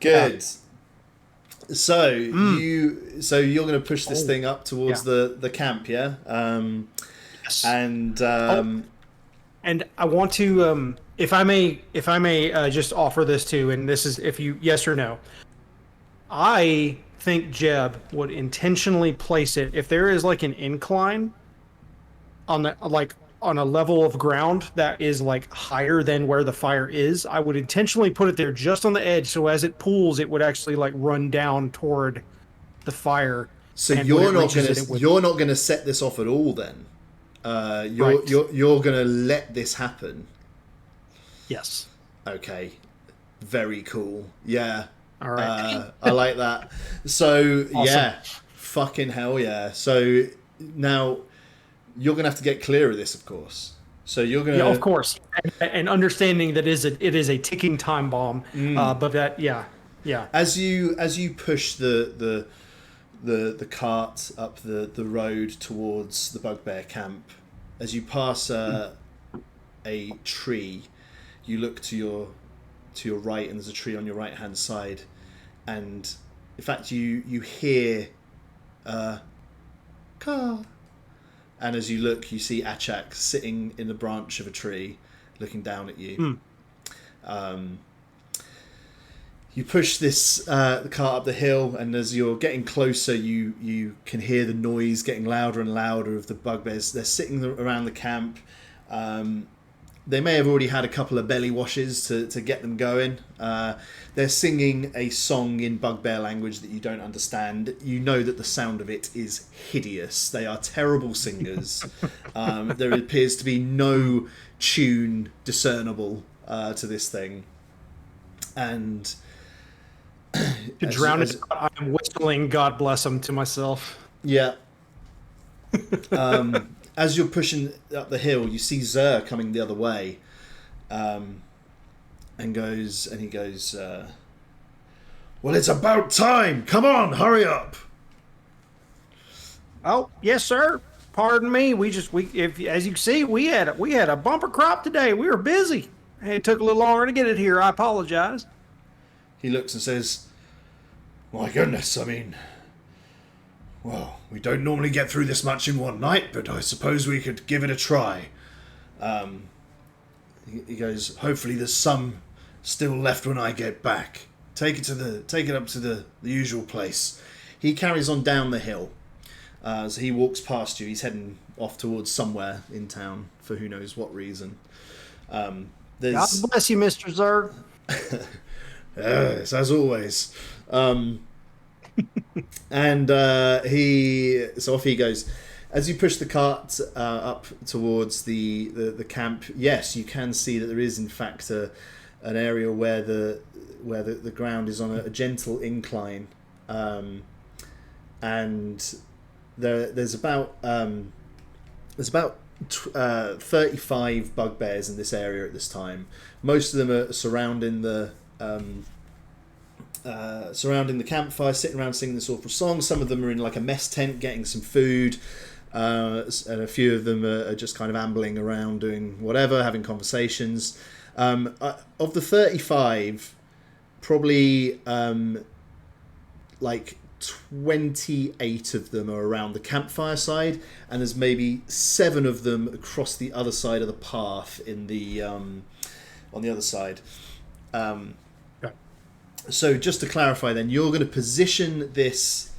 Good. So you're going to push this thing up towards the camp, yeah? Yes. And and I want to, if I may, just offer this too, and this is if you yes or no. I think Jeb would intentionally place it if there is like an incline on the on a level of ground that is like higher than where the fire is. I would intentionally put it there just on the edge, so as it pools, it would actually like run down toward the fire. So you're not going to set this off at all, then. You're going to let this happen. Yes. Okay. Very cool. Yeah. All right. I like that. So awesome. Yeah, fucking hell yeah. So now you're going to have to get clear of this, of course. So you're going to... Yeah, of course. And understanding that it is a ticking time bomb. But that, yeah. As you push the cart up the road towards the bugbear camp, as you pass a tree, you look to your right, and there's a tree on your right hand side, and in fact you hear car. And as you look, you see Achak sitting in the branch of a tree, looking down at you. You push the cart up the hill, and as you're getting closer, you can hear the noise getting louder and louder of the bugbears. They're sitting around the camp. They may have already had a couple of belly washes to get them going. They're singing a song in bugbear language that you don't understand. You know that the sound of it is hideous. They are terrible singers. There appears to be no tune discernible to this thing. And to drown it, I'm whistling "God Bless Them" to myself. Yeah. As you're pushing up the hill, you see Zer coming the other way, and he goes, "Well, it's about time. Come on, hurry up." Oh, yes, sir. Pardon me. As you can see, we had a bumper crop today. We were busy. It took a little longer to get it here. I apologize. He looks and says, "My goodness, I mean, well, we don't normally get through this much in one night, but I suppose we could give it a try." He goes, "Hopefully there's some still left when I get back. Take it up to the usual place." he carries on down the hill. So he walks past you. He's heading off towards somewhere in town for who knows what reason. God bless you, Mr. Zerg. Yes, as always. And so off he goes. As you push the cart up towards the camp, yes, you can see that there is in fact an area where the ground is on a gentle incline, and there's about 35 bugbears in this area at this time. Most of them are surrounding the campfire, sitting around singing this awful song. Some of them are in like a mess tent getting some food, and a few of them are just kind of ambling around doing whatever, having conversations. Of the 35, probably like 28 of them are around the campfire side, and there's maybe 7 of them across the other side of the path in the on the other side. So just to clarify then, you're going to position this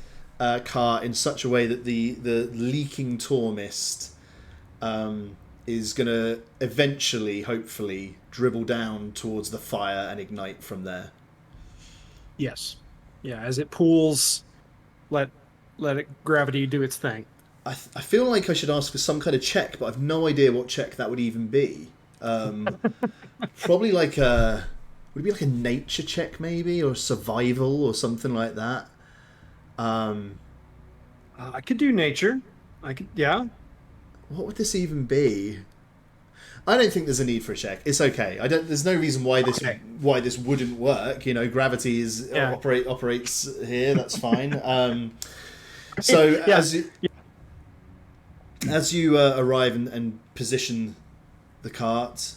car in such a way that the leaking tor mist is going to eventually, hopefully, dribble down towards the fire and ignite from there. Yes. Yeah, as it pools, let gravity do its thing. I feel like I should ask for some kind of check, but I've no idea what check that would even be. Probably like a... Would it be like a nature check, maybe, or survival, or something like that? I could do nature. Yeah. What would this even be? I don't think there's a need for a check. It's okay. There's no reason why this wouldn't work. You know, gravity operates here. That's fine. As you arrive and position the cart.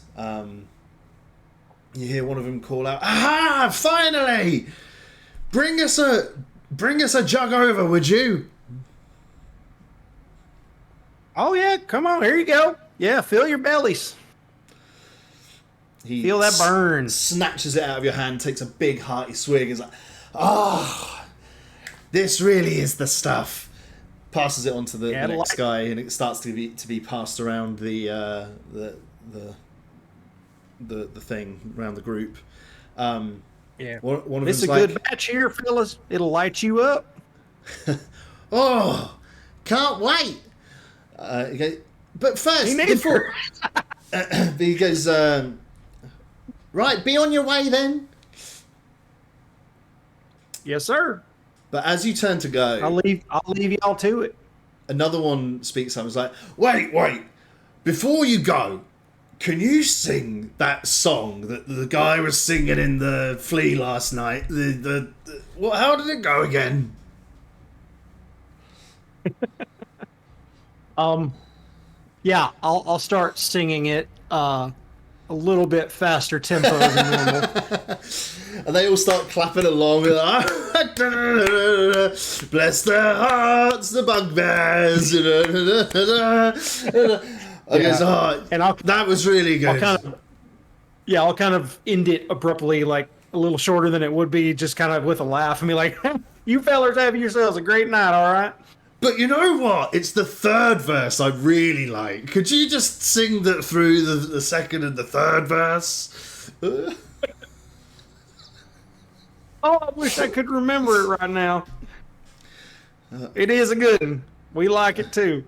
You hear one of them call out, "Aha! Finally! Bring us a jug over, would you?" Oh yeah, come on, here you go. Yeah, fill your bellies. Feel that burn. Snatches it out of your hand, takes a big hearty swig, is like, this really is the stuff. Passes it on to the next guy, and it starts to be passed around the thing around the group. Yeah. One of this is a good batch here, fellas. It'll light you up. Oh, can't wait. But first, before he goes, right, be on your way then. Yes, sir. But as you turn to go, I'll leave y'all to it. Another one speaks up and is like, wait, before you go, can you sing that song that the guy was singing in the flea last night? How did it go again? Yeah, I'll start singing it a little bit faster tempo than normal. And they all start clapping along. Bless their hearts, the bugbears. That was really good. I'll kind of end it abruptly, like a little shorter than it would be, just kind of with a laugh, and be like, "You fellers have yourselves a great night, all right?" But you know what? It's the third verse I really like. Could you just sing that through the second and the third verse? Oh, I wish I could remember it right now. It is a good one. We like it too.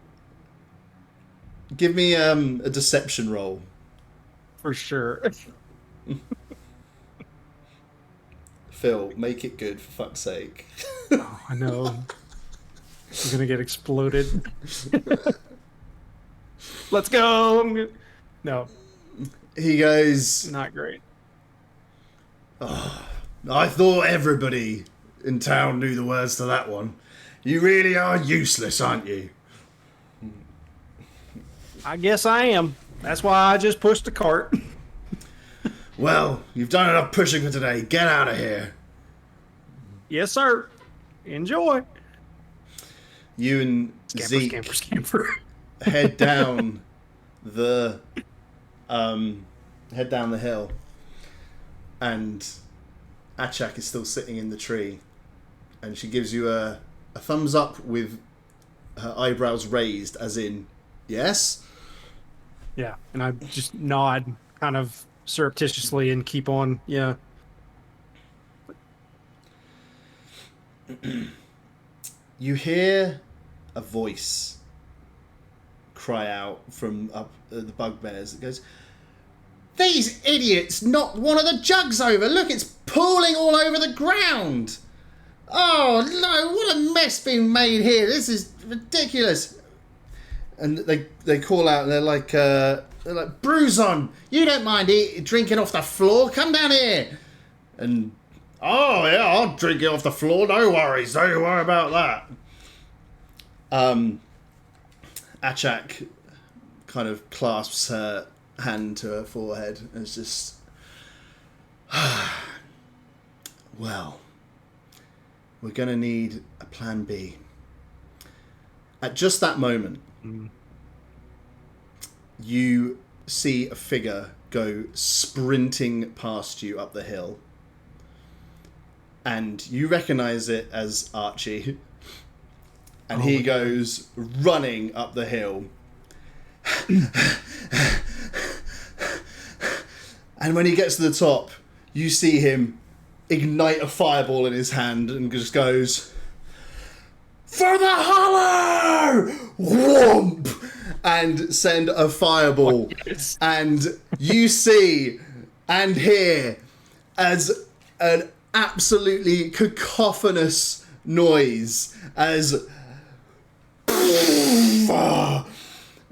Give me a deception roll. For sure. Phil, make it good, for fuck's sake. Oh, I know. I'm going to get exploded. Let's go. No. He goes... Not great. Oh, I thought everybody in town knew the words to that one. You really are useless, aren't you? I guess I am. That's why I just pushed the cart. Well, you've done enough pushing for today. Get out of here. Yes, sir. Enjoy. You and Zeke head down the hill, and Achak is still sitting in the tree, and she gives you a a thumbs up with her eyebrows raised, as in, yes? Yeah, and I just nod kind of surreptitiously and keep on. Yeah. You hear a voice cry out from up the bugbears. It goes, "These idiots knocked one of the jugs over. Look, it's pooling all over the ground. Oh no, what a mess being made here. This is ridiculous." And they call out and they're like, "Bruison, you don't mind drinking off the floor? Come down here." And, "Oh yeah, I'll drink it off the floor. No worries. Don't you worry about that." Achak kind of clasps her hand to her forehead and is just, "Well, we're going to need a plan B." At just that moment, you see a figure go sprinting past you up the hill. And you recognize it as Archie. And he goes running up the hill. And when he gets to the top, you see him ignite a fireball in his hand and just goes, "For the Holler!" Whomp! And send a fireball. And you see and hear as an absolutely cacophonous noise as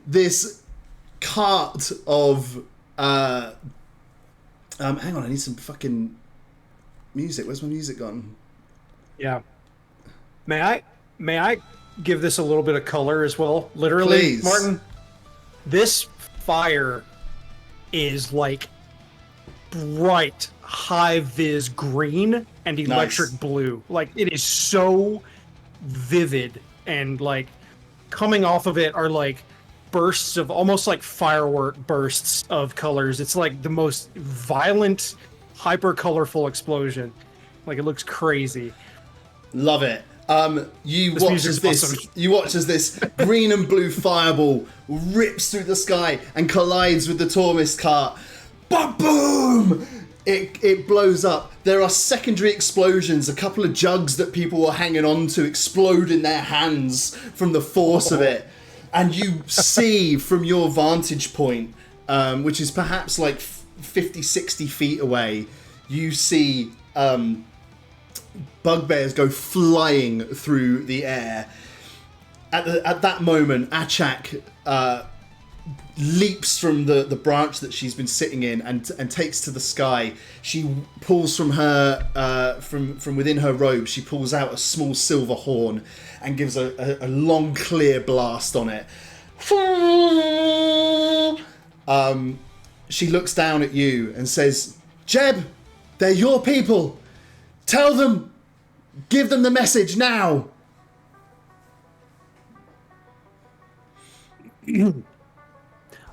this cart of hang on, I need some fucking music. Where's my music gone? Yeah. May I give this a little bit of color as well? Literally, Please. Martin. This fire is like bright, high-vis green and electric blue. Like, it is so vivid, and like coming off of it are like bursts of almost like firework bursts of colors. It's like the most violent, hyper colorful explosion. Like, it looks crazy. Love it. You watch as this green and blue fireball rips through the sky and collides with the Tormist cart. Ba-boom! It blows up. There are secondary explosions. A couple of jugs that people were hanging on to explode in their hands from the force of it. And you see from your vantage point, which is perhaps like 50, 60 feet away, you see bugbears go flying through the air. At that moment, Achak leaps from the branch that she's been sitting in and takes to the sky. She pulls from her from within her robe. She pulls out a small silver horn and gives a long clear blast on it. She looks down at you and says, "Jeb, they're your people. Tell them, give them the message now."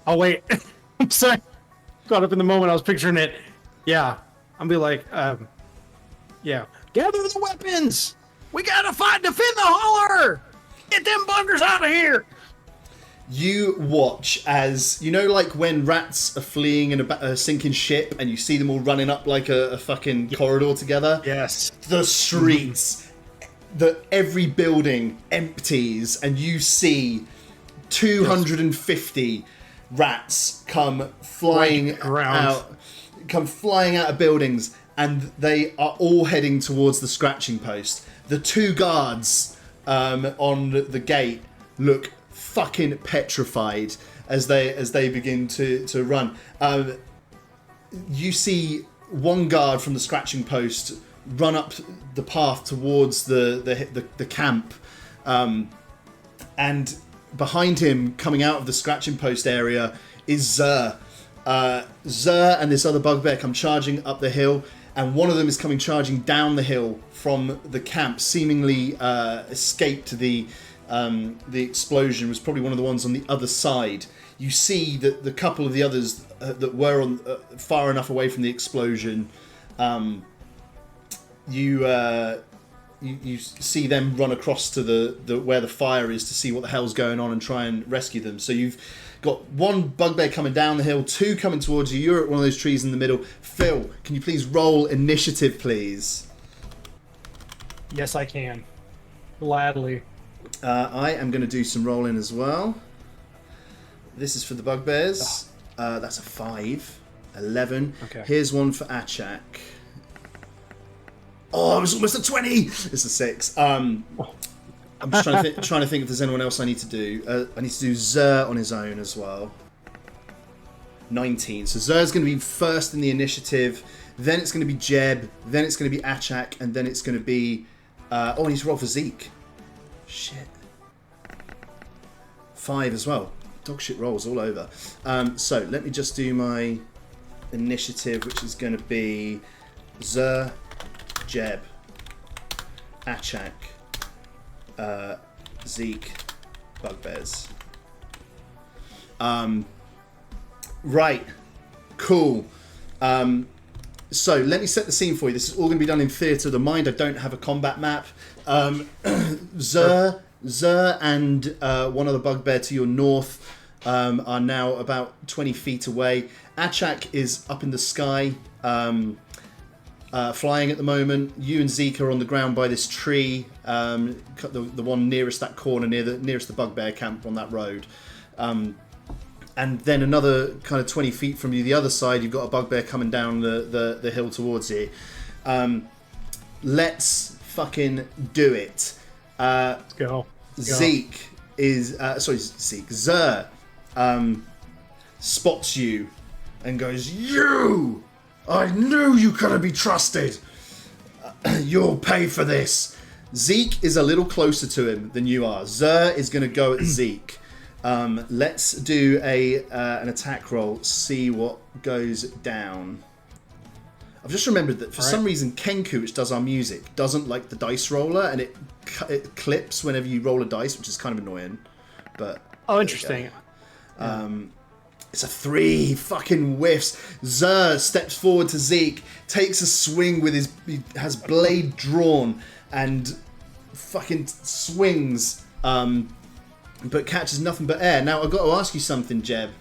Oh, wait. I'm sorry. Caught up in the moment. I was picturing it. Yeah. I'll be like, yeah. Gather the weapons. We gotta defend the Holler. Get them buggers out of here. You watch as, you know, like when rats are fleeing in a sinking ship and you see them all running up like a fucking corridor together? Yes. The streets, every building empties and you see 250 rats come flying out of buildings, and they are all heading towards the scratching post. The two guards on the gate look fucking petrified as they begin to run. You see one guard from the scratching post run up the path towards the camp, and behind him, coming out of the scratching post area, is Zer. Zer and this other bugbear come charging up the hill, and one of them is coming charging down the hill from the camp, seemingly escaped the explosion. Was probably one of the ones on the other side. You see that the couple of the others that were on far enough away from the explosion, you you see them run across to the where the fire is to see what the hell's going on and try and rescue them. So you've got one bugbear coming down the hill, two coming towards you. You're at one of those trees in the middle. Phil, can you please roll initiative, please? Yes, I can. Gladly. I am going to do some rolling as well. This is for the bugbears. That's a 5. 11. Okay. Here's one for Achak. Oh, it was almost a 20! It's a 6. I'm just trying to think if there's anyone else I need to do. I need to do Zer on his own as well. 19. So Zer's going to be first in the initiative. Then it's going to be Jeb. Then it's going to be Achak. And then it's going to be... I need to roll for Zeke. Shit. 5 as well. Dog shit rolls all over. So let me just do my initiative, which is going to be Zer, Jeb, Achak, Zeke, bugbears. Right. Cool. So let me set the scene for you. This is all going to be done in theatre of the mind. I don't have a combat map. Zer and one other bugbear to your north are now about 20 feet away. Achak is up in the sky, flying at the moment. You and Zeke are on the ground by this tree, the one nearest that corner, nearest the bugbear camp on that road. And then another kind of 20 feet from you, the other side, you've got a bugbear coming down the hill towards you. Let's fucking do it. Let's go. Zeke is... Zer spots you and goes, "You! I knew you couldn't be trusted. You'll pay for this." Zeke is a little closer to him than you are. Zer is going to go at Zeke. Let's do an attack roll, see what goes down. I've just remembered that for some reason Kenku, which does our music, doesn't like the dice roller, and it clips whenever you roll a dice, which is kind of annoying. But interesting. It's a 3. He fucking whiffs. Zer steps forward to Zeke, takes a swing with he has blade drawn, and fucking swings. But catches nothing but air. Now, I've got to ask you something, Jeb.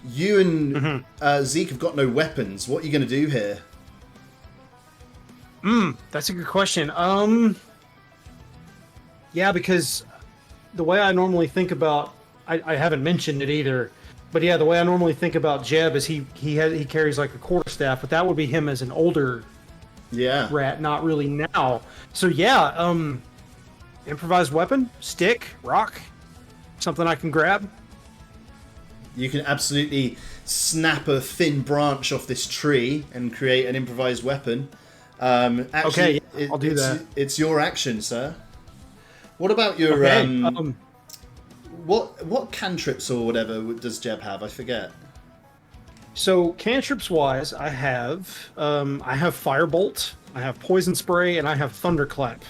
You and Zeke have got no weapons. What are you going to do here? That's a good question. Yeah, because the way I normally think about... I haven't mentioned it either, but yeah, the way I normally think about Jeb is he carries like a quarterstaff, but that would be him as an older rat, not really now. So yeah, improvised weapon, stick, rock... something I can grab. You can absolutely snap a thin branch off this tree and create an improvised weapon. Actually, okay, I'll do that. It's your action, sir. What about your what cantrips or whatever does Jeb have? I forget. So cantrips wise, I have firebolt, I have poison spray, and I have thunderclap.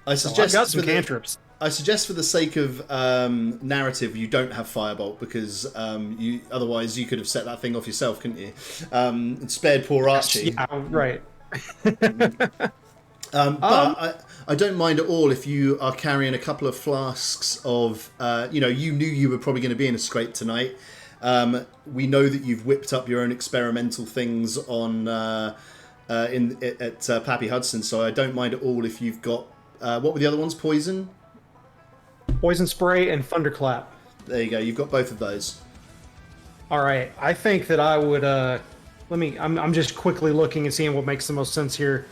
I suggest I've got some cantrips. I suggest for the sake of narrative, you don't have firebolt because otherwise you could have set that thing off yourself, couldn't you? And spared poor Archie. Yeah, right. But I don't mind at all if you are carrying a couple of flasks of, you knew you were probably going to be in a scrape tonight. We know that you've whipped up your own experimental things on at Pappy Hudson, so I don't mind at all if you've got what were the other ones? Poison spray and thunderclap. There you go. You've got both of those. All right. I think that I would. I'm just quickly looking and seeing what makes the most sense here.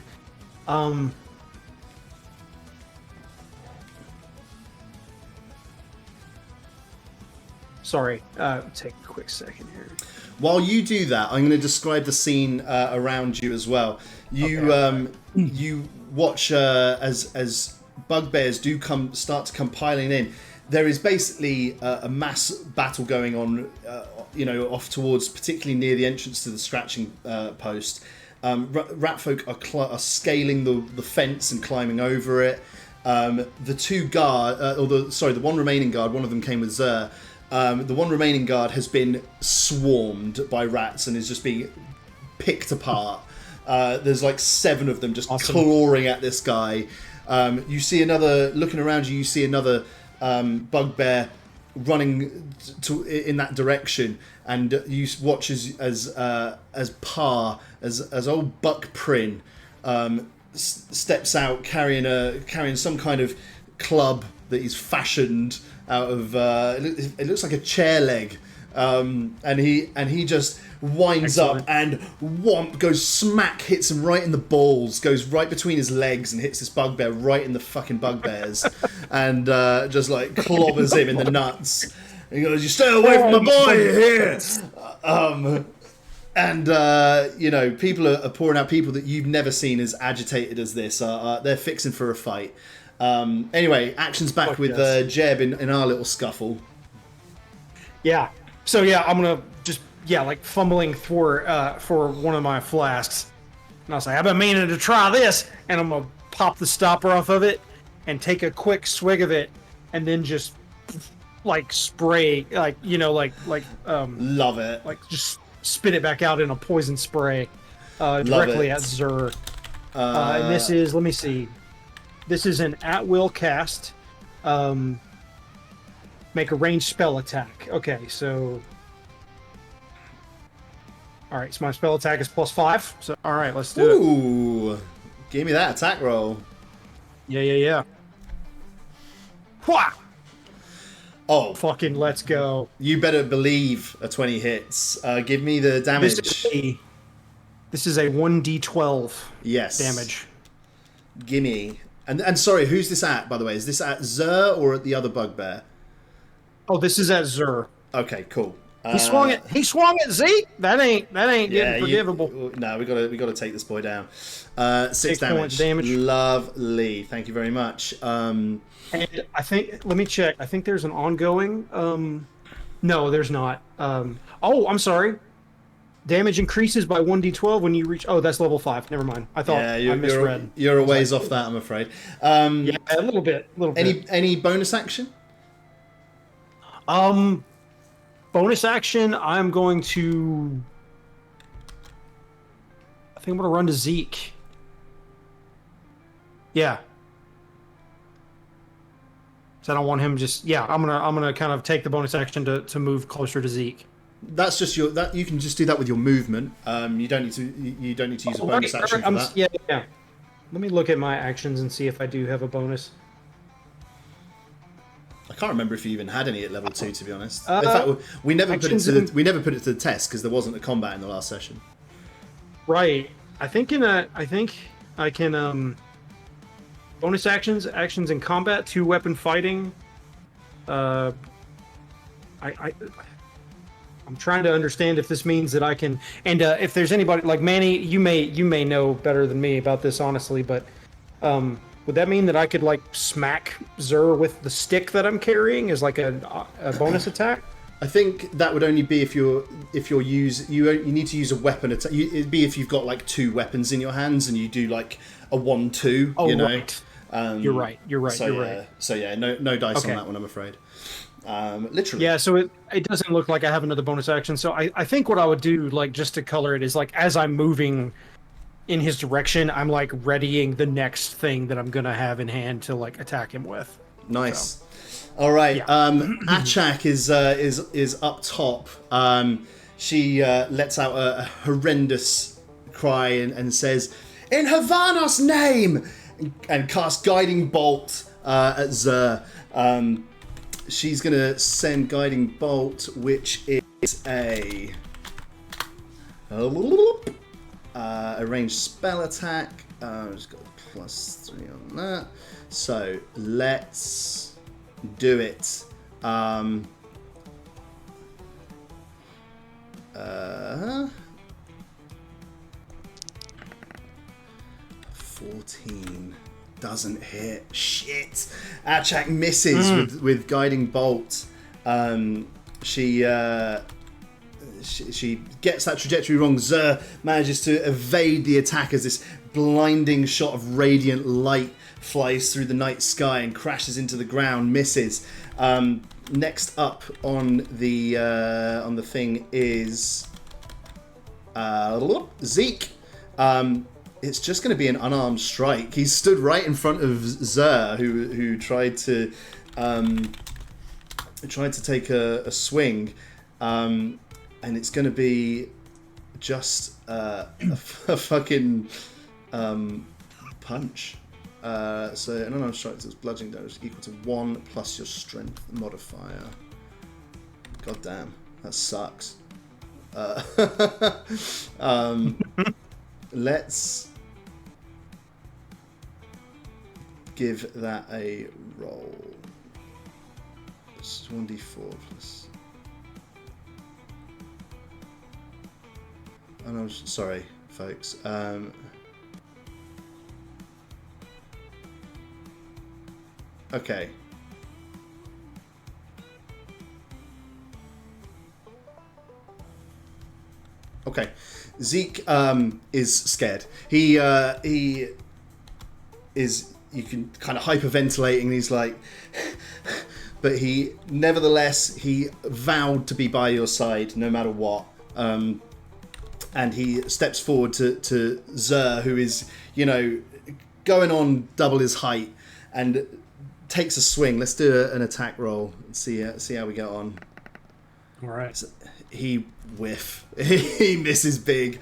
Sorry. Take a quick second here. While you do that, I'm going to describe the scene around you as well. You watch as bugbears start to come piling in. There is basically a mass battle going on, off towards, particularly near the entrance to the scratching post. Ratfolk are scaling the fence and climbing over it. The one remaining guard, one of them came with Zer. The one remaining guard has been swarmed by rats and is just being picked apart. There's like 7 of them just clawing at this guy. You see another, looking around you, you see another bugbear running in that direction, and you watch as old Buck Prin steps out carrying some kind of club that he's fashioned out of it looks like a chair leg, and he just winds up and whomp, goes smack, hits him right in the balls, goes right between his legs and hits this bugbear right in the fucking bugbears, and just like clobbers him in the nuts. And he goes, "You stay away from my boy here." And people are pouring out. People that you've never seen as agitated as this. They're fixing for a fight. Anyway, action's back with Jeb in our little scuffle. Yeah. So yeah, I'm gonna just like fumbling for one of my flasks, and I'll say, "I've been meaning to try this," and I'm gonna pop the stopper off of it and take a quick swig of it, and then just like spray, like love it, like just spit it back out in a poison spray directly at Zur. And this is, let me see, this is an at-will cast. Make a ranged spell attack. Okay, so... Alright, so my spell attack is +5. So, alright, let's do it. Ooh! Give me that attack roll. Yeah. Wha! Oh. Fucking let's go. You better believe a 20 hits. Give me the damage. This is a 1d12 yes. damage. Gimme. And sorry, who's this at, by the way? Is this at Zur or at the other bugbear? Oh, this is at Zur. Okay, cool. He swung at Zeke. That ain't getting forgivable. No, we gotta take this boy down. 6 damage. Damage. Lovely. Thank you very much. And I think, let me check. I think there's an ongoing. No, there's not. Oh, I'm sorry. Damage increases by 1d12 when you reach. Oh, that's level 5. Never mind. I thought I misread. You're a ways off that, I'm afraid. Yeah, a little bit. Any bonus action? Bonus action. I'm going to. I think I'm gonna run to Zeke. Yeah. So I don't want him just. Yeah, I'm gonna kind of take the bonus action to move closer to Zeke. That's just you can just do that with your movement. You don't need to use a bonus action for that. Yeah. Let me look at my actions and see if I do have a bonus. I can't remember if you even had any at level 2, to be honest. In fact, we never put it to the test because there wasn't a combat in the last session. Right. I think I can bonus actions in combat, 2-weapon fighting. I'm trying to understand if this means that I can, and if there's anybody like Manny, you may know better than me about this, honestly, but would that mean that I could like smack Zur with the stick that I'm carrying as like a bonus attack? I think that would only be if you need to use a weapon attack. It'd be if you've got like 2 weapons in your hands and you do like a 1-2. Oh, you know? Right. You're right. So yeah, no dice on that one, I'm afraid. Literally. Yeah, so it doesn't look like I have another bonus action. So I think what I would do, like just to color it, is like as I'm moving in his direction, I'm like readying the next thing that I'm gonna have in hand to like attack him with. Nice. So, all right. Yeah. Achak is up top. She lets out a horrendous cry and says, "In Havana's name!" and casts Guiding Bolt at Zur. She's going to send Guiding Bolt, which is a ranged spell attack. Just got a +3 on that. So let's do it. 14 doesn't hit. Shit. Achak misses with Guiding Bolt. She gets that trajectory wrong. Zur manages to evade the attack as this blinding shot of radiant light flies through the night sky and crashes into the ground. Misses. Next up on the thing is Zeke. it's just going to be an unarmed strike. He stood right in front of Zer, who tried to take a swing, and it's going to be just a fucking punch. So an unarmed strike is bludgeoning damage equal to 1 plus your strength modifier. God damn, that sucks. Let's give that a roll. It's 1d4 plus. Oh no, sorry, folks. Okay. Okay. Zeke is scared. He is. You can kind of hyperventilating. And he's like, but he nevertheless he vowed to be by your side no matter what. And he steps forward to Zer, who is, you know, going on double his height, and takes a swing. Let's do an attack roll and see how we get on. All right. So he whiff. He misses big.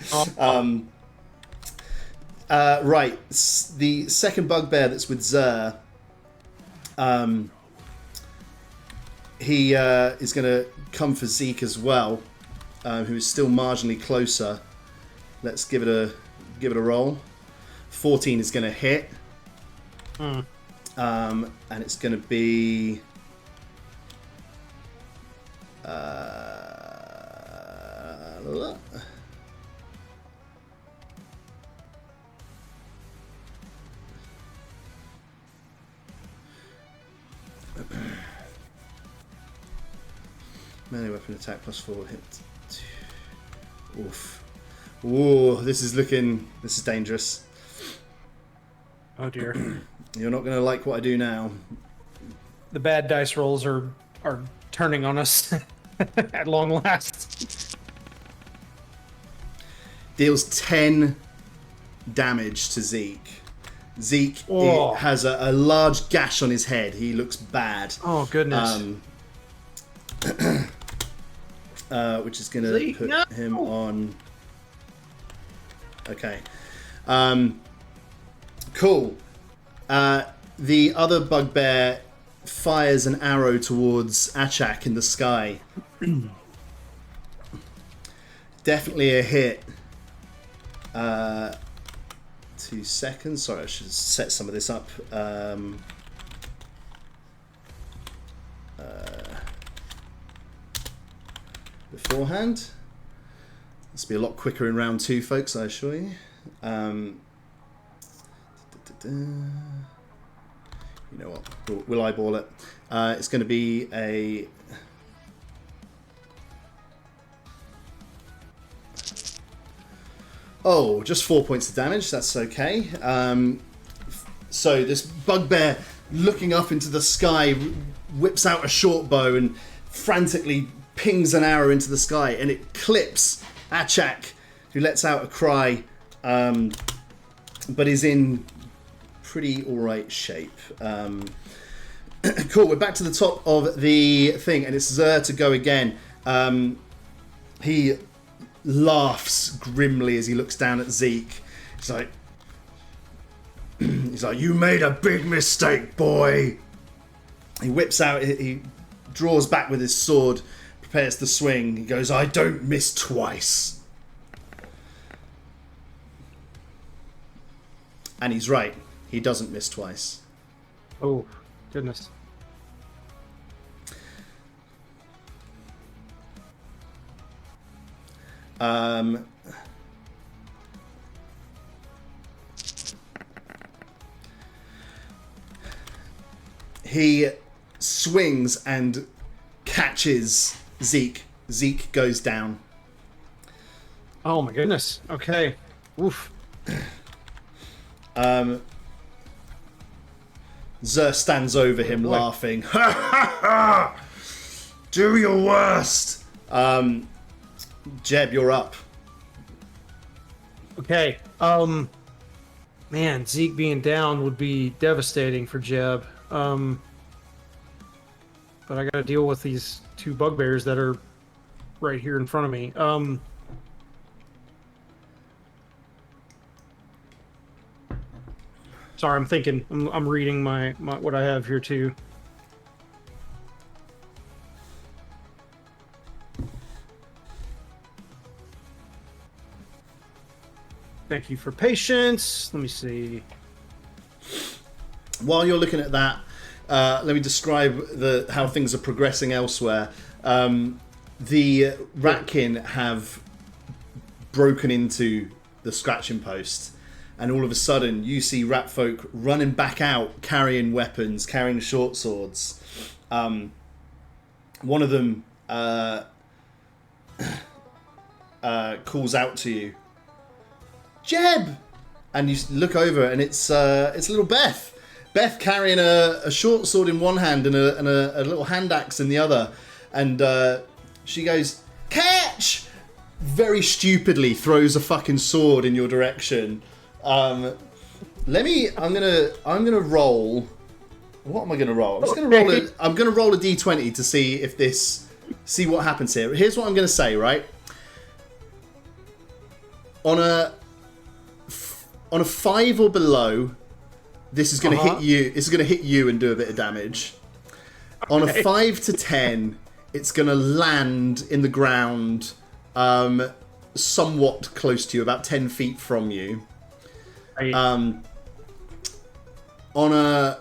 Right. The second bugbear that's with Zer. He is going to come for Zeke as well, who is still marginally closer. Let's give it a roll. 14 is going to hit. And it's going to be melee weapon attack plus 4 hit. Oof. Ooh, this is dangerous. Oh dear. You're not going to like what I do now. The bad dice rolls are turning on us at long last. Deals 10 damage to Zeke. Zeke has a large gash on his head. He looks bad. Oh, goodness. Which is going to put him on... Okay. Cool. The other bugbear fires an arrow towards Achak in the sky. Definitely a hit. 2 seconds. Sorry, I should set some of this up. Beforehand. This will be a lot quicker in round 2, folks, I assure you. You know what? We'll eyeball it. It's going to be a... Oh, just 4 points of damage. That's okay. So this bugbear, looking up into the sky, whips out a short bow and frantically pings an arrow into the sky, and it clips Achak, who lets out a cry, but is in pretty alright shape. Cool, we're back to the top of the thing, and it's Zer to go again. He laughs grimly as he looks down at Zeke. He's like, you made a big mistake, boy. He whips out, he draws back with his sword, prepares to swing. He goes, I don't miss twice. And he's right. He doesn't miss twice. Oh, goodness. He swings and catches Zeke. Zeke goes down. Oh my goodness. Okay. Oof. Zer stands over him laughing. Ha ha ha! Do your worst! Jeb, you're up. Okay. Man, Zeke being down would be devastating for Jeb. But I got to deal with these two bugbears that are right here in front of me. Sorry, I'm thinking. I'm reading my what I have here too. Thank you for patience. Let me see. While you're looking at that, let me describe how things are progressing elsewhere. The Ratkin have broken into the scratching post, and all of a sudden you see rat folk running back out, carrying weapons, carrying short swords. One of them calls out to you, "Jeb!" And you look over, and it's little Beth. Beth carrying a short sword in one hand and a little hand axe in the other, and she goes, "Catch!" Very stupidly throws a fucking sword in your direction. I'm gonna roll. What am I gonna roll? I'm gonna roll a d20 to see what happens here. Here's what I'm gonna say. Right, on a 5 or below, this is going to hit you. It's going to hit you and do a bit of damage. On a 5 to 10, it's going to land in the ground, somewhat close to you, about 10 feet from you. Right. On a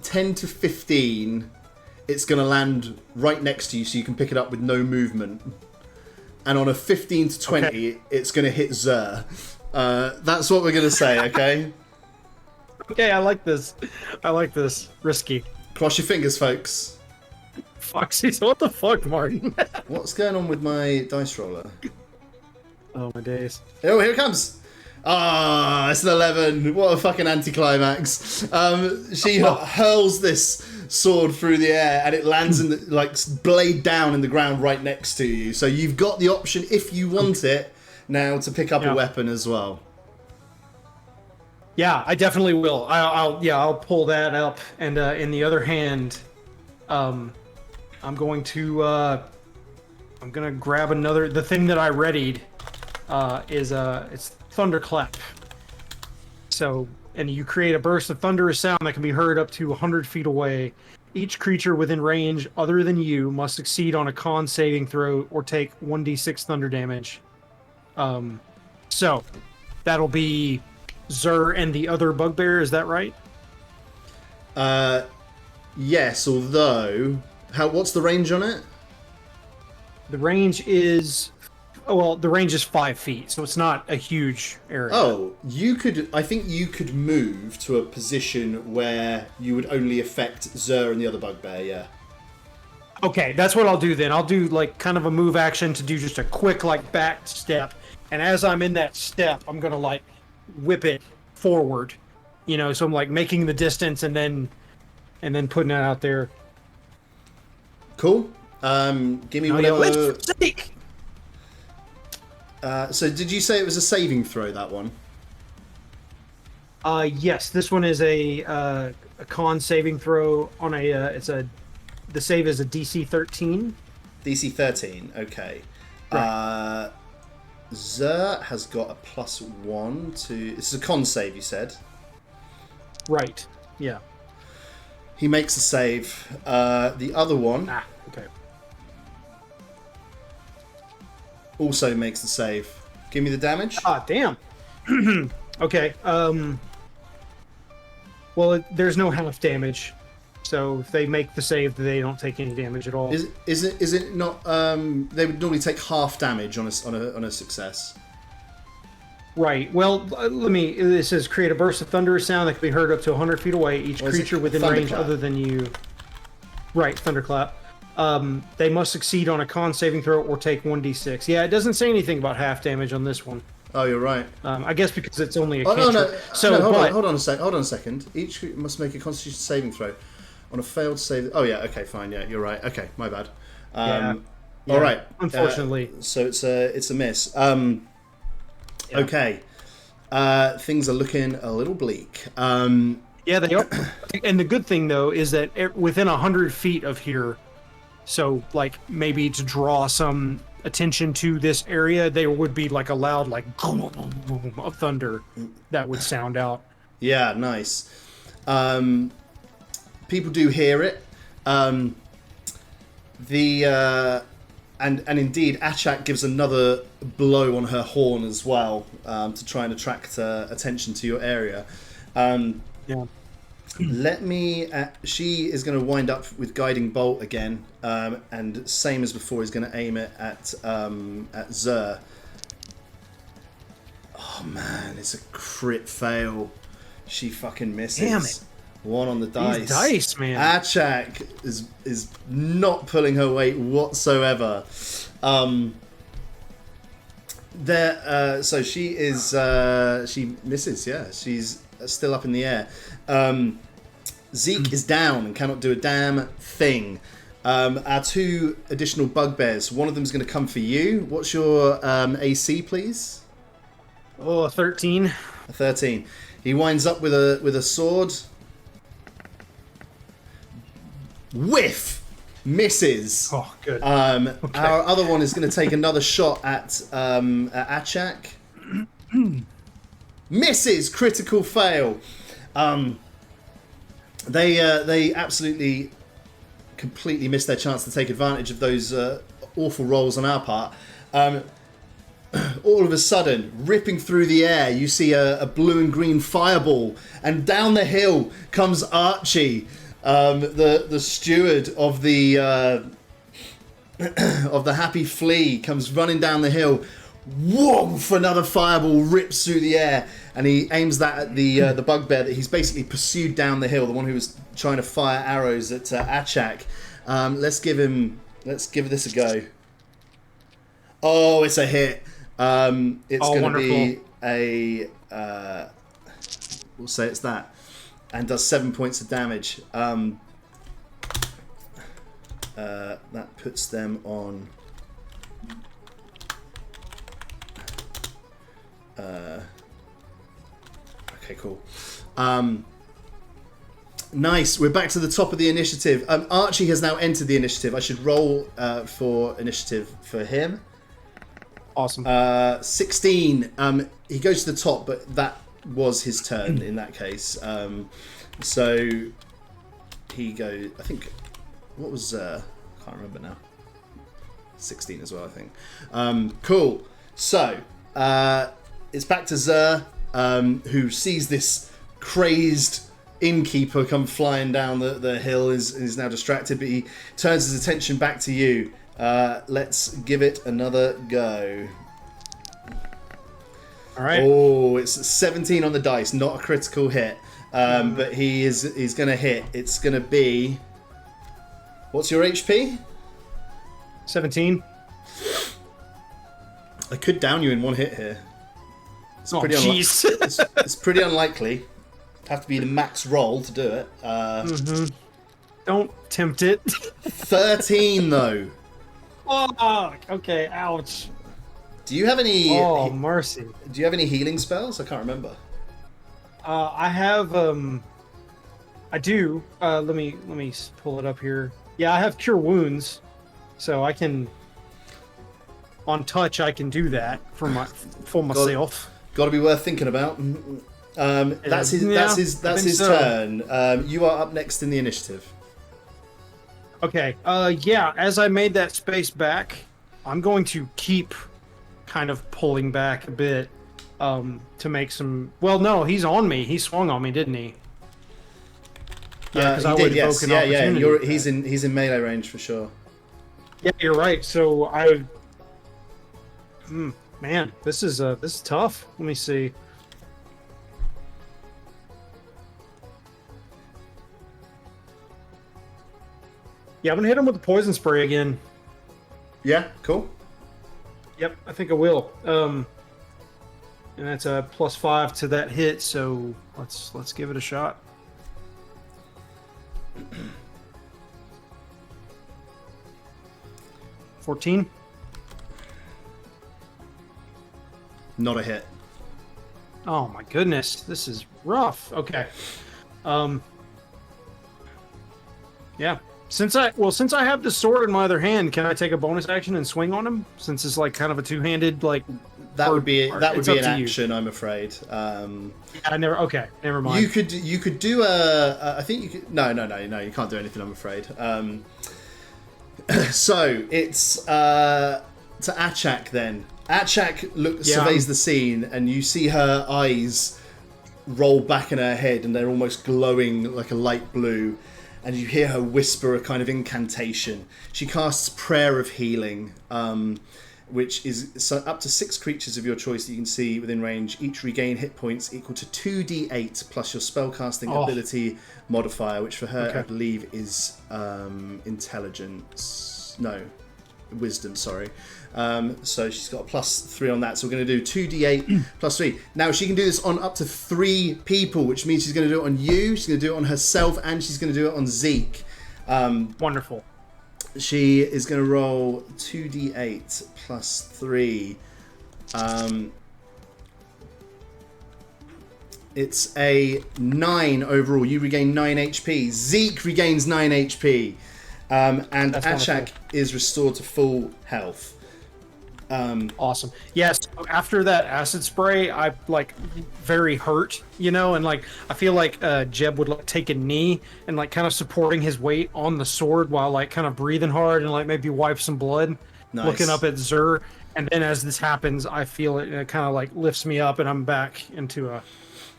10 to 15, it's going to land right next to you, so you can pick it up with no movement. And on a 15 to 20, it's going to hit Zer. That's what we're going to say, okay? Okay, I like this. Risky. Cross your fingers, folks. Foxy, what the fuck, Martin? What's going on with my dice roller? Oh, my days. Oh, here it comes. Ah, it's an 11. What a fucking anticlimax. She hurls this sword through the air, and it lands in the, blade down in the ground right next to you. So you've got the option, if you want it, now to pick up a weapon as well. Yeah, I definitely will. I'll pull that up, and in the other hand, I'm gonna grab another. The thing that I readied it's Thunderclap. So, and you create a burst of thunderous sound that can be heard up to 100 feet away. Each creature within range other than you must succeed on a con saving throw or take 1d6 thunder damage. So that'll be Zer and the other bugbear, is that right? Yes, although what's the range on it? The range is 5 feet, so it's not a huge area. Oh, I think you could move to a position where you would only affect Zer and the other bugbear, yeah. Okay, that's what I'll do then. I'll do kind of a move action to do just a quick back step. And as I'm in that step, I'm going to whip it forward. So I'm making the distance and then putting it out there. Cool. Give me whatever. Let's take. So did you say it was a saving throw, that one? Yes, this one is a con saving throw on the save is a DC 13. DC 13, okay. Right. Zer has got a +1 to... This is a con save, you said? Right, yeah. He makes a save. The other one... okay. Also makes the save. Give me the damage. Damn. Okay, well, there's no half damage. So if they make the save, they don't take any damage at all. Is it not? They would normally take half damage on a success. Right. Well, It says create a burst of thunderous sound that can be heard up to 100 feet away. Each creature within range other than you. Right. Thunderclap. They must succeed on a con saving throw or take 1d6. Yeah, it doesn't say anything about half damage on this one. Oh, you're right. I guess because it's only a cantrip. No. So hold on a second. Each must make a Constitution saving throw. On a failed save... Oh, yeah, okay, fine, yeah, you're right. Okay, my bad. Yeah, all right. Unfortunately. So it's a miss. Okay. things are looking a little bleak. Yeah, they are. And the good thing though is that within 100 feet of here, so like maybe to draw some attention to this area, there would be like a loud like of thunder that would sound out. Yeah, nice. People do hear it. And indeed, Achak gives another blow on her horn as well, to try and attract attention to your area. Yeah. Let me. She is going to wind up with guiding bolt again, and same as before, he's going to aim it at Zer. Oh man, it's a crit fail. She fucking misses. Damn it. 1 on the dice. These dice, man. Achak is not pulling her weight whatsoever. So she is she misses. Yeah, she's still up in the air. Zeke is down and cannot do a damn thing. Our 2 additional bugbears. One of them is going to come for you. What's your AC, please? Oh, 13. A 13. He winds up with a sword. Whiff! Misses. Oh, good. Okay. Our other one is going to take another shot at Achak. Misses! Critical fail. They absolutely, completely missed their chance to take advantage of those awful rolls on our part. All of a sudden, ripping through the air, you see a blue and green fireball, and down the hill comes Archie. The steward of the Happy Flea comes running down the hill. Woof! Another fireball rips through the air, and he aims that at the bugbear that he's basically pursued down the hill. The one who was trying to fire arrows at Achak. Let's give this a go. Oh, it's a hit. It's going to be a. We'll say it's that. And does 7 points of damage. That puts them on. Okay, cool. Nice. We're back to the top of the initiative. Archie has now entered the initiative. I should roll for initiative for him. Awesome. 16. He goes to the top, but that was his turn in that case. So he goes. I think. What was? I can't remember now. 16 as well, I think. Cool. So it's back to Zer, who sees this crazed innkeeper come flying down the hill. Is now distracted, but he turns his attention back to you. Let's give it another go. All right. Oh, it's 17 on the dice, not a critical hit. But he's going to hit. It's going to be. What's your HP? 17. I could down you in one hit here. It's pretty jeez. it's pretty unlikely. Have to be the max roll to do it. Don't tempt it. 13 though. Oh, okay. Ouch. Do you have any? Oh, mercy. Do you have any healing spells? I can't remember. I have. I do. Let me pull it up here. Yeah, I have Cure Wounds, so I can. On touch, I can do that for myself. Got to be worth thinking about. That's his turn. You are up next in the initiative. Okay. Yeah. As I made that space back, I'm going to keep kind of pulling back a bit to make some. Well, no, he's on me. He swung on me, didn't he? Yeah, he did. Yes. Yeah. He's in melee range for sure. Yeah, you're right. So I. Man, this is tough. Let me see. Yeah, I'm gonna hit him with the poison spray again. Yeah, cool. Yep, I think I will. And that's a +5 to that hit. So let's give it a shot. $14. Not a hit. Oh my goodness, this is rough. Okay. Um. Yeah. Since I have the sword in my other hand, can I take a bonus action and swing on him? Since it's like kind of a two-handed like. That would be an action, you. I'm afraid. Okay, never mind. You could do a. I think you could. No. You can't do anything, I'm afraid. So it's to Achak then. Achak surveys the scene, and you see her eyes roll back in her head, and they're almost glowing like a light blue. And you hear her whisper a kind of incantation. She casts Prayer of Healing, which is up to 6 creatures of your choice that you can see within range. Each regain hit points equal to 2d8 plus your spellcasting ability modifier, which for her I believe is intelligence. No, wisdom. Sorry. So she's got a +3 on that. So we're going to do 2d8 plus 3. Now she can do this on up to 3 people, which means she's going to do it on you. She's going to do it on herself, and she's going to do it on Zeke. Wonderful. She is going to roll 2d8 plus 3. It's a 9 overall. You regain 9 HP. Zeke regains 9 HP. And Achak is restored to full health. Awesome. Yes. After that acid spray, I like very hurt, and like I feel like Jeb would like take a knee and like kind of supporting his weight on the sword while like kind of breathing hard and like maybe wipe some blood, looking up at Zur. And then as this happens, I feel it kind of like lifts me up and I'm back into a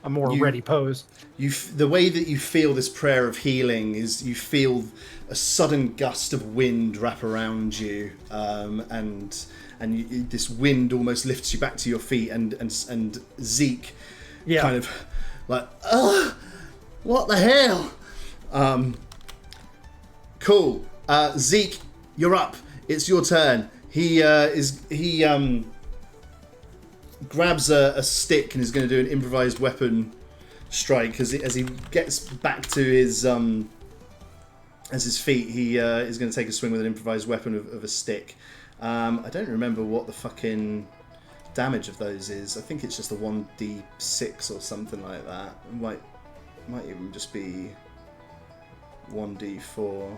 more ready pose. The way that you feel this prayer of healing is you feel a sudden gust of wind wrap around you, and this wind almost lifts you back to your feet, and Zeke kind of like, what the hell? Cool. Zeke, you're up. It's your turn. He grabs a stick and is going to do an improvised weapon strike as he gets back to his feet. He is going to take a swing with an improvised weapon of a stick. I don't remember what the fucking damage of those is. I think it's just a 1d6 or something like that. It might even just be 1d4.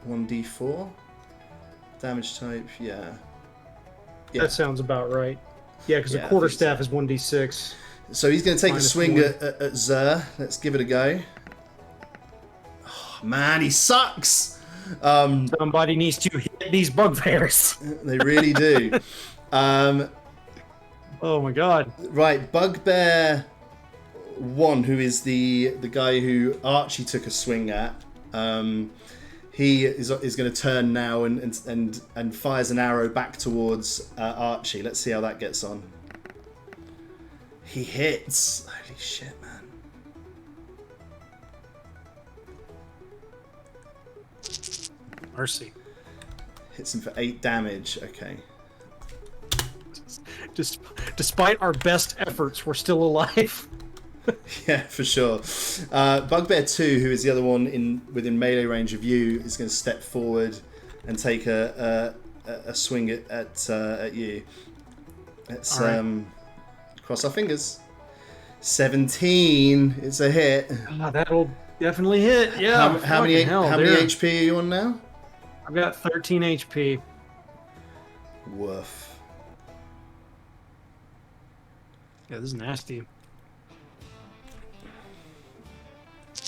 (1d4) damage type, yeah. That sounds about right. Yeah, because a quarterstaff is 1d6. So he's going to take a swing at Zur. Let's give it a go. Oh, man, he sucks. Somebody needs to hit these bugbears. They really do. Oh my god. Right, Bugbear 1, who is the guy who Archie took a swing at. He is going to turn now and fires an arrow back towards Archie. Let's see how that gets on. He hits. Holy shit, man. Mercy. Hits him for 8 damage. Okay. Despite our best efforts, we're still alive. Yeah, for sure. Bugbear 2, who is the other one within melee range of you, is going to step forward and take a swing at you. Let's cross our fingers. 17. It's a hit. That'll definitely hit. Yeah. How many HP are you on now? I've got 13 HP. Woof. Yeah, this is nasty.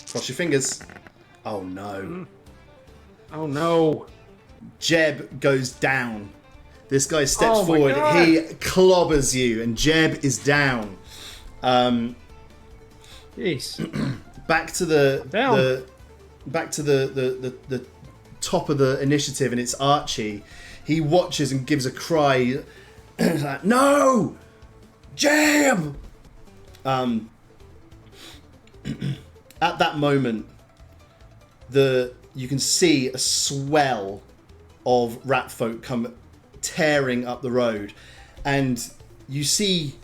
Cross your fingers. Oh no. Oh no. Jeb goes down. This guy steps forward. He clobbers you, and Jeb is down. Jeez. Back to the top of the initiative, and it's Archie. He watches and gives a cry. Like, no! Jeb! At that moment, you can see a swell of rat folk come tearing up the road, and you see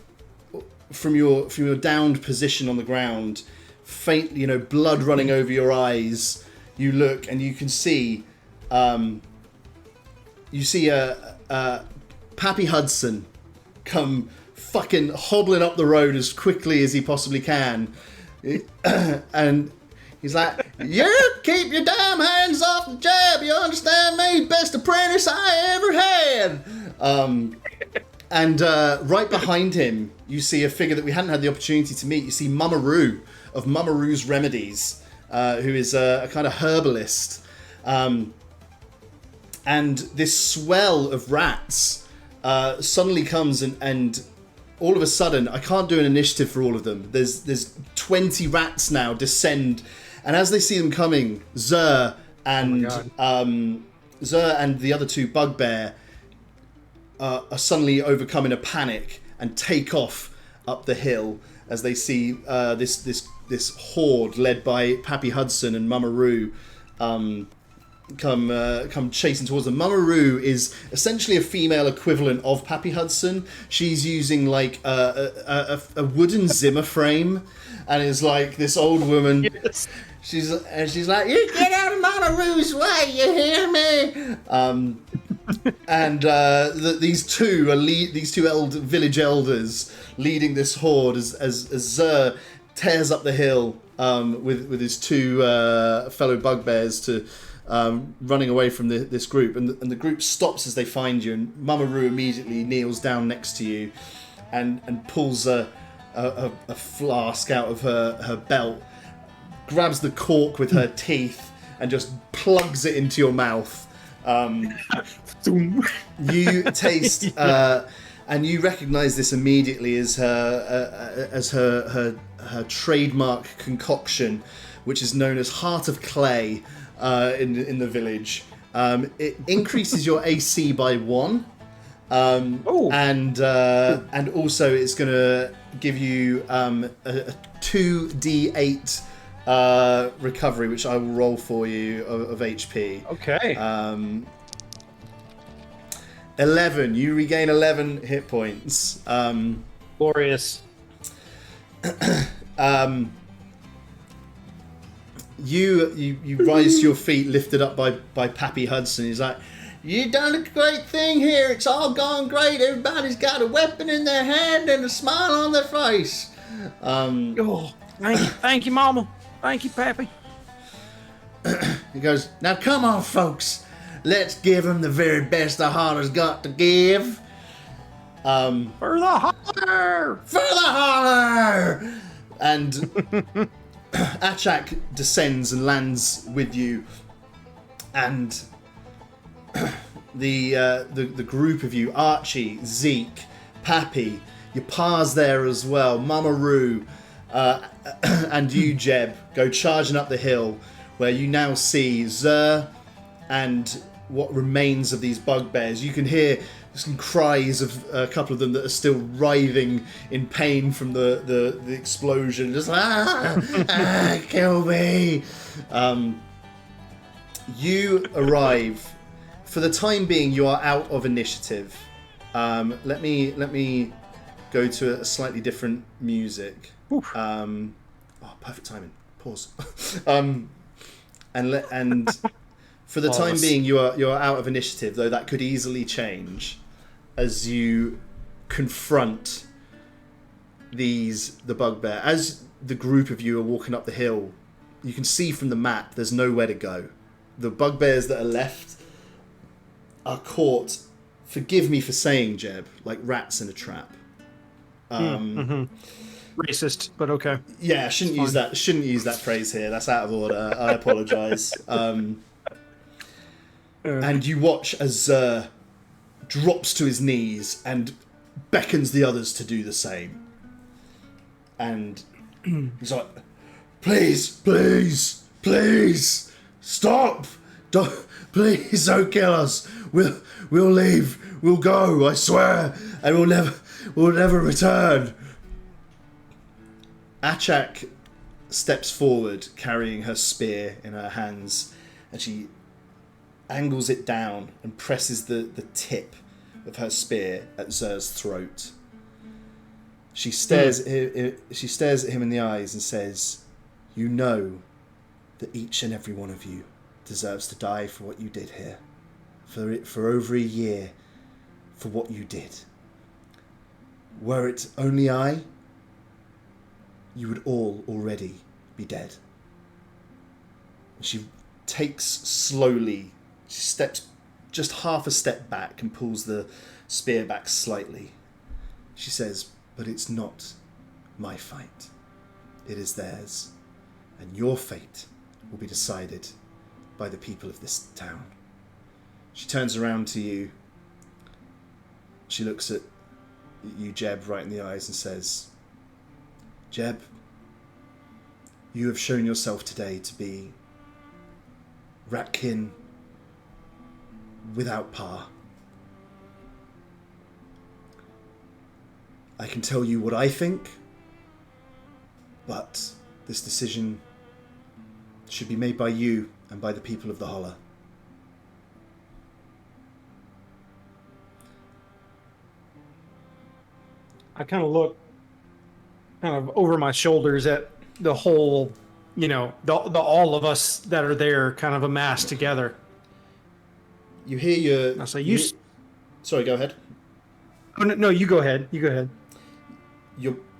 from your downed position on the ground, faint, blood running over your eyes. You look and you can see, a Pappy Hudson come fucking hobbling up the road as quickly as he possibly can. And he's like, you keep your damn hands off the jab, you understand me? Best apprentice I ever had. And right behind him, you see a figure that we hadn't had the opportunity to meet. You see Mama Roo of Mama Roo's Remedies, who is a kind of herbalist. And this swell of rats suddenly comes and all of a sudden, I can't do an initiative for all of them. There's 20 rats now descend, and as they see them coming, Zer and the other two bugbear are suddenly overcome in a panic and take off up the hill as they see this horde led by Pappy Hudson and Mama Roo come chasing towards them. Mama Roo is essentially a female equivalent of Pappy Hudson. She's using like a wooden Zimmer frame, and is like this old woman. Yes. She's like, you get out of Mama Roo's way, you hear me? These two village elders leading this horde as Zer tears up the hill with his two fellow bugbears to. Running away from this group, and the group stops as they find you, and Mama Roo immediately kneels down next to you and pulls a flask out of her belt, grabs the cork with her teeth and just plugs it into your mouth. You taste and you recognize this immediately as her trademark concoction, which is known as Heart of Clay. In the village, it increases your AC by 1, and also it's going to give you a 2d8 recovery, which I will roll for you of HP. Okay. 11. You regain 11 hit points. Glorious. You rise to your feet, lifted up by Pappy Hudson. He's like, you done a great thing here. It's all gone great. Everybody's got a weapon in their hand and a smile on their face. Thank you, Mama. Thank you, Pappy. He goes, now come on, folks. Let's give him the very best the Holler's got to give. For the Holler! For the Holler! And Achak descends and lands with you, and the group of you, Archie, Zeke, Pappy, your pa's there as well, Mama Roo, and you, Jeb, go charging up the hill, where you now see Zer and what remains of these bugbears. You can hear some cries of a couple of them that are still writhing in pain from the explosion. Just kill me. You arrive. For the time being, you are out of initiative. Let me go to a slightly different music. Perfect timing. Pause. And for the time being, you're out of initiative, though that could easily change as you confront the bugbear. As the group of you are walking up the hill, you can see from the map there's nowhere to go. The bugbears that are left are caught, forgive me for saying, Jeb, like rats in a trap. Racist, but okay. Yeah, shouldn't use that phrase here. That's out of order. I apologise. And you watch as drops to his knees and beckons the others to do the same. And he's like, please, stop! Please don't kill us. We'll leave. We'll go. I swear, and we'll never return. Achak steps forward, carrying her spear in her hands, and she angles it down and presses the tip of her spear at Zer's throat. She stares at him in the eyes and says, "You know that each and every one of you deserves to die for what you did here. For over a year, for what you did. Were it only I, you would all already be dead. She takes slowly, she steps just half a step back and pulls the spear back slightly. She says, but it's not my fight. It is theirs. And your fate will be decided by the people of this town. She turns around to you. She looks at you, Jeb, right in the eyes and says, Jeb, you have shown yourself today to be Ratkin without par. I can tell you what I think, but this decision should be made by you and by the people of the Holler. I kind of look over my shoulders at the whole, the all of us that are there kind of amassed together. You hear your... I say, Sorry, go ahead. Oh, no, you go ahead. You go ahead.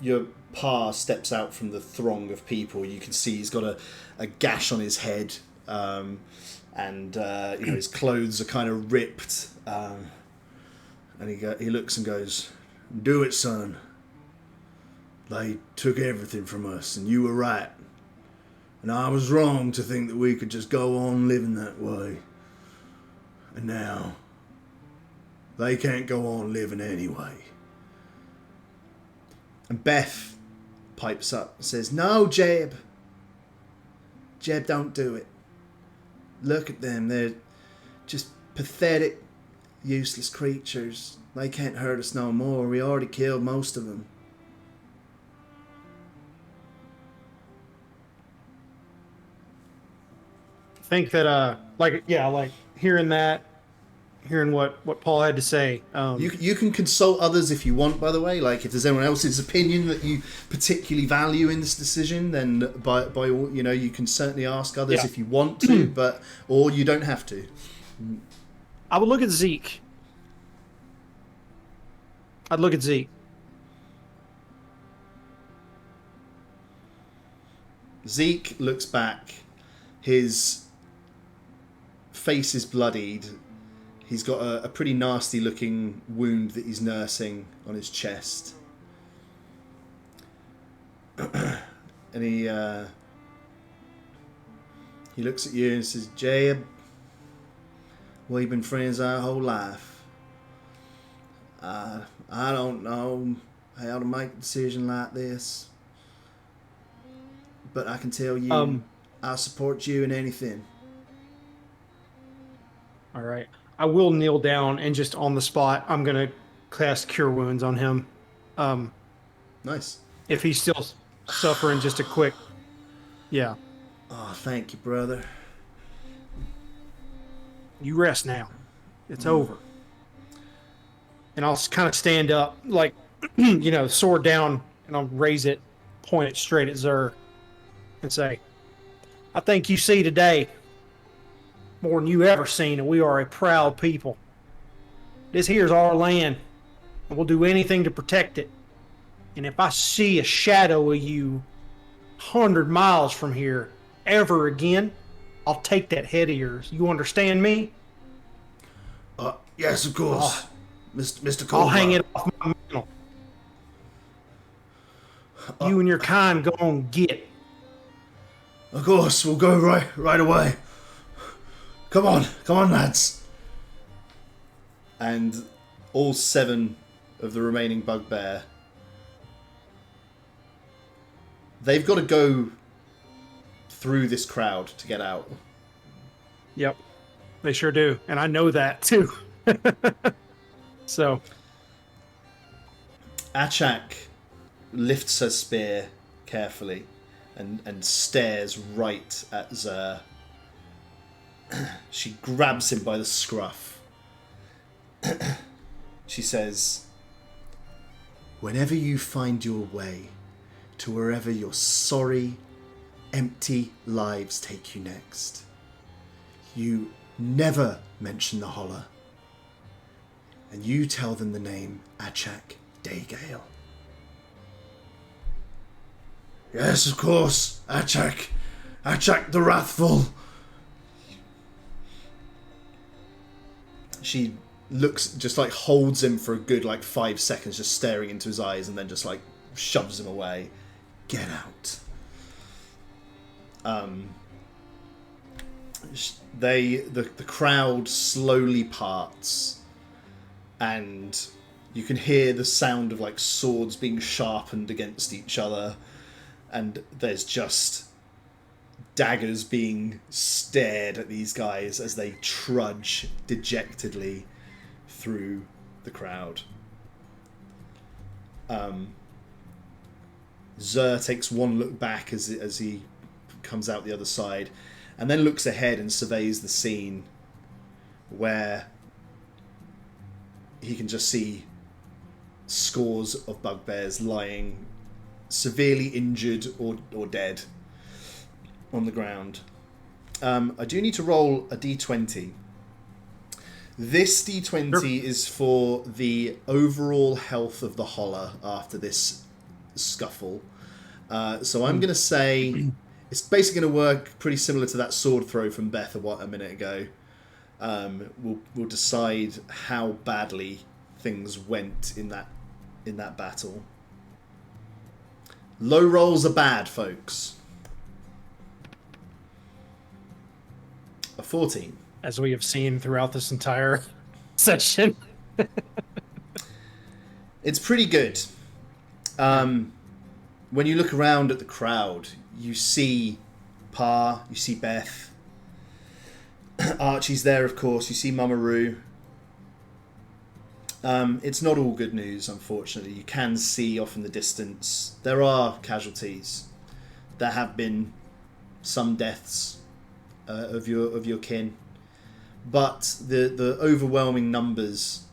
Your pa steps out from the throng of people. You can see he's got a gash on his head, and his clothes are kind of ripped. And he looks and goes, "Do it, son. They took everything from us, and you were right. And I was wrong to think that we could just go on living that way. And now, they can't go on living anyway." And Beth pipes up and says, "No, Jeb. Jeb, don't do it. Look at them. They're just pathetic, useless creatures. They can't hurt us no more. We already killed most of them." I think that, hearing what Paul had to say. You can consult others if you want, by the way. Like, if there's anyone else's opinion that you particularly value in this decision, then by all, you can certainly ask others if you want to, or you don't have to. I would look at Zeke. I'd look at Zeke. Zeke looks back. His face is bloodied. He's got a pretty nasty looking wound that he's nursing on his chest. And he looks at you and says, "Jeb, we've been friends our whole life. I don't know how to make a decision like this, but I can tell you I'll support you in anything." All right. I will kneel down and just on the spot, I'm going to cast Cure Wounds on him. Nice. If he's still suffering, just a quick... Yeah. Oh, thank you, brother. You rest now. It's over. And I'll kind of stand up, like, sword down, and I'll raise it, point it straight at Zer, and say, "I think you see today more than you ever seen, and we are a proud people. This here's our land, and we'll do anything to protect it. And if I see a shadow of you 100 miles from here ever again, I'll take that head of yours. You understand me?" Yes, of course. Mr. Cole. I'll hang it off my mantle. You and your kind go on get. Of course, we'll go right away. Come on, lads. And all 7 of the remaining bugbear, they've got to go through this crowd to get out. Yep, they sure do. And I know that, too. So. Achak lifts her spear carefully and stares right at Zer. She grabs him by the scruff. She says, "Whenever you find your way to wherever your sorry, empty lives take you next, you never mention the Holler. and you tell them the name Achak Daygale. Yes, of course, Achak. Achak the Wrathful. She looks, just like holds him for a good 5 seconds, just staring into his eyes, and then just shoves him away. Get out. The crowd slowly parts, and you can hear the sound of swords being sharpened against each other, and there's just daggers being stared at these guys as they trudge dejectedly through the crowd. Zer takes one look back as he comes out the other side, and then looks ahead and surveys the scene where he can just see scores of bugbears lying severely injured or dead on the ground. I do need to roll a d20. This d20 is for the overall health of the Holler after this scuffle. So I'm going to say it's basically going to work pretty similar to that sword throw from Beth a minute ago. We'll decide how badly things went in that battle. Low rolls are bad, folks. A 14. As we have seen throughout this entire session. It's pretty good. When you look around at the crowd, you see Pa, you see Beth. Archie's there, of course. You see Mama Roo. It's not all good news, unfortunately. You can see off in the distance there are casualties. There have been some deaths of your kin, but the overwhelming numbers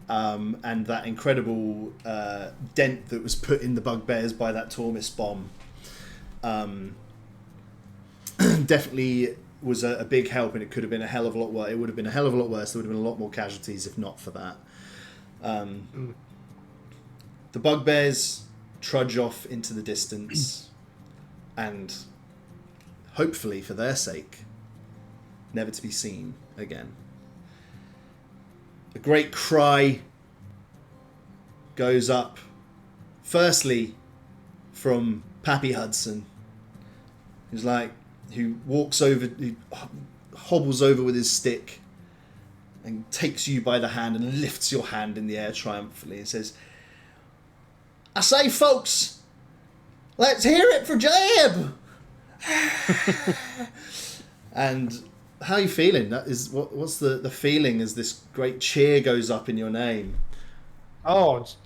and that incredible dent that was put in the bugbears by that Tormis bomb definitely was a big help, and it could have been a hell of a lot worse. It would have been a hell of a lot worse. There would have been a lot more casualties if not for that. The bugbears trudge off into the distance, and hopefully for their sake, never to be seen again. A great cry goes up, firstly from Pappy Hudson, who walks over, who hobbles over with his stick and takes you by the hand and lifts your hand in the air triumphantly and says, "I say, folks, let's hear it for Jeb!" And how are you feeling? That is what's the feeling as this great cheer goes up in your name? Oh, it's,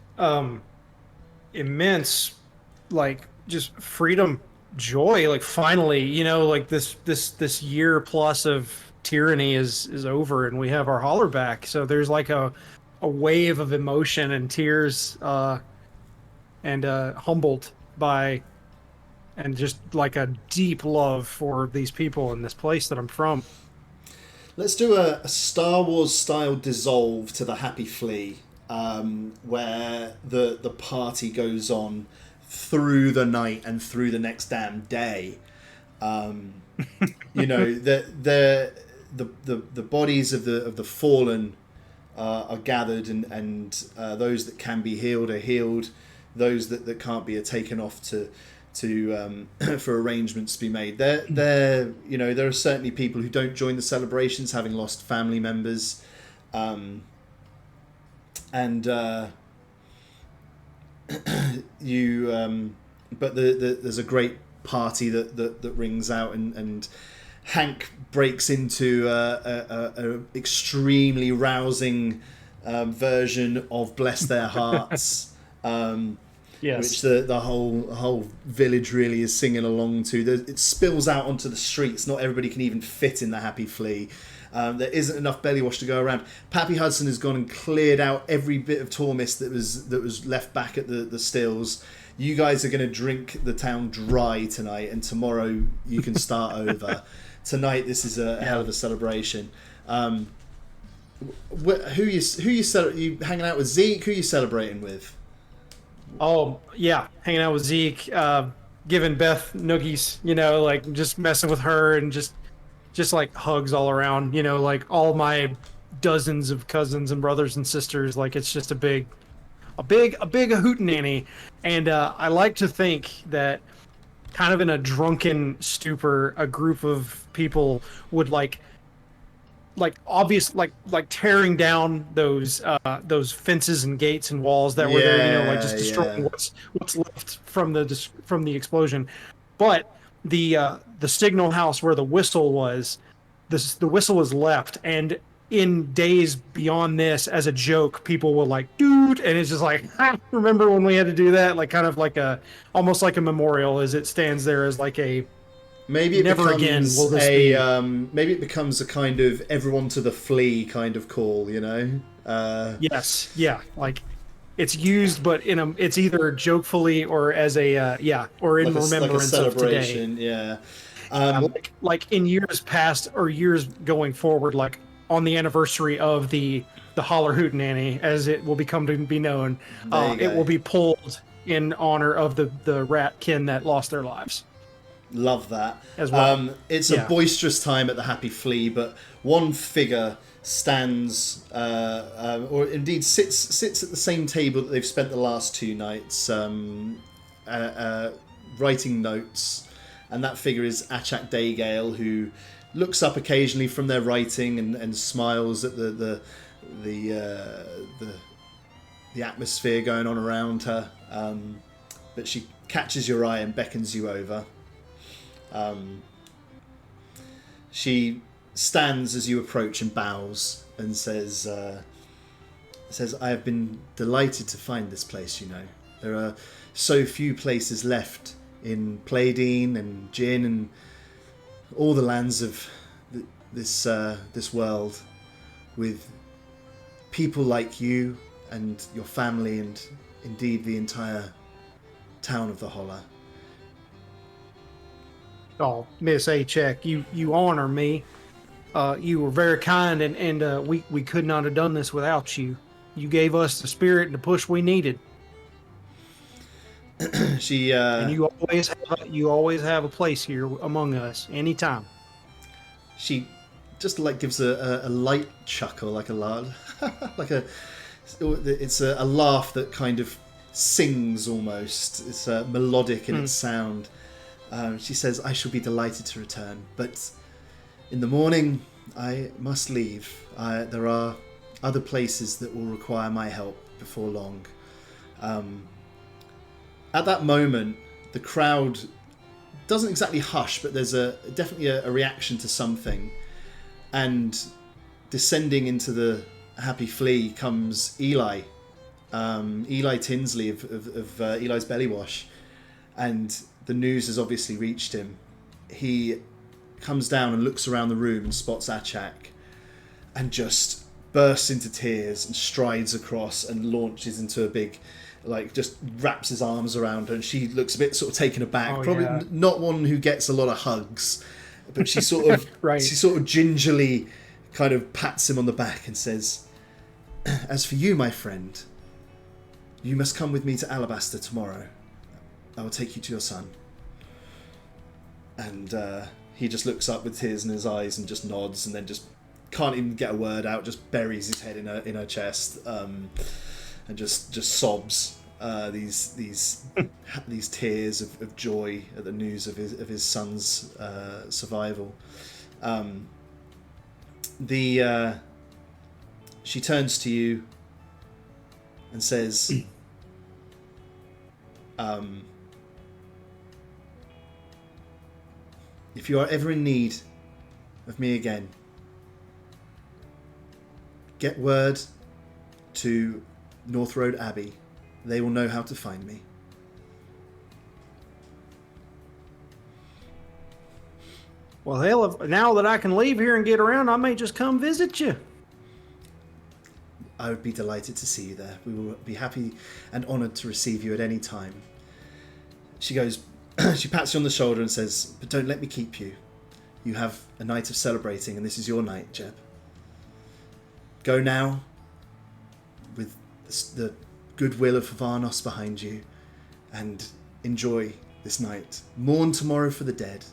immense, just freedom, joy. Finally, this year plus of tyranny is over, and we have our Holler back. So there's a wave of emotion and tears, and humbled by, and just a deep love for these people in this place that I'm from. Let's do a Star Wars style dissolve to the Happy Flea, where the party goes on through the night and through the next damn day. The bodies of the fallen are gathered, and those that can be healed are healed. Those that can't be are taken off to for arrangements to be made. There are certainly people who don't join the celebrations, having lost family members, but there's a great party that rings out, and Hank breaks into a extremely rousing version of "Bless Their Hearts." Yes. Which the whole village really is singing along to. It spills out onto the streets. Not everybody can even fit in the Happy Flea. There isn't enough belly wash to go around. Pappy Hudson has gone and cleared out every bit of Tormis that was left back at the stills. You guys are going to drink the town dry tonight, and tomorrow you can start over. Tonight, this is a hell of a celebration. You hanging out with Zeke? Who you celebrating with? Oh yeah, hanging out with Zeke, giving Beth noogies, like just messing with her and just like hugs all around, like all my dozens of cousins and brothers and sisters. Like it's just a big hootenanny. And I like to think that kind of in a drunken stupor, a group of people would obvious like tearing down those fences and gates and walls that were there, like Yeah, just destroying yeah. what's left from the explosion. But the signal house where the whistle was, the whistle was left, and in days beyond this, as a joke, people will like, dude, and it's just like, remember when we had to do that? Like kind of like almost like a memorial, as it stands there as like a Maybe it never again will becomes this be. maybe it becomes a kind of everyone to the flea kind of call, Yes, yeah, like it's used, but it's either jokefully or as a or in like a remembrance of today. celebration, yeah. Like in years past or years going forward, like on the anniversary of the Holler Hootenanny, as it will become to be known, There you it will go. be pulled in honor of the rat kin that lost their lives Love that. as well. It's a Yeah. boisterous time at the Happy Flea, but one figure stands, or indeed sits at the same table that they've spent the last two nights, writing notes, and that figure is Achak Daygale, who looks up occasionally from their writing and smiles at the, the atmosphere going on around her. But she catches your eye and beckons you over. She stands as you approach and bows and says, I have been delighted to find this place, There are so few places left in Playdean and Jin and all the lands of this world with people like you and your family and indeed the entire town of the Holler. Oh, Miss Achek, you honor me. You were very kind, and we could not have done this without you. You gave us the spirit and the push we needed, She and you always have a place here among us anytime. she just like gives a light chuckle, like a laugh, like it's a laugh that kind of sings almost. It's melodic in its sound. She says, I shall be delighted to return, but in the morning I must leave. There are other places that will require my help before long. At that moment, the crowd doesn't exactly hush, but there's definitely a reaction to something. And descending into the Happy Flea comes Eli. Eli Tinsley of Eli's Belly Wash. And the news has obviously reached him. He comes down and looks around the room and spots Achak and just bursts into tears and strides across and launches into a big, just wraps his arms around her, and she looks a bit sort of taken aback. Oh, Probably yeah. not one who gets a lot of hugs, but she sort of Right. she sort of gingerly kind of pats him on the back and says, as for you, my friend, you must come with me to Alabaster tomorrow. I will take you to your son. And he just looks up with tears in his eyes and just nods, and then just can't even get a word out. Just buries his head in her chest, and just sobs these tears of joy at the news of his son's survival. She turns to you and says, if you are ever in need of me again, get word to North Road Abbey. They will know how to find me. Well, hell, now that I can leave here and get around, I may just come visit you. I would be delighted to see you there. We will be happy and honoured to receive you at any time. She goes, she pats you on the shoulder and says, but don't let me keep you. You have a night of celebrating, and this is your night, Jeb. Go now with the goodwill of Varnos behind you and enjoy this night. Mourn tomorrow for the dead,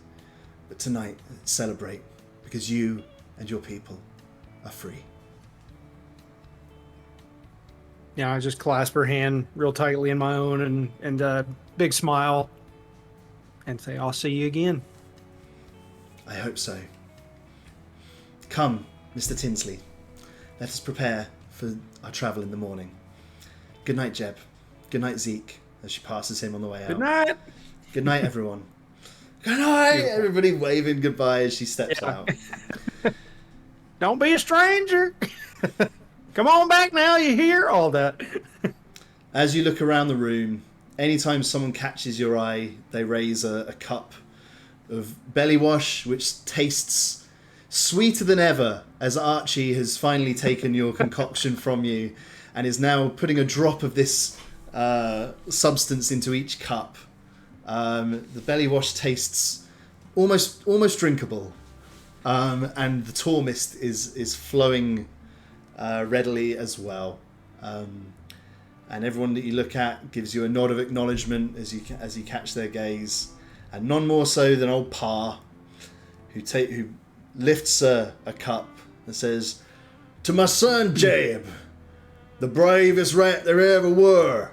but tonight celebrate because you and your people are free. Yeah, I just clasp her hand real tightly in my own and big smile and say, I'll see you again. I hope so. Come, Mr. Tinsley. Let us prepare for our travel in the morning. Good night, Jeb. Good night, Zeke, as she passes him on the way out. Good night. Good night, everyone. Good night! Beautiful. Everybody waving goodbye as she steps out. Don't be a stranger. Come on back now, you hear? All that. As you look around the room, anytime someone catches your eye, they raise a cup of belly wash, which tastes sweeter than ever, as Archie has finally taken your concoction from you and is now putting a drop of this substance into each cup. The belly wash tastes almost drinkable, and the tor mist is flowing readily as well. And everyone that you look at gives you a nod of acknowledgement as you catch their gaze, and none more so than old Pa, who lifts a cup and says, "To my son Jabe, the bravest rat there ever were.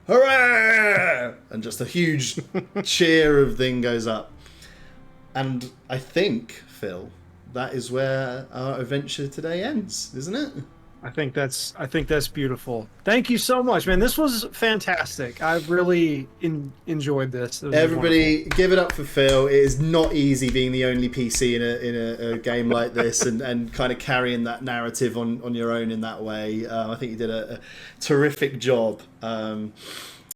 Hooray!" And just a huge cheer of thing goes up. And I think, Phil, that is where our adventure today ends, isn't it? I think that's beautiful. Thank you so much, man. This was fantastic. I really enjoyed this. Everybody, give it up for Phil. It is not easy being the only PC in a game like this and kind of carrying that narrative on your own in that way. I think you did a terrific job.